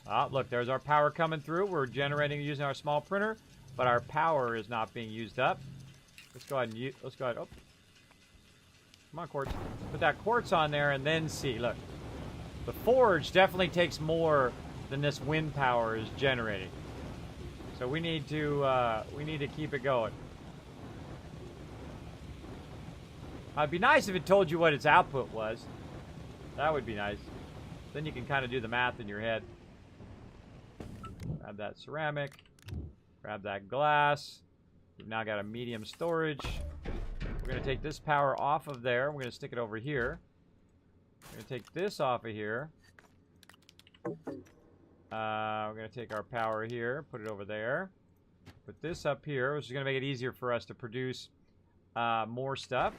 Oh, look, there's our power coming through. We're generating using our small printer, but our power is not being used up. Let's go ahead and let's go ahead. Oh. Come on, quartz. Put that quartz on there and then see. Look. The forge definitely takes more than this wind power is generating. So we need to keep it going. It'd be nice if it told you what its output was. That would be nice. Then you can kind of do the math in your head. Grab that ceramic. Grab that glass. We've now got a medium storage. We're going to take this power off of there. We're going to stick it over here. We're going to take this off of here. We're going to take our power here, put it over there. Put this up here, which is going to make it easier for us to produce more stuff.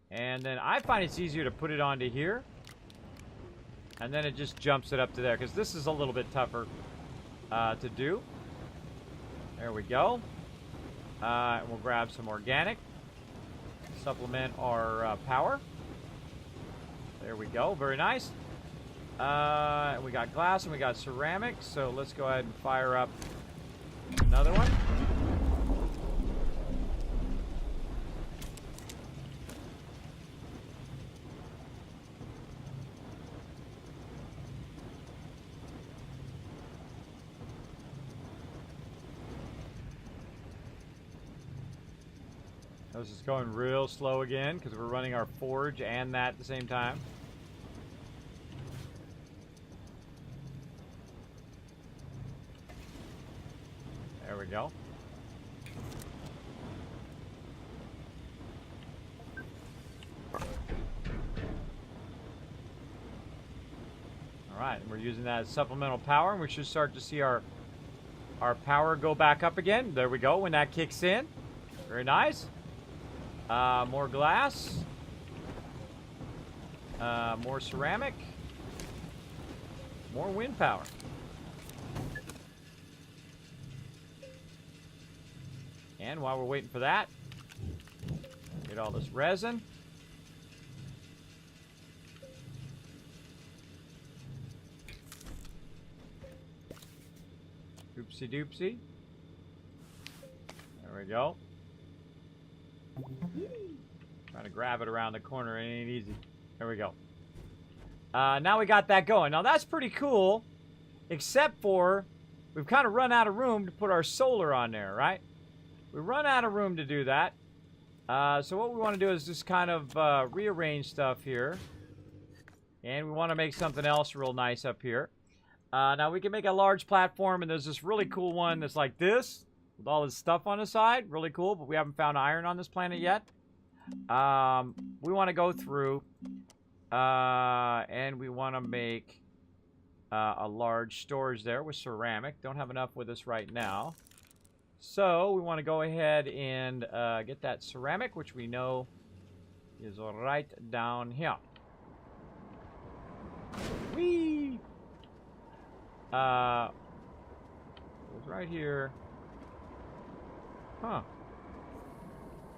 And then I find it's easier to put it onto here. And then it just jumps it up to there, because this is a little bit tougher to do. There we go. And we'll grab some organic. Supplement our power. There we go. Very nice. And we got glass and we got ceramic. So let's go ahead and fire up another one. This is going real slow again because we're running our forge and that at the same time. There we go. Alright, we're using that as supplemental power, and we should start to see our power go back up again. There we go, when that kicks in. Very nice. More glass. More ceramic. More wind power. And while we're waiting for that, Get all this resin. Oopsie doopsie. There we go. Trying to grab it around the corner. It ain't easy. There we go. Now we got that going. Now that's pretty cool. Except for we've kind of run out of room to put our solar on there, right? We run out of room to do that. So what we want to do is just kind of rearrange stuff here. And we want to make something else real nice up here. Now we can make a large platform, and there's this really cool one that's like this, with all this stuff on the side. Really cool, but we haven't found iron on this planet yet. We want to go through, and we want to make a large storage there with ceramic. Don't have enough with us right now. So we want to go ahead and get that ceramic, which we know is right down here. Whee! It was right here. Huh.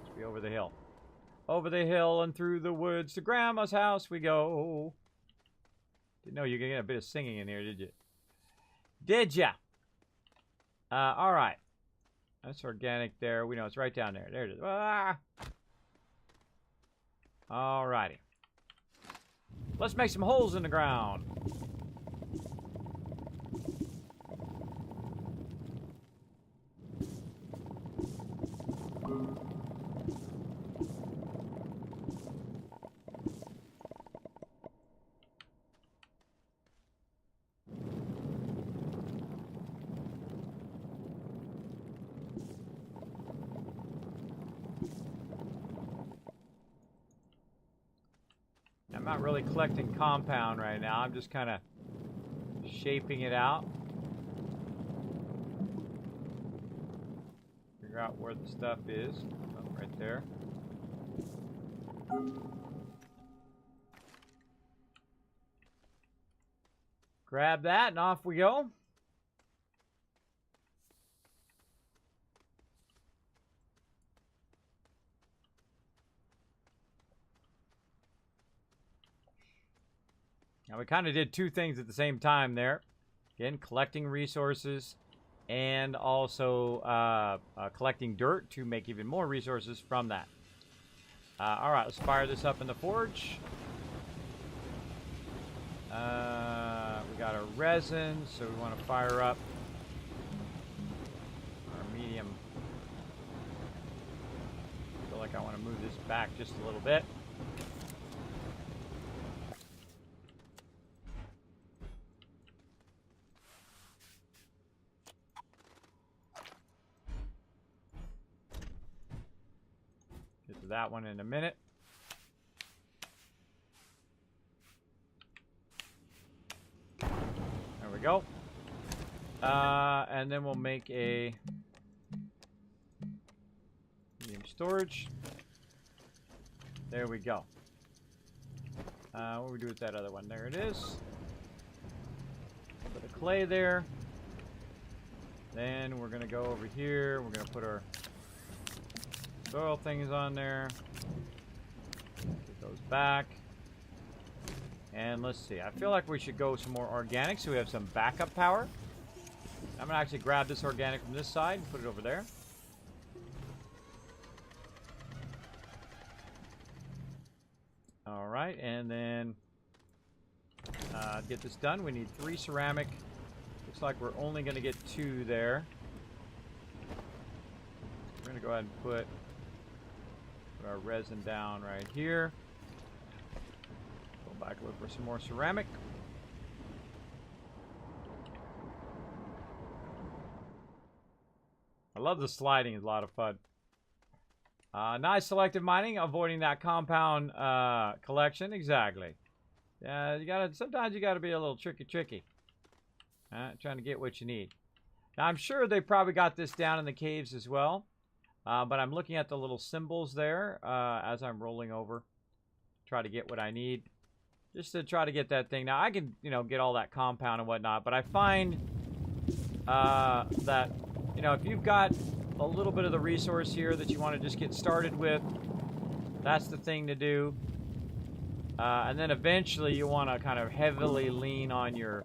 Must be over the hill. Over the hill and through the woods to Grandma's house we go. Didn't know you could get a bit of singing in here, did you? Did ya? Alright. That's organic there. We know it's right down there. There it is. Ah! Alrighty. Let's make some holes in the ground. I'm not really collecting compound right now. I'm just kind of shaping it out. Figure out where the stuff is. Oh, right there. Grab that and off we go. Now we kind of did two things at the same time there. Again, collecting resources and also collecting dirt to make even more resources from that. Alright, let's fire this up in the forge. We got our resin, so we want to fire up our medium. I feel like I want to move this back just a little bit. Get to that one in a minute. There we go. And then we'll make a medium storage. There we go. What do we do with that other one? There it is. Put the clay there. Then we're going to go over here. We're going to put our soil things on there. Get those back. And let's see. I feel like we should go some more organic so we have some backup power. I'm going to actually grab this organic from this side and put it over there. Alright, and then get this done. We need 3 ceramic. Looks like we're only going to get 2 there. We're going to go ahead and put our resin down right here. Go back, look for some more ceramic. I love the sliding, it's a lot of fun. Nice selective mining, avoiding that compound collection. Exactly. Yeah, you gotta. Sometimes you gotta be a little tricky. Trying to get what you need. Now I'm sure they probably got this down in the caves as well. But I'm looking at the little symbols there as I'm rolling over. Try to get what I need. Just to try to get that thing. Now I can, get all that compound and whatnot. But I find that, if you've got a little bit of the resource here that you want to just get started with, That's the thing to do. And then eventually you want to kind of heavily lean on your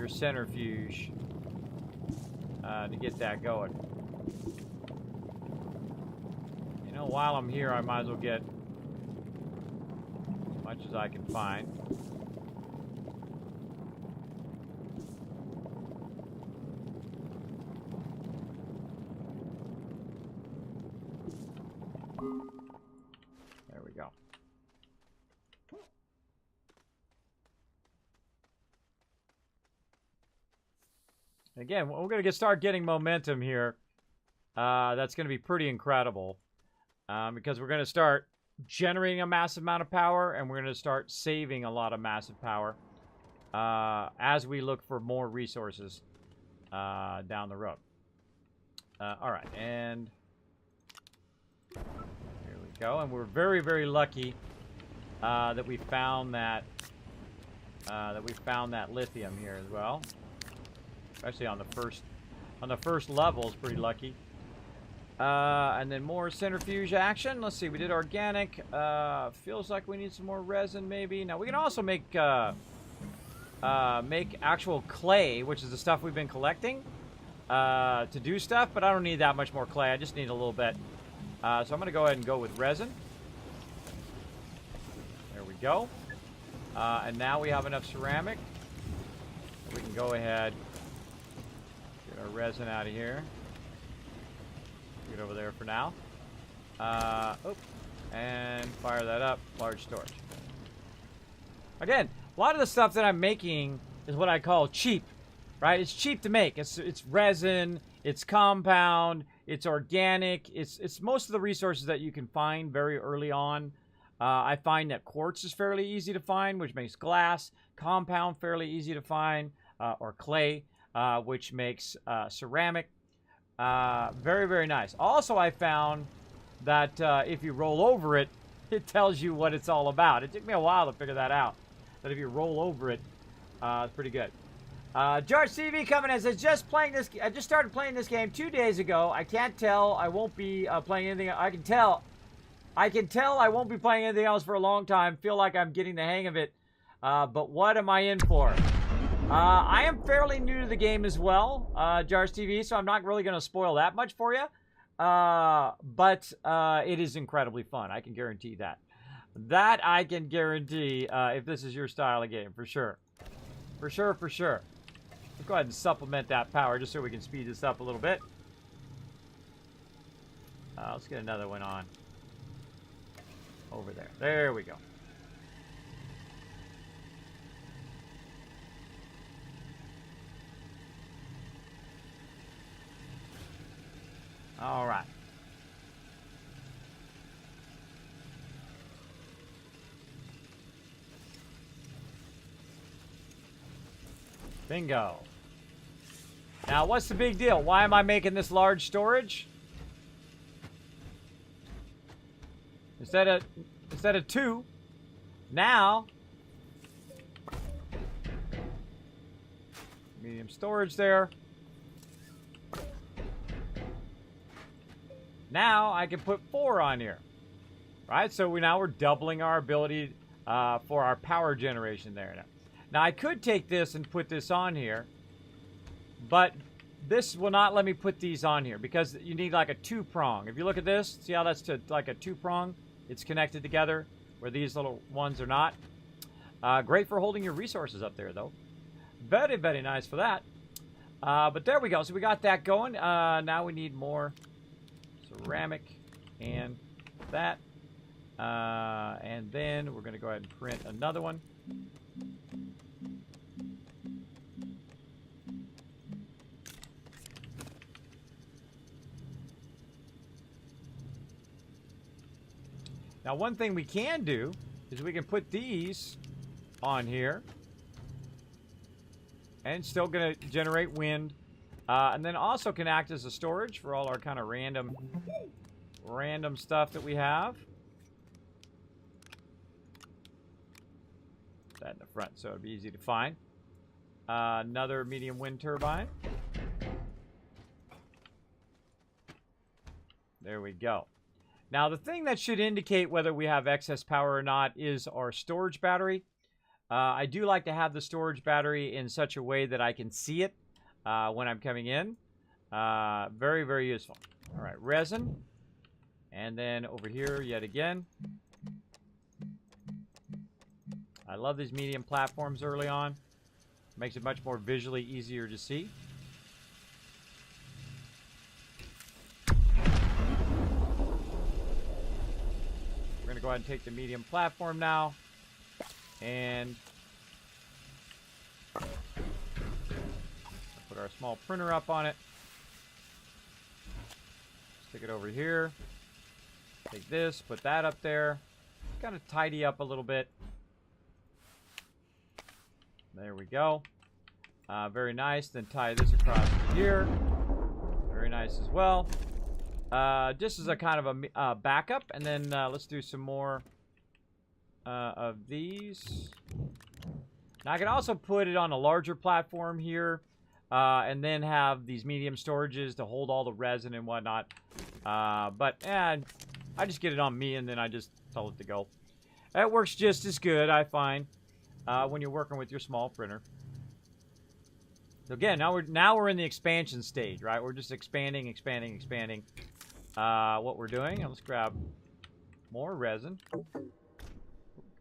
centrifuge to get that going. You know, while I'm here, I might as well get as much as I can find. There we go. Again, we're going to start getting momentum here. That's going to be pretty incredible because we're going to start generating a massive amount of power, and we're going to start saving a lot of massive power as we look for more resources down the road. All right, and here we go. And we're very, very lucky that we found that lithium here as well. Especially on the first level is pretty lucky. And then more centrifuge action. Let's see, we did organic. Feels like we need some more resin maybe. Now we can also make actual clay, which is the stuff we've been collecting to do stuff, but I don't need that much more clay. I just need a little bit. So I'm going to go ahead and go with resin. There we go. And now we have enough ceramic. We can go ahead. Our resin out of here. Get over there for now. And fire that up. Large storage. Again, a lot of the stuff that I'm making is what I call cheap, right? It's cheap to make. It's resin. It's compound. It's organic. It's most of the resources that you can find very early on. I find that quartz is fairly easy to find, which makes glass. Compound fairly easy to find, or clay. Which makes ceramic. Very, very nice. Also, I found that if you roll over it, it tells you what it's all about. It took me a while to figure that out. That if you roll over it, it's pretty good. George TV coming in says, I just started playing this game 2 days ago. I can't tell. I won't be playing anything. I can tell I won't be playing anything else for a long time. Feel like I'm getting the hang of it. But what am I in for? I am fairly new to the game as well, Jars TV, so I'm not really going to spoil that much for you. But it is incredibly fun. I can guarantee that. That I can guarantee if this is your style of game, for sure. For sure, for sure. Let's go ahead and supplement that power just so we can speed this up a little bit. Let's get another one on. Over there. There we go. All right. Bingo. Now, what's the big deal? Why am I making this large storage? Instead of 2, now medium storage there. Now I can put 4 on here, right? So now we're doubling our ability for our power generation there. Now I could take this and put this on here, but this will not let me put these on here because you need like a 2-prong. If you look at this, see how that's like a 2-prong? It's connected together where these little ones are not. Great for holding your resources up there though. Very, very nice for that. But there we go. So we got that going. Now we need more ceramic and that. And then we're going to go ahead and print another one. Now, one thing we can do is we can put these on here and still going to generate wind. And then also can act as a storage for all our kind of random stuff that we have. Put that in the front so it'll be easy to find. Another medium wind turbine. There we go. Now, the thing that should indicate whether we have excess power or not is our storage battery. I do like to have the storage battery in such a way that I can see it when I'm coming in. Very, very useful. All right, resin. And then over here, yet again. I love these medium platforms early on. Makes it much more visually easier to see. We're going to go ahead and take the medium platform now. And put our small printer up on it. Stick it over here. Take this, put that up there. Kind of tidy up a little bit. There we go. Very nice. Then tie this across here. Very nice as well. Just as a kind of a backup. And then let's do some more of these. Now I can also put it on a larger platform here. And then have these medium storages to hold all the resin and whatnot. But I just get it on me and then I just tell it to go. That works just as good, I find, when you're working with your small printer. So again, now we're in the expansion stage, right? We're just expanding what we're doing. And let's grab more resin.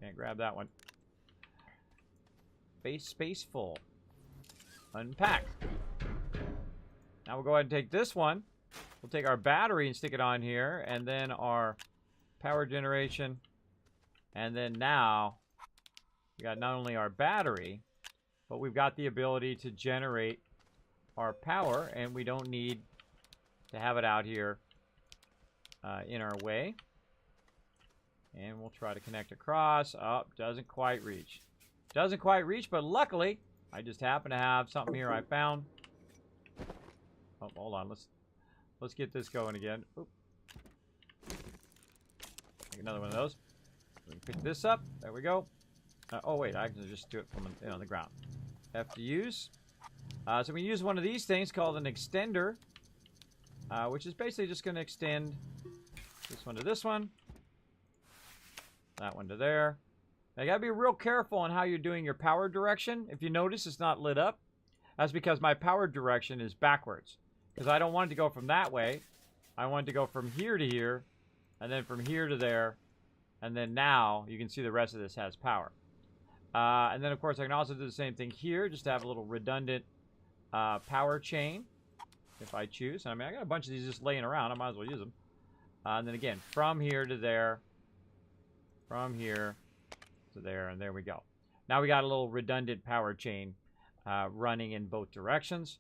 Can't grab that one. Space full. Unpack. Now we'll go ahead and take this one. We'll take our battery and stick it on here, and then our power generation. And then now we got not only our battery, but we've got the ability to generate our power, and we don't need to have it out here in our way. And we'll try to connect across. Oh, doesn't quite reach. Doesn't quite reach, but luckily, I just happen to have something here I found. Oh, hold on. Let's get this going again. Oop. Make another one of those. We can pick this up. There we go. Oh, wait. I can just do it from on the ground. F to use. So we use one of these things called an extender, which is basically just going to extend this one to this one. That one to there. Now, you got to be real careful on how you're doing your power direction. If you notice, it's not lit up. That's because my power direction is backwards. Because I don't want it to go from that way. I want it to go from here to here. And then from here to there. And then now, you can see the rest of this has power. And then, of course, I can also do the same thing here. Just to have a little redundant power chain. If I choose. I mean, I got a bunch of these just laying around. I might as well use them. And then again, from here to there. From here to there. And there we go. Now we got a little redundant power chain running in both directions.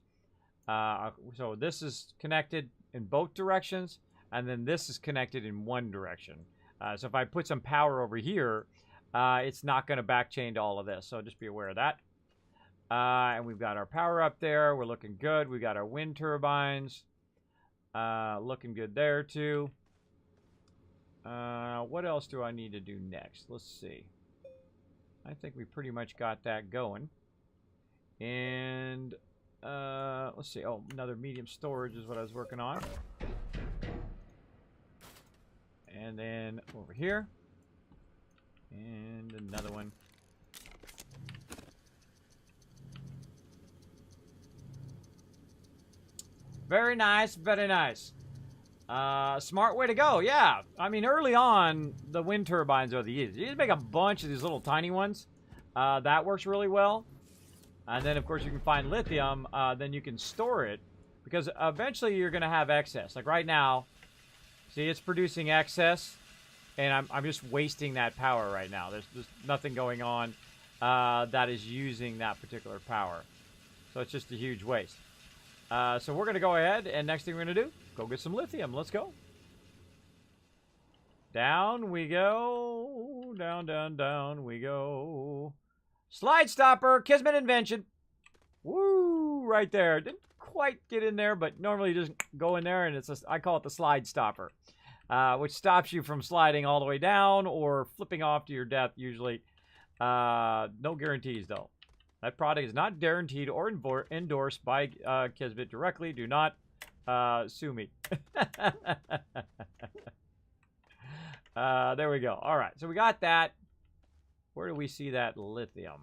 So this is connected in both directions, and then this is connected in one direction. So if I put some power over here, it's not going to backchain to all of this. So just be aware of that. And we've got our power up there. We're looking good. We've got our wind turbines. Looking good there too. What else do I need to do next? Let's see. I think we pretty much got that going. And let's see. Oh, another medium storage is what I was working on. And then over here. And another one. Very nice, very nice. Smart way to go, yeah. I mean, early on, the wind turbines are the easiest. You just make a bunch of these little tiny ones. That works really well. And then, of course, you can find lithium. Then you can store it. Because eventually, you're going to have excess. Like right now, see, it's producing excess. And I'm just wasting that power right now. There's just nothing going on that is using that particular power. So it's just a huge waste. So we're going to go ahead, and next thing we're going to do, go get some lithium. Let's go. Down we go. Down, down, down we go. Slide stopper, Kismet invention. Woo, right there. Didn't quite get in there, but normally you just go in there, and I call it the slide stopper, which stops you from sliding all the way down or flipping off to your death usually. No guarantees, though. That product is not guaranteed or endorsed by Kismet directly. Do not sue me. There we go. All right, so we got that. Where do we see that lithium?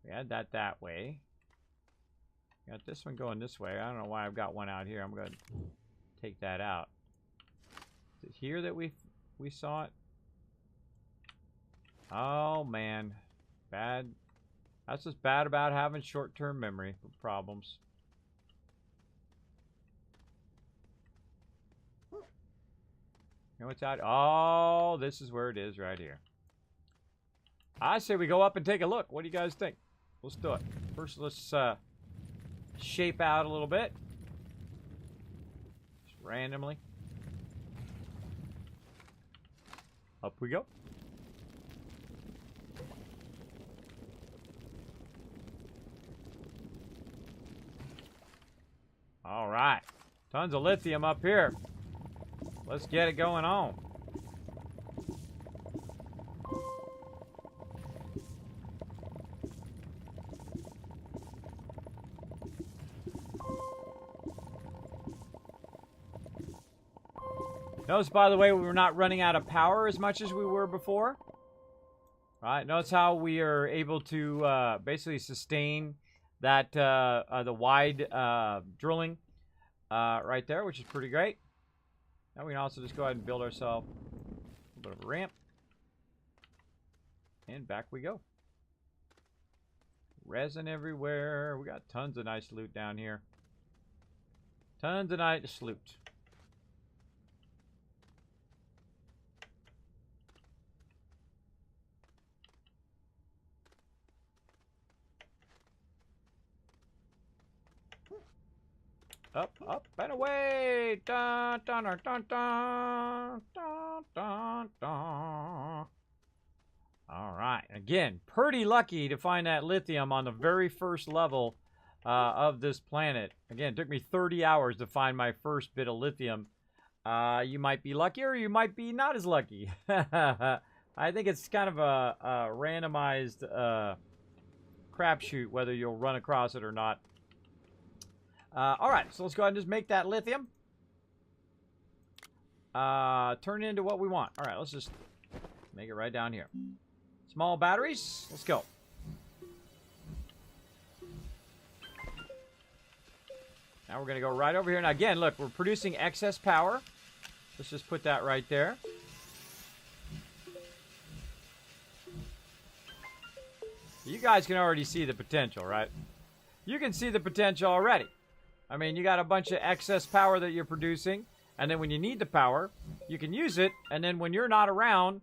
We had that way. Got this one going this way. I don't know why I've got one out here. I'm going to take that out. Is it here that we saw it? Oh, man. Bad. That's what's bad about having short-term memory problems. You know what's out? Oh, this is where it is right here. I say we go up and take a look. What do you guys think? Let's do it. First, let's shape out a little bit. Just randomly. Up we go. All right. Tons of lithium up here. Let's get it going on. Notice, by the way, we're not running out of power as much as we were before. All right, notice how we are able to basically sustain that the wide drilling right there, which is pretty great. Now we can also just go ahead and build ourselves a little bit of a ramp. And back we go. Resin everywhere. We got tons of nice loot down here. Tons of nice loot. Up, up, and away! Dun, dun, dun, dun, dun, dun, dun, dun. All right. Again, pretty lucky to find that lithium on the very first level of this planet. Again, it took me 30 hours to find my first bit of lithium. You might be lucky or you might be not as lucky. I think it's kind of a randomized crapshoot whether you'll run across it or not. All right, so let's go ahead and just make that lithium. Turn it into what we want. All right, let's just make it right down here. Small batteries. Let's go. Now we're going to go right over here. Now, again, look, we're producing excess power. Let's just put that right there. You guys can already see the potential, right? You can see the potential already. I mean, you got a bunch of excess power that you're producing, and then when you need the power, you can use it, and then when you're not around,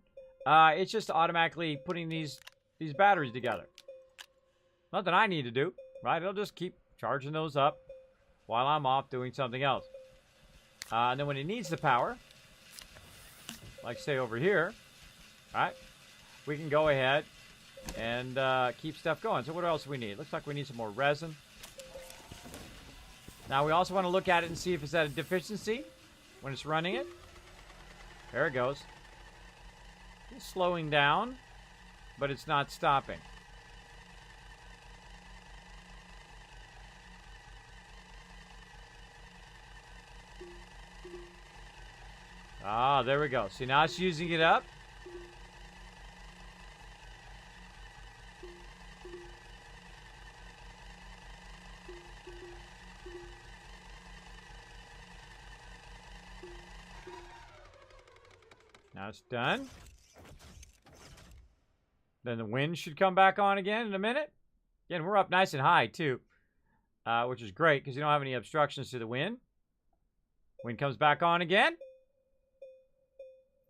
it's just automatically putting these batteries together. Nothing I need to do, right? It'll just keep charging those up while I'm off doing something else. And then when it needs the power, like say over here, right, we can go ahead and keep stuff going. So what else do we need? Looks like we need some more resin. Now we also want to look at it and see if it's at a deficiency when it's running it. There it goes. It's slowing down, but it's not stopping. Ah, there we go. See, now it's using it up. Now it's done. Then the wind should come back on again in a minute. Again, we're up nice and high too, which is great because you don't have any obstructions to the wind. Wind comes back on again.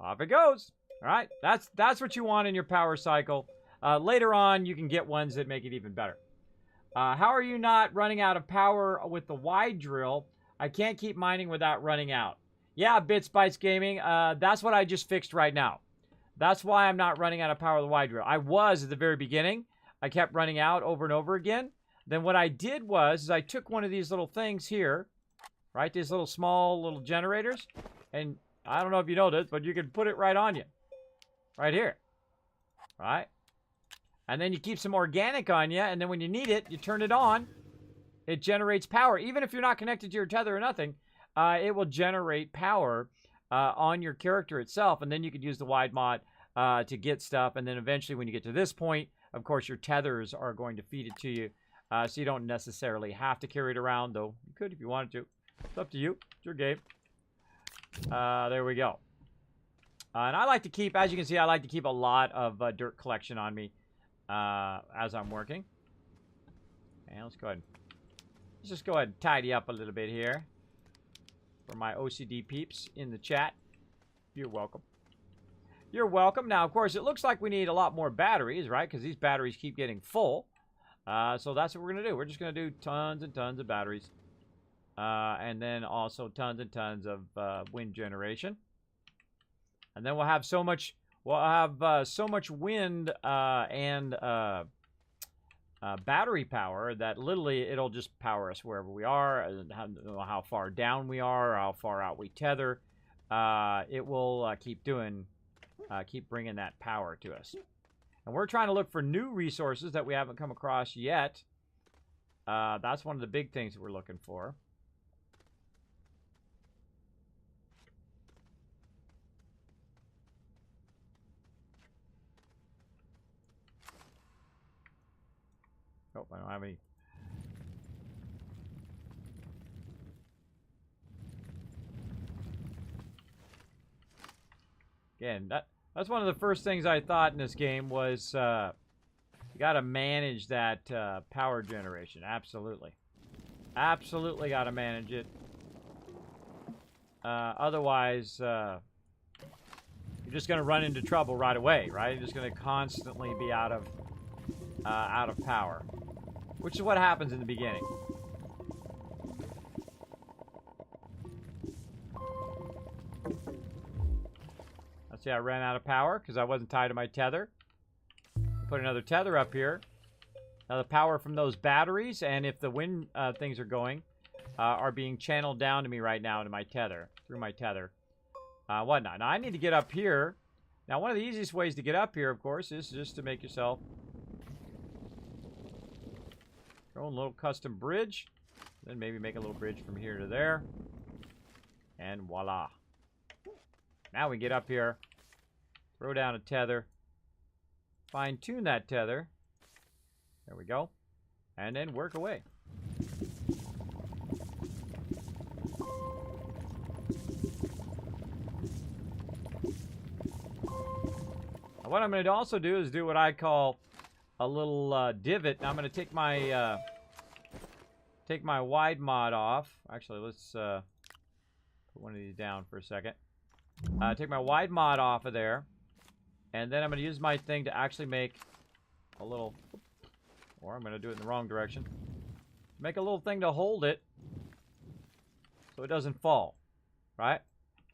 Off it goes. All right, that's what you want in your power cycle. Later on, you can get ones that make it even better. How are you not running out of power with the wide drill? I can't keep mining without running out. Yeah, Bits Bytes Gaming, that's what I just fixed right now. That's why I'm not running out of power with the wide drill. I was at the very beginning. I kept running out over and over again. Then what I did was I took one of these little things here, right, these little small little generators, and I don't know if you know this, but you can put it right on you, right here, right? And then you keep some organic on you, and then when you need it, you turn it on. It generates power. Even if you're not connected to your tether or nothing, it will generate power on your character itself, and then you could use the wide mod to get stuff, and then eventually when you get to this point, of course, your tethers are going to feed it to you, so you don't necessarily have to carry it around, though you could if you wanted to. It's up to you. It's your game. There we go. And I like to keep, as you can see, I like to keep a lot of dirt collection on me as I'm working. And let's go ahead. Let's just go ahead and tidy up a little bit here for my OCD peeps in the chat. You're welcome. You're welcome. Now, of course, it looks like we need a lot more batteries, right? Because these batteries keep getting full. So that's what we're going to do. We're just going to do tons and tons of batteries. And then also tons and tons of wind generation. And then we'll have so much wind and battery power that literally it'll just power us wherever we are, and how far down we are, or how far out we tether. It will keep bringing that power to us. And we're trying to look for new resources that we haven't come across yet. That's one of the big things that we're looking for. Oh, I don't have any. Again, that's one of the first things I thought in this game was you got to manage that power generation. Absolutely. Absolutely got to manage it. Otherwise, you're just going to run into trouble right away, right? You're just going to constantly be out of power. Which is what happens in the beginning. Let's see, I ran out of power because I wasn't tied to my tether. Put another tether up here. Now the power from those batteries, and if the wind things are going, are being channeled down to me right now to my tether, through my tether. Whatnot. Now I need to get up here. Now one of the easiest ways to get up here, of course, is just to make yourself a little custom bridge. Then maybe make a little bridge from here to there. And voila. Now we get up here. Throw down a tether. Fine-tune that tether. There we go. And then work away. Now what I'm going to also do is do what I call a little divot. Now I'm going to take my wide mod off. Actually, let's put one of these down for a second. Take my wide mod off of there, and then I'm going to use my thing to actually make a little, or I'm going to do it in the wrong direction. Make a little thing to hold it so it doesn't fall, right?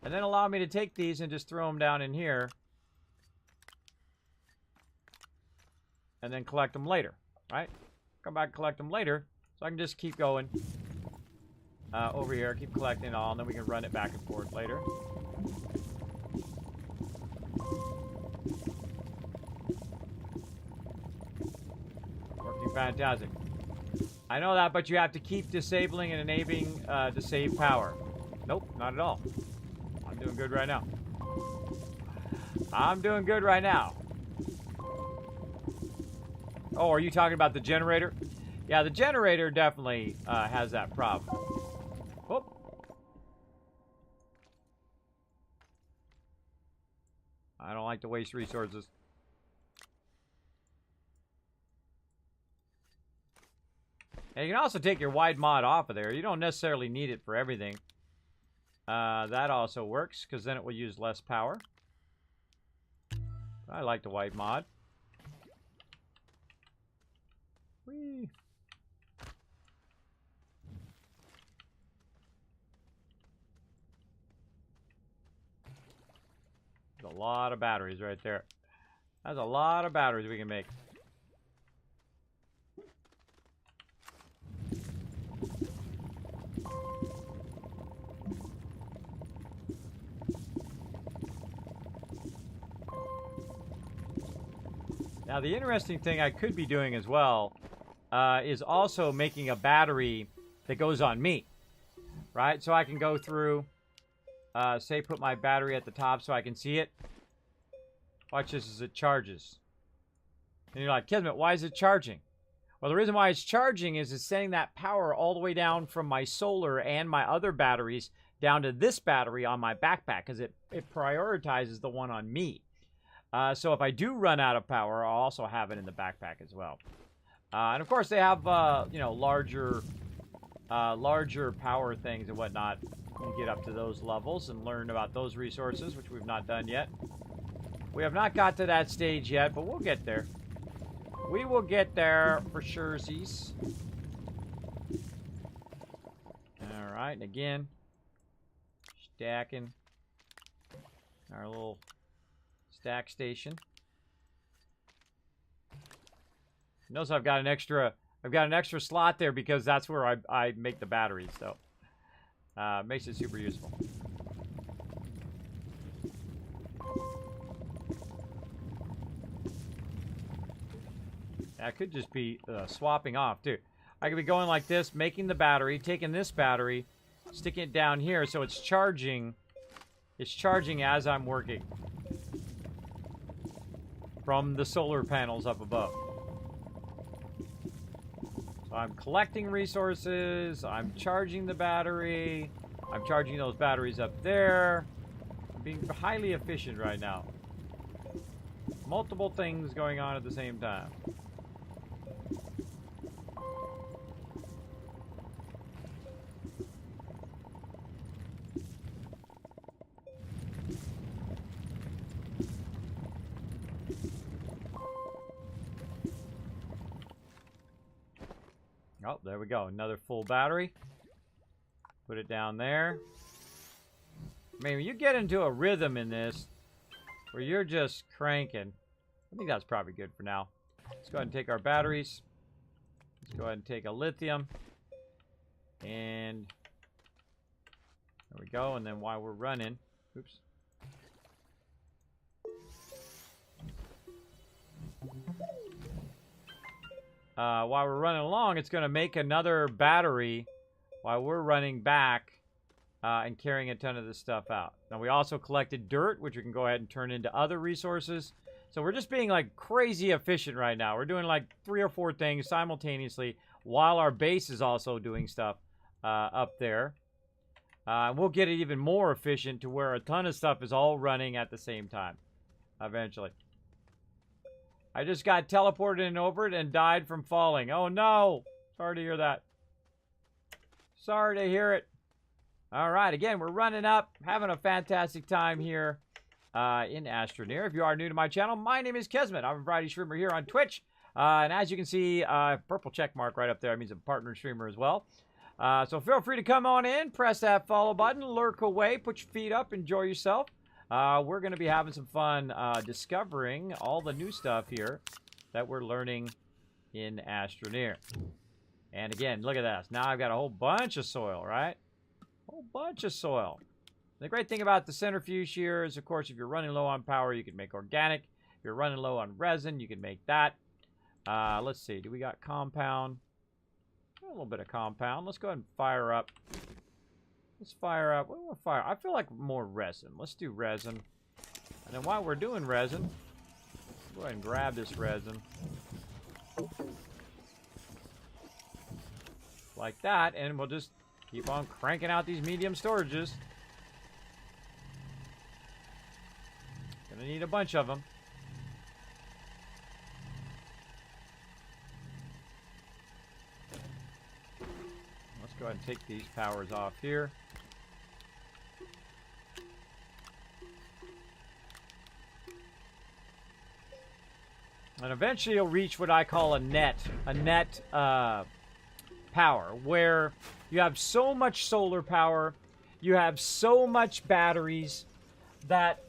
And then allow me to take these and just throw them down in here. And then collect them later, right? Come back and collect them later, so I can just keep going over here, keep collecting it all, and then we can run it back and forth later. Working fantastic. I know that, but you have to keep disabling and enabling to save power. Nope, not at all. I'm doing good right now. I'm doing good right now. Oh, are you talking about the generator? Yeah, the generator definitely has that problem. Whoop. I don't like to waste resources. And you can also take your wide mod off of there. You don't necessarily need it for everything. That also works, because then it will use less power. I like the wide mod. Whee. There's a lot of batteries right there. That's a lot of batteries we can make. Now, the interesting thing I could be doing as well is also making a battery that goes on me, right? So I can go through say put my battery at the top so I can see it. Watch this as it charges. And you're like, Kismet, why is it charging? Well, the reason why it's charging is it's sending that power all the way down from my solar and my other batteries down to this battery on my backpack, because it prioritizes the one on me. So if I do run out of power, I'll also have it in the backpack as well. And of course, they have you know, larger power things and whatnot. You get up to those levels and learn about those resources, which we've not done yet. We have not got to that stage yet, but we'll get there. We will get there for surezies. All right, and again, stacking our little stack station. Notice I've got an extra slot there because that's where I make the batteries, so makes it super useful. I could just be swapping off too. I could be going like this, making the battery, taking this battery, sticking it down here so it's charging. It's charging as I'm working from the solar panels up above. So I'm collecting resources, I'm charging the battery, I'm charging those batteries up there. I'm being highly efficient right now. Multiple things going on at the same time. Oh, there we go. Another full battery. Put it down there. I mean, when you get into a rhythm in this, where you're just cranking, I think that's probably good for now. Let's go ahead and take our batteries. Let's go ahead and take a lithium. And there we go. And then while we're running, oops. While we're running along, it's going to make another battery while we're running back and carrying a ton of this stuff out. Now, we also collected dirt, which we can go ahead and turn into other resources. So we're just being like crazy efficient right now. We're doing like 3 or 4 things simultaneously while our base is also doing stuff up there. We'll get it even more efficient to where a ton of stuff is all running at the same time eventually. I just got teleported in over it and died from falling. Oh, no. Sorry to hear that. Sorry to hear it. All right. Again, we're running up, having a fantastic time here in Astroneer. If you are new to my channel, my name is Kismet. I'm a variety streamer here on Twitch. And as you can see, purple check mark right up there. That means a partner streamer as well. So feel free to come on in, press that follow button, lurk away, put your feet up, enjoy yourself. We're going to be having some fun discovering all the new stuff here that we're learning in Astroneer. And again, look at this. Now I've got a whole bunch of soil, right? A whole bunch of soil. The great thing about the centrifuge here is, of course, if you're running low on power, you can make organic. If you're running low on resin, you can make that. Let's see. Do we got compound? A little bit of compound. Let's go ahead and fire up. Let's fire up. What do we want to fire? I feel like more resin. Let's do resin. And then while we're doing resin, go ahead and grab this resin. Like that. And we'll just keep on cranking out these medium storages. Gonna need a bunch of them. Let's go ahead and take these powers off here. And eventually you'll reach what I call a net power, where you have so much solar power, you have so much batteries that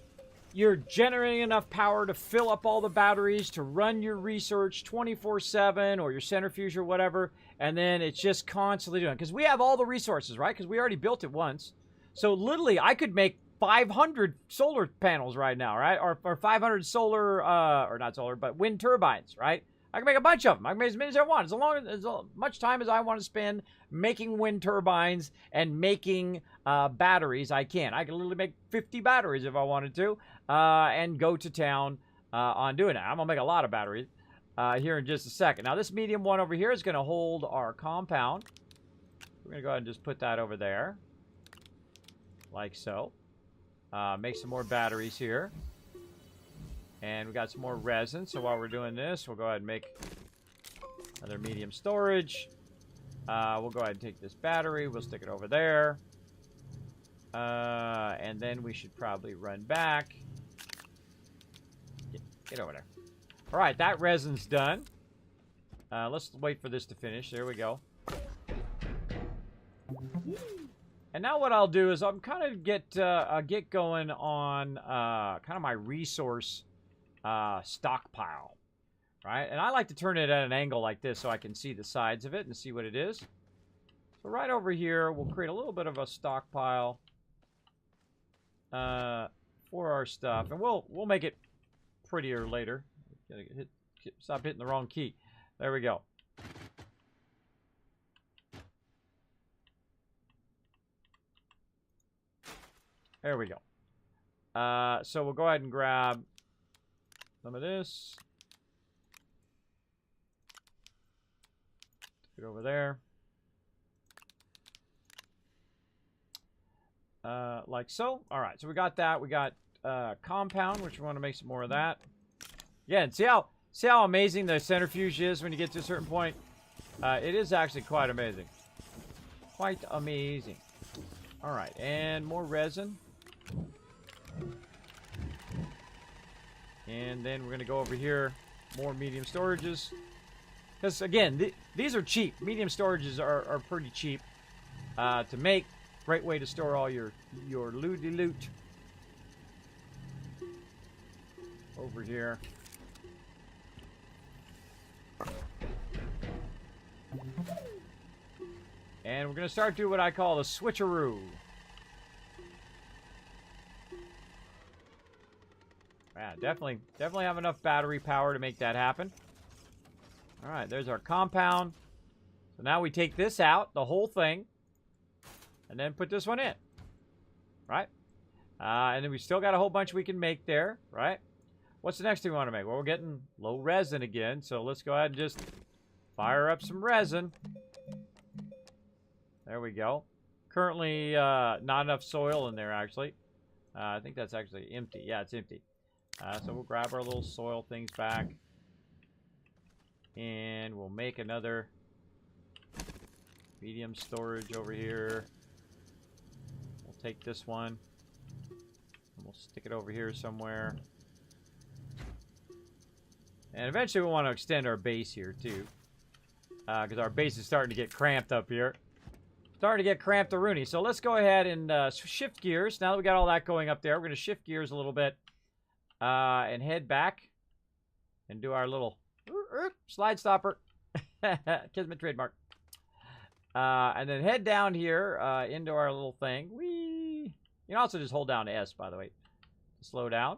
you're generating enough power to fill up all the batteries to run your research 24/7 or your centrifuge or whatever, and then it's just constantly doing it. Because we have all the resources, right? Because we already built it once. So literally, I could make 500 solar panels right now, right? Or 500 solar, or not solar, but wind turbines, right? I can make a bunch of them. I can make as many as I want. As much time as I want to spend making wind turbines and making batteries, I can. I can literally make 50 batteries if I wanted to, and go to town on doing that. I'm going to make a lot of batteries here in just a second. Now, this medium one over here is going to hold our compound. We're going to go ahead and just put that over there, like so. Make some more batteries here. And we got some more resin, so while we're doing this, we'll go ahead and make another medium storage. We'll go ahead and take this battery, we'll stick it over there. And then we should probably run back. Get over there. Alright, that resin's done. Let's wait for this to finish. There we go. And now what I'll do is I'm kind of get going on kind of my resource stockpile, right? And I like to turn it at an angle like this so I can see the sides of it and see what it is. So right over here, we'll create a little bit of a stockpile for our stuff, and we'll make it prettier later. Stop hitting the wrong key. There we go. There we go. So we'll go ahead and grab some of this. Put it over there. Like so. All right, so we got that. We got compound, which we want to make some more of that. Yeah, and see how amazing the centrifuge is when you get to a certain point? It is actually quite amazing. Quite amazing. All right, and more resin. And then we're going to go over here, more medium storages. Because, again, these are cheap. Medium storages are pretty cheap to make. Great way to store all your loot over here. And we're going to start doing what I call the switcheroo. Yeah, definitely have enough battery power to make that happen. All right, there's our compound. So now we take this out, the whole thing, and then put this one in, right? And then we still got a whole bunch we can make there, right? What's the next thing we want to make? Well, we're getting low resin again, so let's go ahead and just fire up some resin. There we go. Currently, not enough soil in there, actually. I think that's actually empty. Yeah, it's empty. So we'll grab our little soil things back. And we'll make another medium storage over here. We'll take this one. And we'll stick it over here somewhere. And eventually we want to extend our base here too. Because our base is starting to get cramped up here. Starting to get cramped to Rooney. So let's go ahead and shift gears. Now that we got all that going up there, we're going to shift gears a little bit. And head back and do our little slide stopper. Kismet trademark. And then head down here into our little thing. Whee! You can also just hold down S, by the way, to slow down.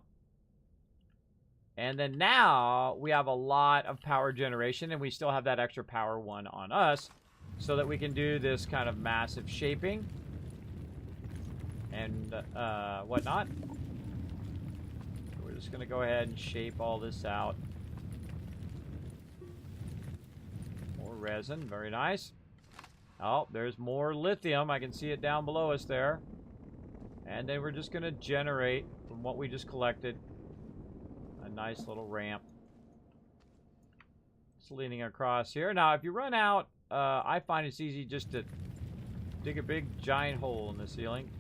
And then now we have a lot of power generation, and we still have that extra power one on us so that we can do this kind of massive shaping and whatnot. Just going to go ahead and shape all this out. More resin. Very nice. Oh, there's more lithium. I can see it down below us there. And then we're just going to generate from what we just collected a nice little ramp. Just leaning across here. Now, if you run out, I find it's easy just to dig a big giant hole in the ceiling.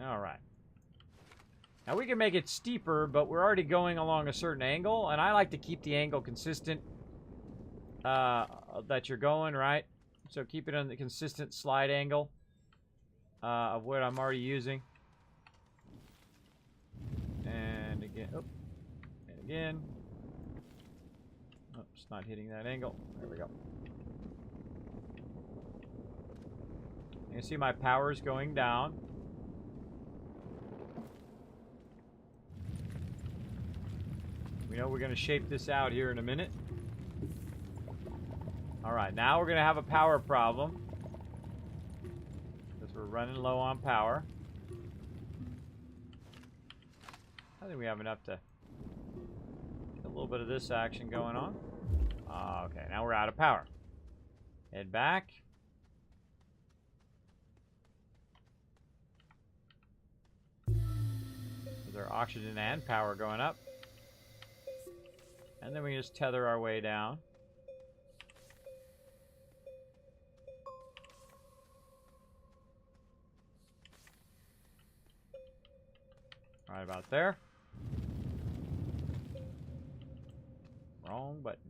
All right. Now we can make it steeper, but we're already going along a certain angle, and I like to keep the angle consistent that you're going, right? So keep it on the consistent slide angle of what I'm already using. And again, oh, and again. Oh, It's not hitting that angle. There we go. You can see my power's going down. We know we're going to shape this out here in a minute. Alright, now we're going to have a power problem. Because we're running low on power. I think we have enough to get a little bit of this action going on. Okay, now we're out of power. Head back. There's our oxygen and power going up. And then we just tether our way down. Right about there. Wrong button.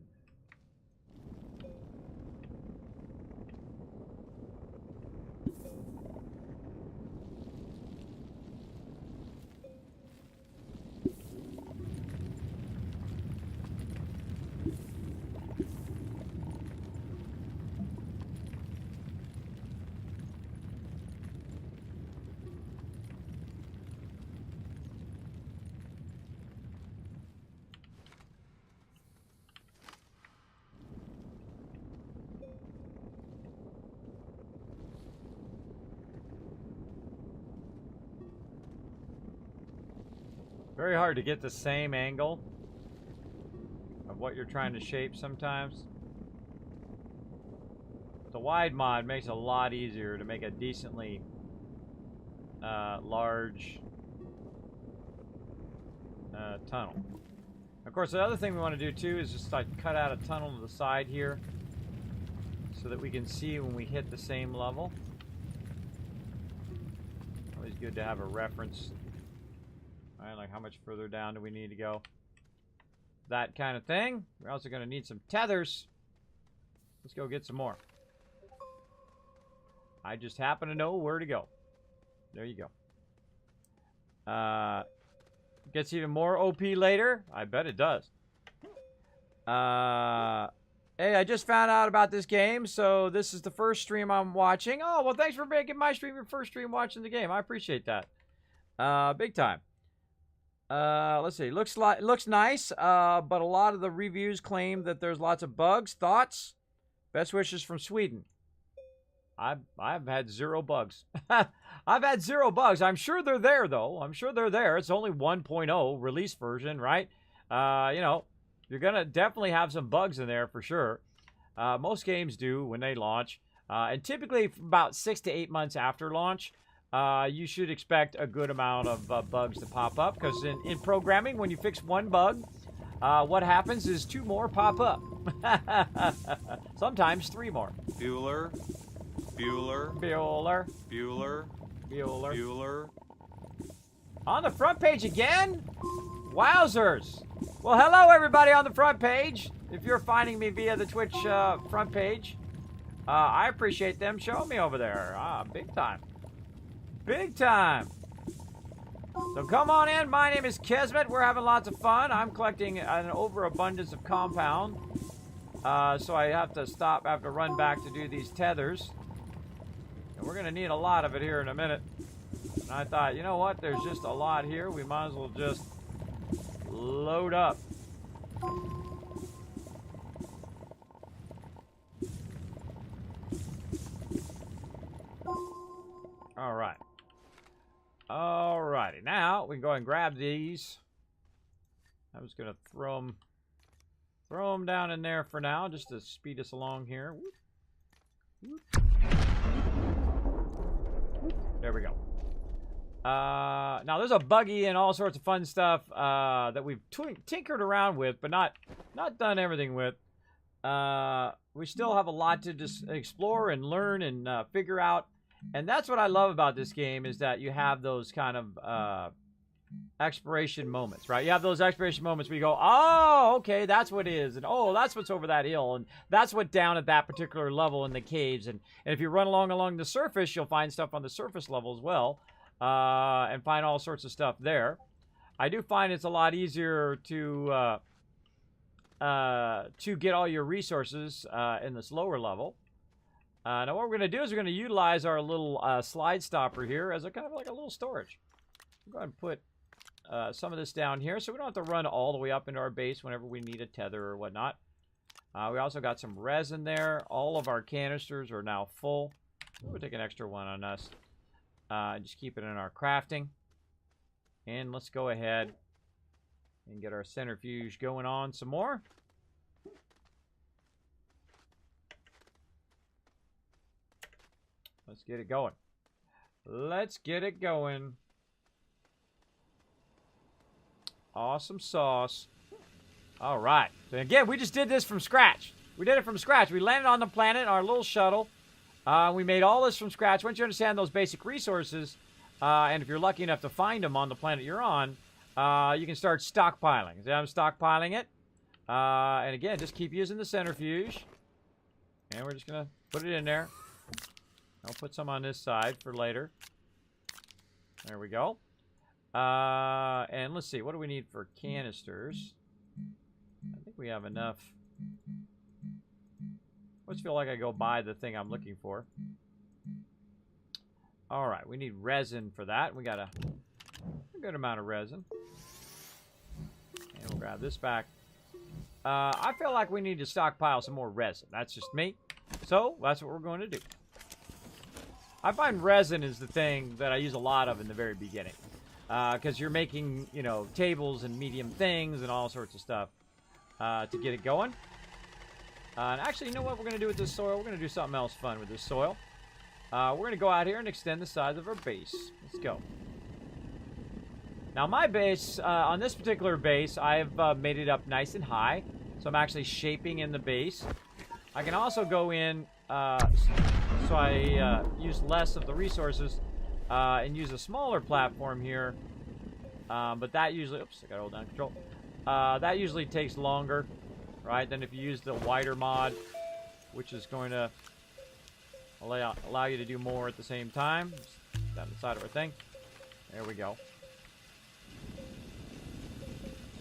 Very hard to get the same angle of what you're trying to shape sometimes. The wide mod makes it a lot easier to make a decently large tunnel. Of course, the other thing we want to do too is just like cut out a tunnel to the side here so that we can see when we hit the same level. Always good to have a reference. Right, like how much further down do we need to go? That kind of thing. We're also going to need some tethers. Let's go get some more. I just happen to know where to go. There you go. Gets even more OP later. I bet it does. Hey, I just found out about this game, so this is the first stream I'm watching. Oh, well, thanks for making my stream your first stream watching the game. I appreciate that. Big time. Let's see. Looks nice, but a lot of the reviews claim that there's lots of bugs. Thoughts? Best wishes from Sweden. I've had 0 bugs. I've had 0 bugs. I'm sure they're there, though. I'm sure they're there. It's only 1.0 release version, right? You know, you're going to definitely have some bugs in there for sure. Most games do when they launch. And typically about 6 to 8 months after launch, you should expect a good amount of bugs to pop up. Because in programming, when you fix one bug, what happens is 2 more pop up. Sometimes 3 more. Bueller. On the front page again? Wowzers. Well, hello everybody on the front page. If you're finding me via the Twitch front page, I appreciate them showing me over there. Big time. Big time. So come on in. My name is Kismet. We're having lots of fun. I'm collecting an overabundance of compound. So I have to stop. I have to run back to do these tethers. And we're going to need a lot of it here in a minute. And I thought, you know what? There's just a lot here. We might as well just load up. All right. All righty. Now we can go ahead and grab these. I was going to throw them down in there for now, just to speed us along here. There we go. Now there's a buggy and all sorts of fun stuff that we've tinkered around with, but not done everything with. We still have a lot to just explore and learn and figure out. And that's what I love about this game, is that you have those kind of exploration moments, right? You have those exploration moments where you go, oh, okay, that's what it is. And oh, that's what's over that hill. And that's what down at that particular level in the caves. And if you run along the surface, you'll find stuff on the surface level as well. And find all sorts of stuff there. I do find it's a lot easier to to get all your resources in this lower level. Now what we're going to do is we're going to utilize our little slide stopper here as a kind of like a little storage. We'll go ahead and put some of this down here so we don't have to run all the way up into our base whenever we need a tether or whatnot. We also got some resin there. All of our canisters are now full. We'll take an extra one on us. Just keep it in our crafting. And let's go ahead and get our centrifuge going on some more. Let's get it going. Let's get it going. Awesome sauce. All right. So again, we just did this from scratch. We did it from scratch. We landed on the planet, our little shuttle. We made all this from scratch. Once you understand those basic resources, and if you're lucky enough to find them on the planet you're on, you can start stockpiling. So I'm stockpiling it. And again, just keep using the centrifuge. And we're just going to put it in there. I'll put some on this side for later. There we go. And let's see, what do we need for canisters? I think we have enough. I just feel like I go buy the thing I'm looking for. All right, we need resin for that. We got a good amount of resin. And we'll grab this back. I feel like we need to stockpile some more resin. That's just me. So that's what we're going to do. I find resin is the thing that I use a lot of in the very beginning. Because you're making, you know, tables and medium things and all sorts of stuff to get it going. And actually, you know what we're going to do with this soil? We're going to do something else fun with this soil. We're going to go out here and extend the size of our base. Let's go. Now, my base, on this particular base, I've made it up nice and high. So I'm actually shaping in the base. I can also go in, so I use less of the resources and use a smaller platform here. But that usually, oops, I got to hold down control. That usually takes longer, right, than if you use the wider mod, which is going to allow you to do more at the same time. Just down the side of our thing. There we go.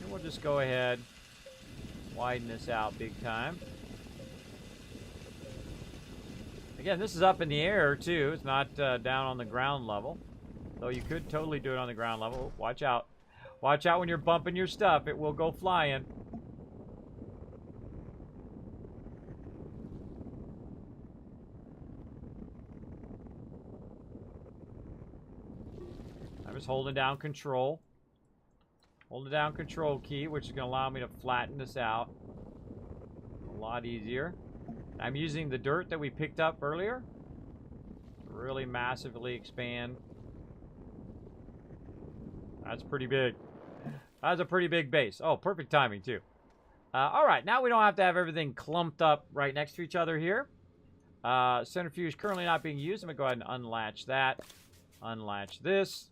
And we'll just go ahead, widen this out big time. Again, this is up in the air, too. It's not down on the ground level. Though you could totally do it on the ground level. Watch out. Watch out when you're bumping your stuff. It will go flying. I'm just holding down control. Holding down control key, which is going to allow me to flatten this out a lot easier. I'm using the dirt that we picked up earlier to really massively expand. That's pretty big. That's a pretty big base. Oh, perfect timing, too. All right, now we don't have to have everything clumped up right next to each other here. Centrifuge currently not being used. I'm going to go ahead and unlatch that. Unlatch this.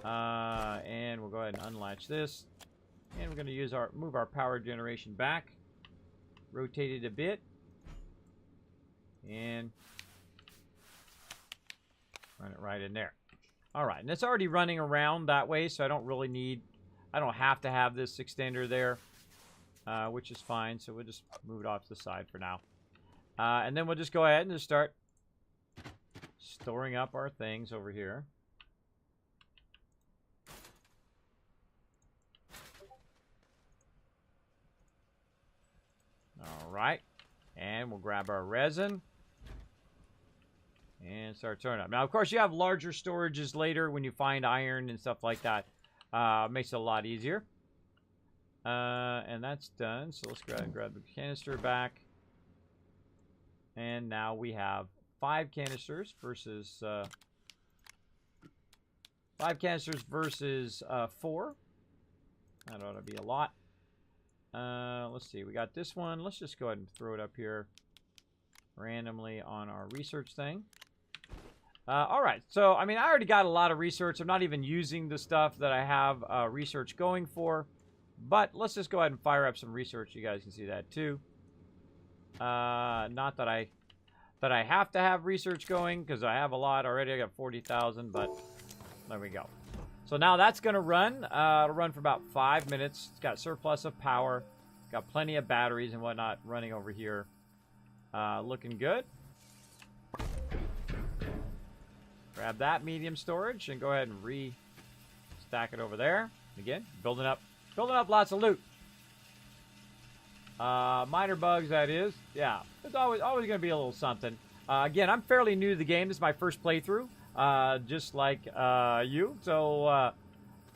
And we'll go ahead and unlatch this. And we're going to use move our power generation back. Rotate it a bit. And run it right in there. All right, and it's already running around that way, so I don't have to have this extender there, which is fine. So we'll just move it off to the side for now. And then we'll just go ahead and just start storing up our things over here. All right, and we'll grab our resin. And start turning up. Now, of course, you have larger storages later when you find iron and stuff like that. Makes it a lot easier. And that's done. So let's go ahead and grab the canister back. And now we have 5 canisters versus 4. That ought to be a lot. Let's see. We got this one. Let's just go ahead and throw it up here randomly on our research thing. All right, so, I mean, I already got a lot of research. I'm not even using the stuff that I have research going for. But let's just go ahead and fire up some research. You guys can see that, too. Not that I have to have research going, because I have a lot already. I got 40,000, but there we go. So now that's going to run. It'll run for about 5 minutes. It's got surplus of power. Got plenty of batteries and whatnot running over here. Looking good. Grab that medium storage and go ahead and re-stack it over there. Again, building up lots of loot. Minor bugs, that is. Yeah, it's always going to be a little something. Again, I'm fairly new to the game. This is my first playthrough, just like you. So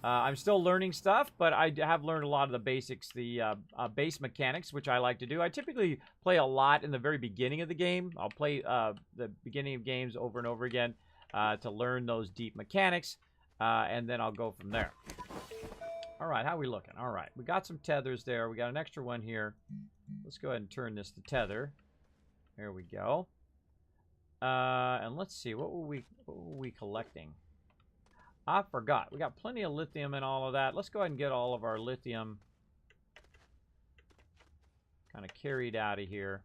I'm still learning stuff, but I have learned a lot of the basics, the base mechanics, which I like to do. I typically play a lot in the very beginning of the game. I'll play the beginning of games over and over again to learn those deep mechanics, and then I'll go from there. All right, how are we looking? All right, we got some tethers there. We got an extra one here. Let's go ahead and turn this to tether. There we go. And let's see, what were we collecting? I forgot. We got plenty of lithium and all of that. Let's go ahead and get all of our lithium kind of carried out of here.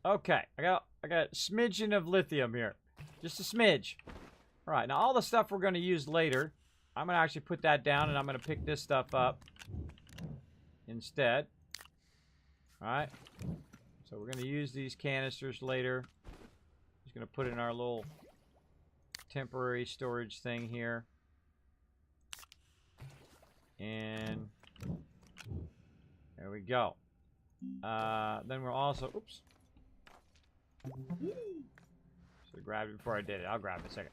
Okay, I got a smidgen of lithium here. Just a smidge. All right, now all the stuff we're going to use later, I'm going to actually put that down and I'm going to pick this stuff up instead. All right, so we're going to use these canisters later. Just going to put in our little temporary storage thing here. And there we go. Then we're also, oops. Should have grabbed it before I did it. I'll grab it in a second.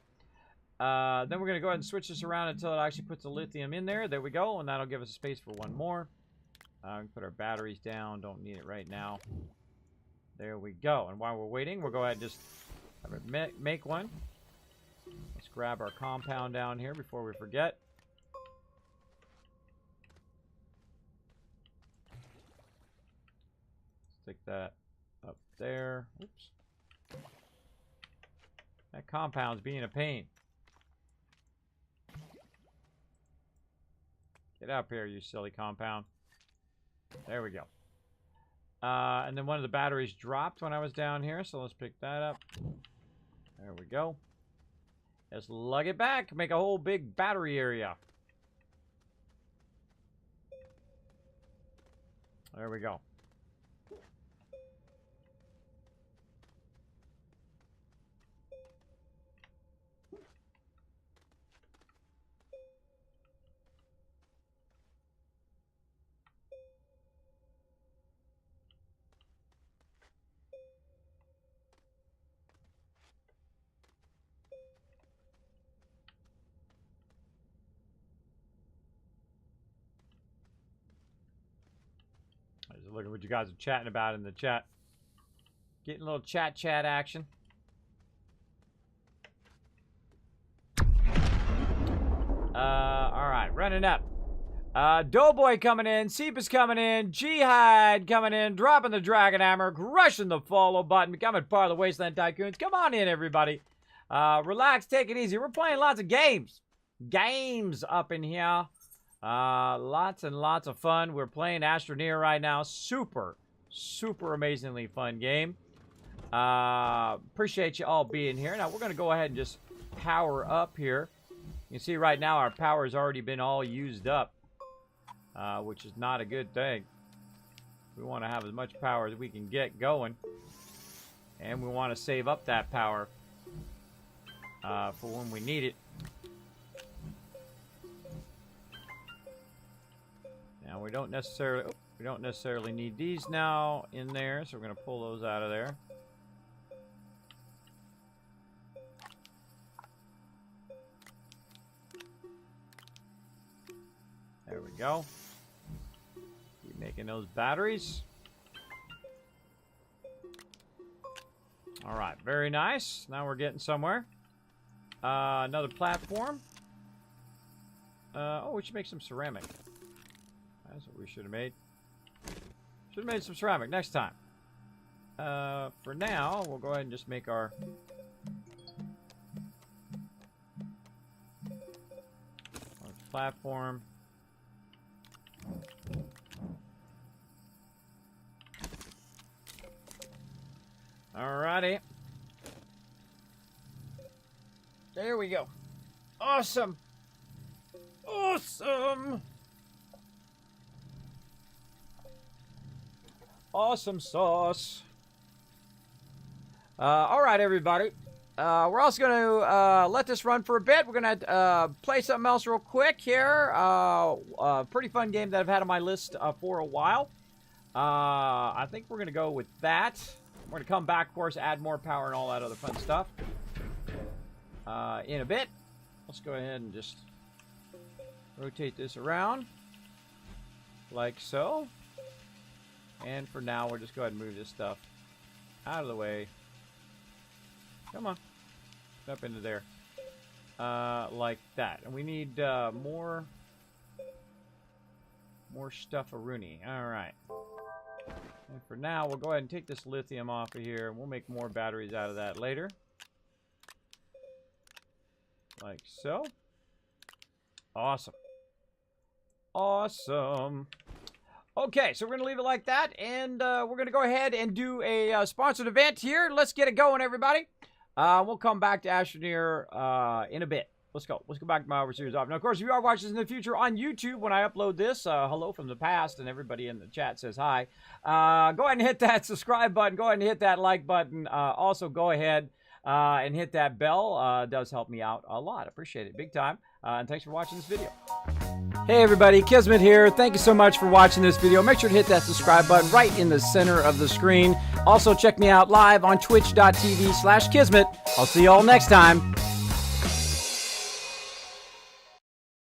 Then we're going to go ahead and switch this around until it actually puts the lithium in there. There we go. And that'll give us a space for one more. We can put our batteries down. Don't need it right now. There we go. And while we're waiting, we'll go ahead and just have it make one. Let's grab our compound down here before we forget. Stick that up there. Oops. That compound's being a pain. Get up here, you silly compound. There we go. And then one of the batteries dropped when I was down here, so let's pick that up. There we go. Let's lug it back, make a whole big battery area. There we go. Look at what you guys are chatting about in the chat. Getting a little chat action. Alright, running up. Doughboy coming in, Seepa's coming in, Jihad coming in, dropping the Dragon Hammer, crushing the follow button, becoming part of the Wasteland Tycoons. Come on in, everybody. Relax, take it easy. We're playing lots of games. Games up in here. Lots and lots of fun. We're playing Astroneer right now. Super amazingly fun game. Appreciate you all being here. Now, we're going to go ahead and just power up here. You can see right now our power has already been all used up, which is not a good thing. We want to have as much power as we can get going. And we want to save up that power for when we need it. Now we don't necessarily need these now in there, so we're going to pull those out of there. There we go. Keep making those batteries. All right, very nice. Now we're getting somewhere. Another platform. Oh, we should make some ceramic. That's what we should have made. Should have made some ceramic next time. For now, we'll go ahead and just make our platform. Alrighty. There we go. Awesome. Awesome. Awesome sauce. All right, everybody. We're also going to let this run for a bit. We're going to play something else real quick here. A pretty fun game that I've had on my list for a while. I think we're going to go with that. We're going to come back, of course, add more power and all that other fun stuff in a bit. Let's go ahead and just rotate this around like so. And for now, we'll just go ahead and move this stuff out of the way. Come on. Up into there. Like that. And we need more stuff-a-rooney. Alright. And for now, we'll go ahead and take this lithium off of here. And we'll make more batteries out of that later. Like so. Awesome. Awesome. Okay, so we're going to leave it like that. And we're going to go ahead and do a sponsored event here. Let's get it going, everybody. We'll come back to Astroneer in a bit. Let's go. Let's go back to my overseers off. Now, of course, if you are watching this in the future on YouTube, when I upload this, hello from the past, and everybody in the chat says hi. Go ahead and hit that subscribe button. Go ahead and hit that like button. Also, go ahead and hit that bell. It does help me out a lot. Appreciate it big time. And thanks for watching this video. Hey everybody, Kismet here. Thank you so much for watching this video. Make sure to hit that subscribe button right in the center of the screen. Also, check me out live on twitch.tv/Kismet. I'll see you all next time.